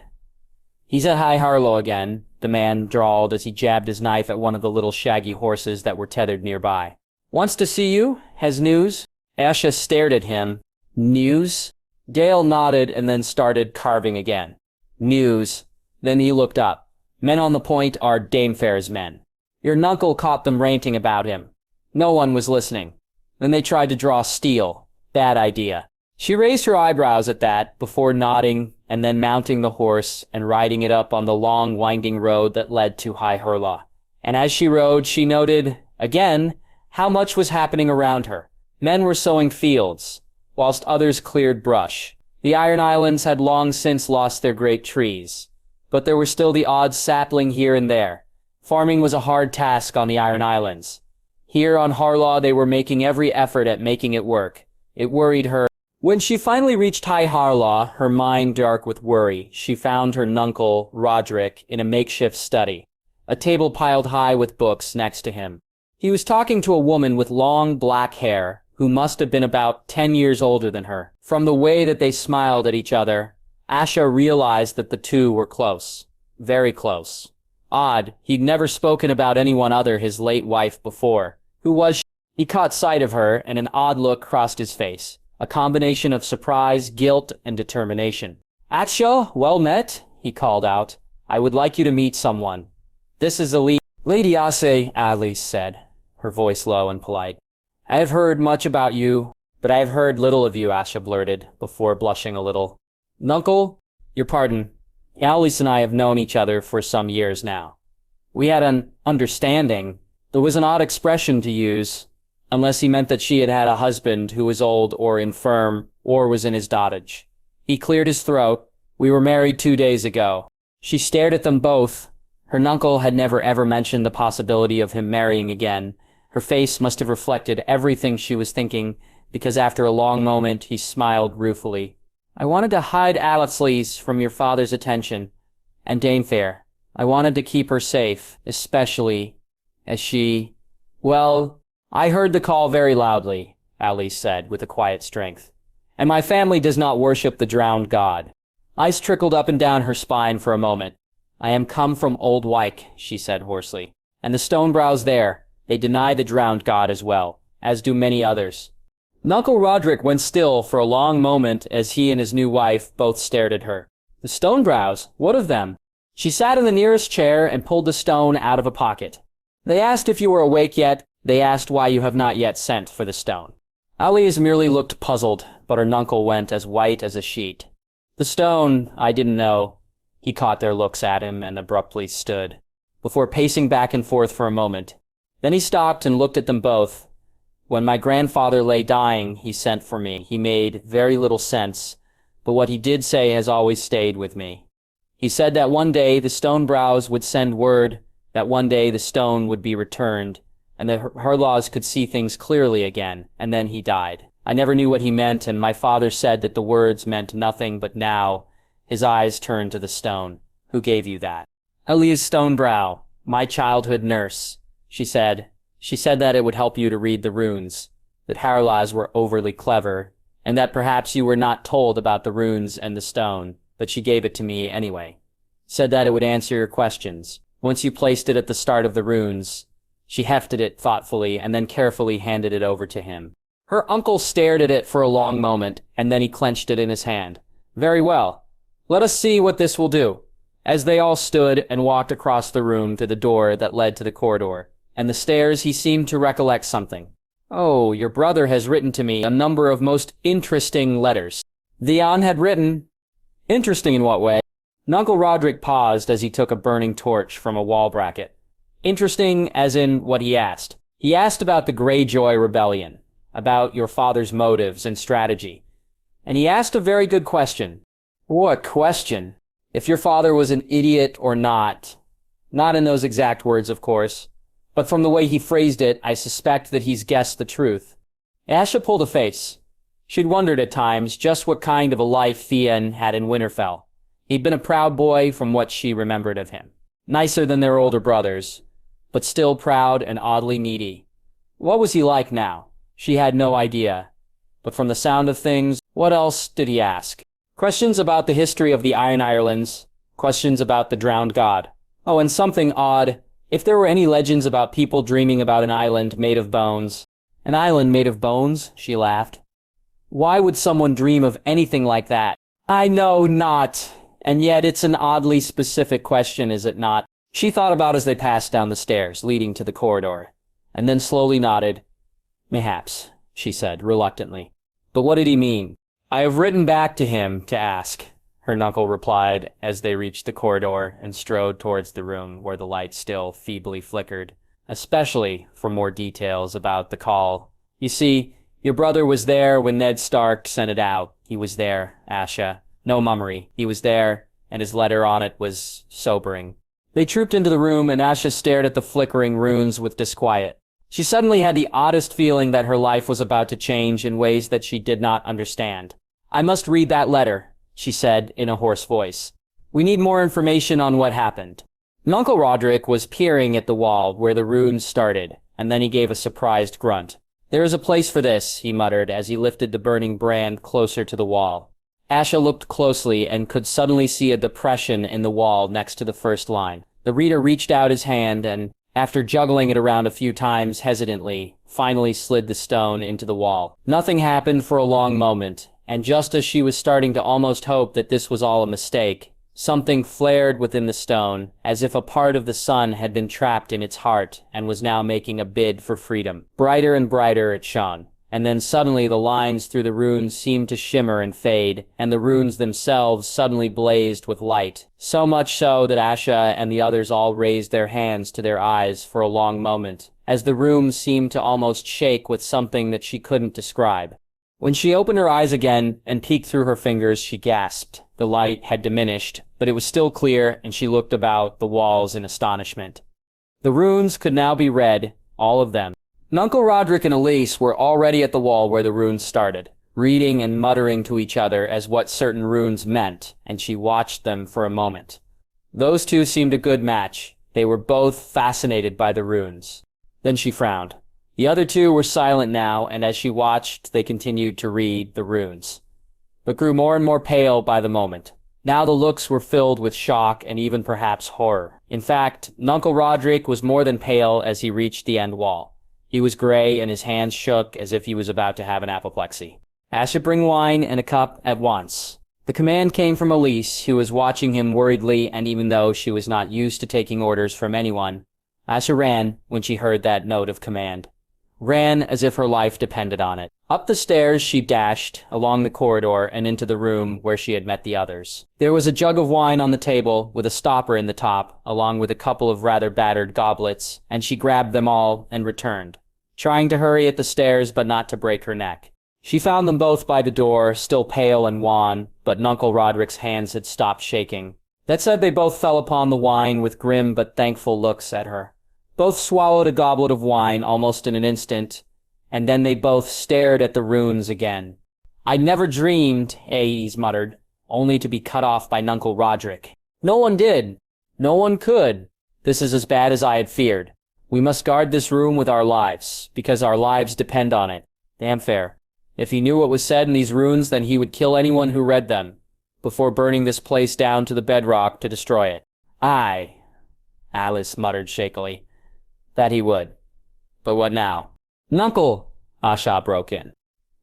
He's at High Harlow again, the man drawled as he jabbed his knife at one of the little shaggy horses that were tethered nearby. Wants to see you? Has news? Asha stared at him. News? Dale nodded and then started carving again. News. Then he looked up. Men on the point are Danefair's men. Your nuncle caught them ranting about him. No one was listening. Then they tried to draw steel. Bad idea. She raised her eyebrows at that before nodding and then mounting the horse and riding it up on the long winding road that led to High Hurla. And as she rode, she noted, again, how much was happening around her. Men were sowing fields, whilst others cleared brush. The Iron Islands had long since lost their great trees, but there were still the odd sapling here and there. Farming was a hard task on the Iron Islands. Here on Harlaw they were making every effort at making it work. It worried her. When she finally reached High Harlaw, her mind dark with worry, she found her nuncle, Roderick, in a makeshift study, a table piled high with books next to him. He was talking to a woman with long black hair, who must have been about 10 years older than her. From the way that they smiled at each other, Asha realized that the two were close. Very close. Odd, he'd never spoken about anyone other his late wife before. Who was she? He caught sight of her, and an odd look crossed his face. A combination of surprise, guilt, and determination. Asha, well met, he called out. I would like you to meet someone. This is Lady Usse, Alice said, her voice low and polite. I have heard much about you, but I have heard little of you, Asha blurted, before blushing a little. Nuncle, your pardon. Alice and I have known each other for some years now. We had an understanding. There was an odd expression to use, unless he meant that she had had a husband who was old or infirm or was in his dotage. He cleared his throat. We were married 2 days ago. She stared at them both. Her nuncle had never ever mentioned the possibility of him marrying again. Her face must have reflected everything she was thinking, because after a long moment he smiled ruefully. I wanted to hide Alice from your father's attention, and Danefair. I wanted to keep her safe, especially as she... Well, I heard the call very loudly, Alice said with a quiet strength. And my family does not worship the drowned god. Ice trickled up and down her spine for a moment. I am come from Old Wyke, she said hoarsely. And the stone brows there, they deny the drowned god as well, as do many others. Nuncle Roderick went still for a long moment as he and his new wife both stared at her. The stone brows? What of them? She sat in the nearest chair and pulled the stone out of a pocket. They asked if you were awake yet. They asked why you have not yet sent for the stone. Alice merely looked puzzled, but her nuncle went as white as a sheet. The stone, I didn't know. He caught their looks at him and abruptly stood, before pacing back and forth for a moment. Then he stopped and looked at them both. When my grandfather lay dying, he sent for me. He made very little sense, but what he did say has always stayed with me. He said that one day the stone brows would send word that one day the stone would be returned, and that Harlaws could see things clearly again, and then he died. I never knew what he meant, and my father said that the words meant nothing, but now his eyes turned to the stone. Who gave you that? Elias Stonebrow, my childhood nurse. She said that it would help you to read the runes, that Harlaws were overly clever, and that perhaps you were not told about the runes and the stone, but she gave it to me anyway. Said that it would answer your questions. Once you placed it at the start of the runes, she hefted it thoughtfully and then carefully handed it over to him. Her uncle stared at it for a long moment, and then he clenched it in his hand. Very well. Let us see what this will do. As they all stood and walked across the room to the door that led to the corridor, and the stairs, he seemed to recollect something. Oh, your brother has written to me a number of most interesting letters. Theon had written. Interesting in what way? Nuncle Roderick paused as he took a burning torch from a wall bracket. Interesting as in what he asked. He asked about the Greyjoy Rebellion, about your father's motives and strategy. And he asked a very good question. What question? If your father was an idiot or not. Not in those exact words, of course. But from the way he phrased it, I suspect that he's guessed the truth. Asha pulled a face. She'd wondered at times just what kind of a life Theon had in Winterfell. He'd been a proud boy from what she remembered of him. Nicer than their older brothers, but still proud and oddly needy. What was he like now? She had no idea. But from the sound of things, what else did he ask? Questions about the history of the Iron Islands, questions about the drowned god. Oh, and something odd, if there were any legends about people dreaming about an island made of bones. An island made of bones? She laughed. Why would someone dream of anything like that? I know not. And yet it's an oddly specific question, is it not? She thought about as they passed down the stairs leading to the corridor, and then slowly nodded. Mayhaps, she said reluctantly. But what did he mean? I have written back to him to ask, her uncle replied as they reached the corridor and strode towards the room where the light still feebly flickered, especially for more details about the call. You see, your brother was there when Ned Stark sent it out. He was there, Asha. No mummery. He was there, and his letter on it was sobering. They trooped into the room, and Asha stared at the flickering runes with disquiet. She suddenly had the oddest feeling that her life was about to change in ways that she did not understand. I must read that letter, she said in a hoarse voice. We need more information on what happened. Uncle Roderick was peering at the wall where the runes started, and then he gave a surprised grunt. There is a place for this, he muttered as he lifted the burning brand closer to the wall. Asha looked closely and could suddenly see a depression in the wall next to the first line. The reader reached out his hand and, after juggling it around a few times hesitantly, finally slid the stone into the wall. Nothing happened for a long moment, and just as she was starting to almost hope that this was all a mistake, something flared within the stone, as if a part of the sun had been trapped in its heart and was now making a bid for freedom. Brighter and brighter it shone. And then suddenly the lines through the runes seemed to shimmer and fade, and the runes themselves suddenly blazed with light. So much so that Asha and the others all raised their hands to their eyes for a long moment, as the room seemed to almost shake with something that she couldn't describe. When she opened her eyes again and peeked through her fingers, she gasped. The light had diminished, but it was still clear, and she looked about the walls in astonishment. The runes could now be read, all of them. Uncle Roderick and Elise were already at the wall where the runes started, reading and muttering to each other as what certain runes meant, and she watched them for a moment. Those two seemed a good match. They were both fascinated by the runes. Then she frowned. The other two were silent now, and as she watched, they continued to read the runes, but grew more and more pale by the moment. Now the looks were filled with shock and even perhaps horror. In fact, Uncle Roderick was more than pale as he reached the end wall. He was gray, and his hands shook as if he was about to have an apoplexy. Asha, bring wine and a cup at once. The command came from Elise, who was watching him worriedly, and even though she was not used to taking orders from anyone, Asha ran when she heard that note of command. Ran as if her life depended on it. Up the stairs she dashed, along the corridor, and into the room where she had met the others. There was a jug of wine on the table, with a stopper in the top, along with a couple of rather battered goblets, and she grabbed them all and returned, trying to hurry at the stairs but not to break her neck. She found them both by the door, still pale and wan, but Uncle Roderick's hands had stopped shaking. That said, they both fell upon the wine with grim but thankful looks at her. Both swallowed a goblet of wine almost in an instant, and then they both stared at the runes again. "I never dreamed," Aes muttered, only to be cut off by Uncle Roderick. "No one did. No one could. This is as bad as I had feared. We must guard this room with our lives, because our lives depend on it. Damn fair. If he knew what was said in these runes, then he would kill anyone who read them, before burning this place down to the bedrock to destroy it." "Aye," Alice muttered shakily. "That he would. But what now?" "Nuncle," Asha broke in.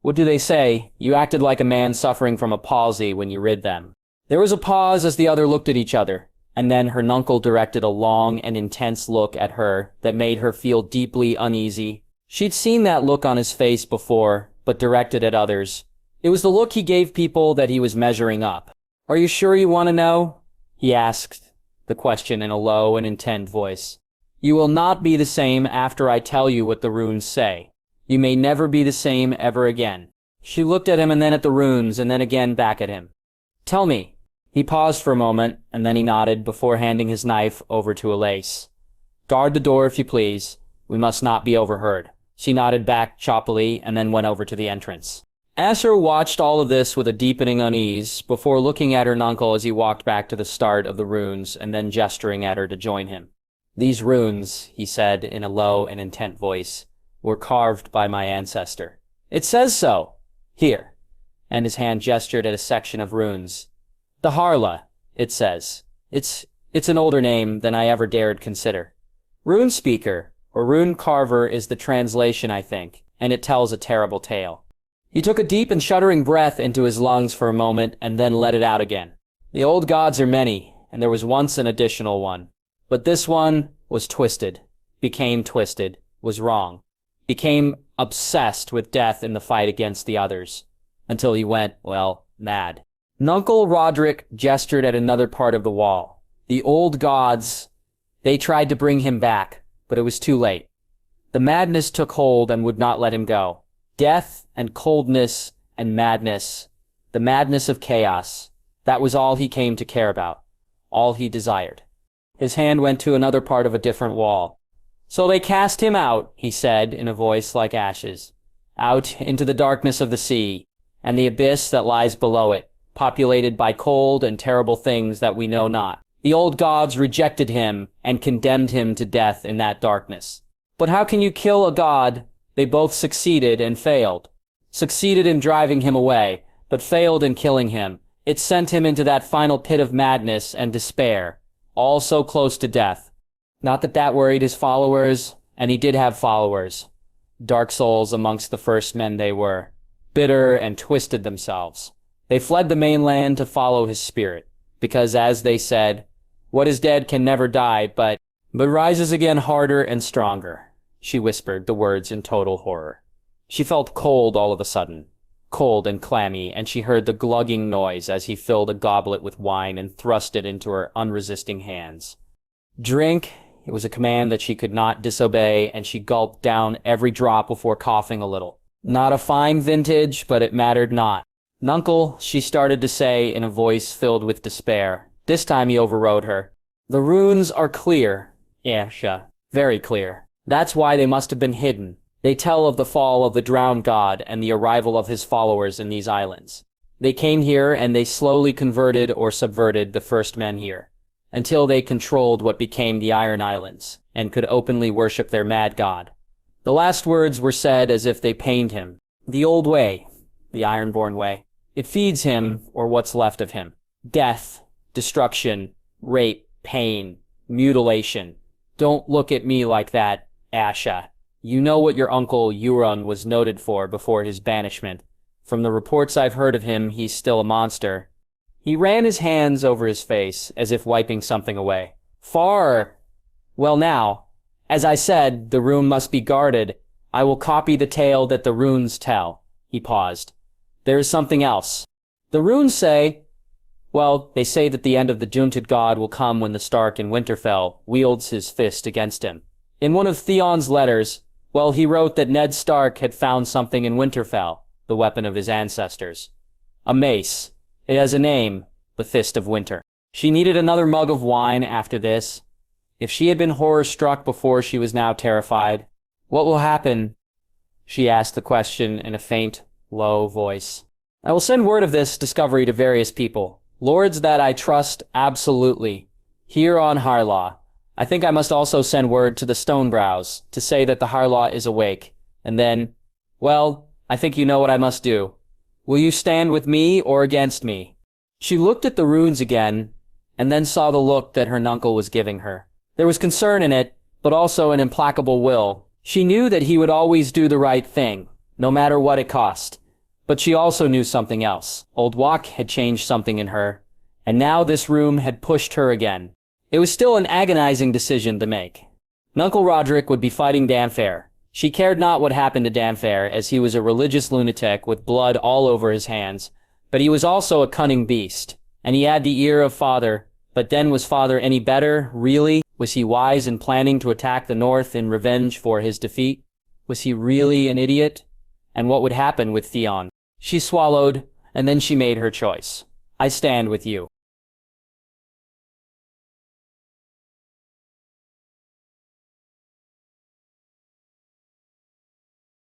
"What do they say? You acted like a man suffering from a palsy when you rid them." There was a pause as the other looked at each other, and then her nuncle directed a long and intense look at her that made her feel deeply uneasy. She'd seen that look on his face before, but directed at others. It was the look he gave people that he was measuring up. "Are you sure you want to know?" he asked the question in a low and intent voice. "You will not be the same after I tell you what the runes say. You may never be the same ever again." She looked at him and then at the runes and then again back at him. Tell me. He paused for a moment and then he nodded before handing his knife over to Elise. Guard the door if you please. We must not be overheard. She nodded back choppily and then went over to the entrance. Asher watched all of this with a deepening unease before looking at her nuncle as he walked back to the start of the runes and then gesturing at her to join him. These runes, he said in a low and intent voice, were carved by my ancestor. It says so. Here. And his hand gestured at a section of runes. The Harla, it says. It's an older name than I ever dared consider. Rune Speaker, or Rune Carver is the translation, I think, and it tells a terrible tale. He took a deep and shuddering breath into his lungs for a moment and then let it out again. The old gods are many, and there was once an additional one. But this one was twisted, became twisted, was wrong, became obsessed with death in the fight against the others, until he went, well, mad. Nuncle Roderick gestured at another part of the wall. The old gods, they tried to bring him back, but it was too late. The madness took hold and would not let him go. Death and coldness and madness, the madness of chaos, that was all he came to care about, all he desired. His hand went to another part of a different wall. So they cast him out, he said in a voice like ashes, out into the darkness of the sea, and the abyss that lies below it, populated by cold and terrible things that we know not. The old gods rejected him and condemned him to death in that darkness. But how can you kill a god? They both succeeded and failed. Succeeded in driving him away, but failed in killing him. It sent him into that final pit of madness and despair, all so close to death. Not that that worried his followers, and he did have followers. Dark souls amongst the first men they were, bitter and twisted themselves. They fled the mainland to follow his spirit, because as they said, what is dead can never die, but rises again harder and stronger. She whispered the words in total horror. She felt cold all of a sudden, cold and clammy, and she heard the glugging noise as he filled a goblet with wine and thrust it into her unresisting hands. Drink, it was a command that she could not disobey, and she gulped down every drop before coughing a little. Not a fine vintage, but it mattered not. Nuncle, she started to say in a voice filled with despair. This time he overrode her. The runes are clear, Asha, very clear. That's why they must have been hidden. They tell of the fall of the drowned god and the arrival of his followers in these islands. They came here and they slowly converted or subverted the first men here, until they controlled what became the Iron Islands, and could openly worship their mad god. The last words were said as if they pained him. The old way, the Ironborn way. It feeds him, or what's left of him. Death, destruction, rape, pain, mutilation. Don't look at me like that, Asha. You know what your uncle Euron was noted for before his banishment. From the reports I've heard of him, he's still a monster. He ran his hands over his face, as if wiping something away. Far. Well now, as I said, the room must be guarded. I will copy the tale that the runes tell. He paused. There is something else. The runes say, well, they say that the end of the Junted God will come when the Stark in Winterfell wields his fist against him. In one of Theon's letters, well, he wrote that Ned Stark had found something in Winterfell, the weapon of his ancestors. A mace. It has a name, the Fist of Winter. She needed another mug of wine after this. If she had been horror-struck before, she was now terrified. What will happen? She asked the question in a faint, low voice. I will send word of this discovery to various people. Lords that I trust absolutely. Here on Harlaw. I think I must also send word to the Stonebrows to say that the Harlaw is awake. And then, well, I think you know what I must do. Will you stand with me or against me? She looked at the runes again, and then saw the look that her nuncle was giving her. There was concern in it, but also an implacable will. She knew that he would always do the right thing, no matter what it cost. But she also knew something else. Old Wok had changed something in her, and now this room had pushed her again. It was still an agonizing decision to make. Nuncle Roderick would be fighting Danfair. She cared not what happened to Danfair, as he was a religious lunatic with blood all over his hands, but he was also a cunning beast, and he had the ear of Father. But then was Father any better, really? Was he wise in planning to attack the North in revenge for his defeat? Was he really an idiot? And what would happen with Theon? She swallowed, and then she made her choice. I stand with you.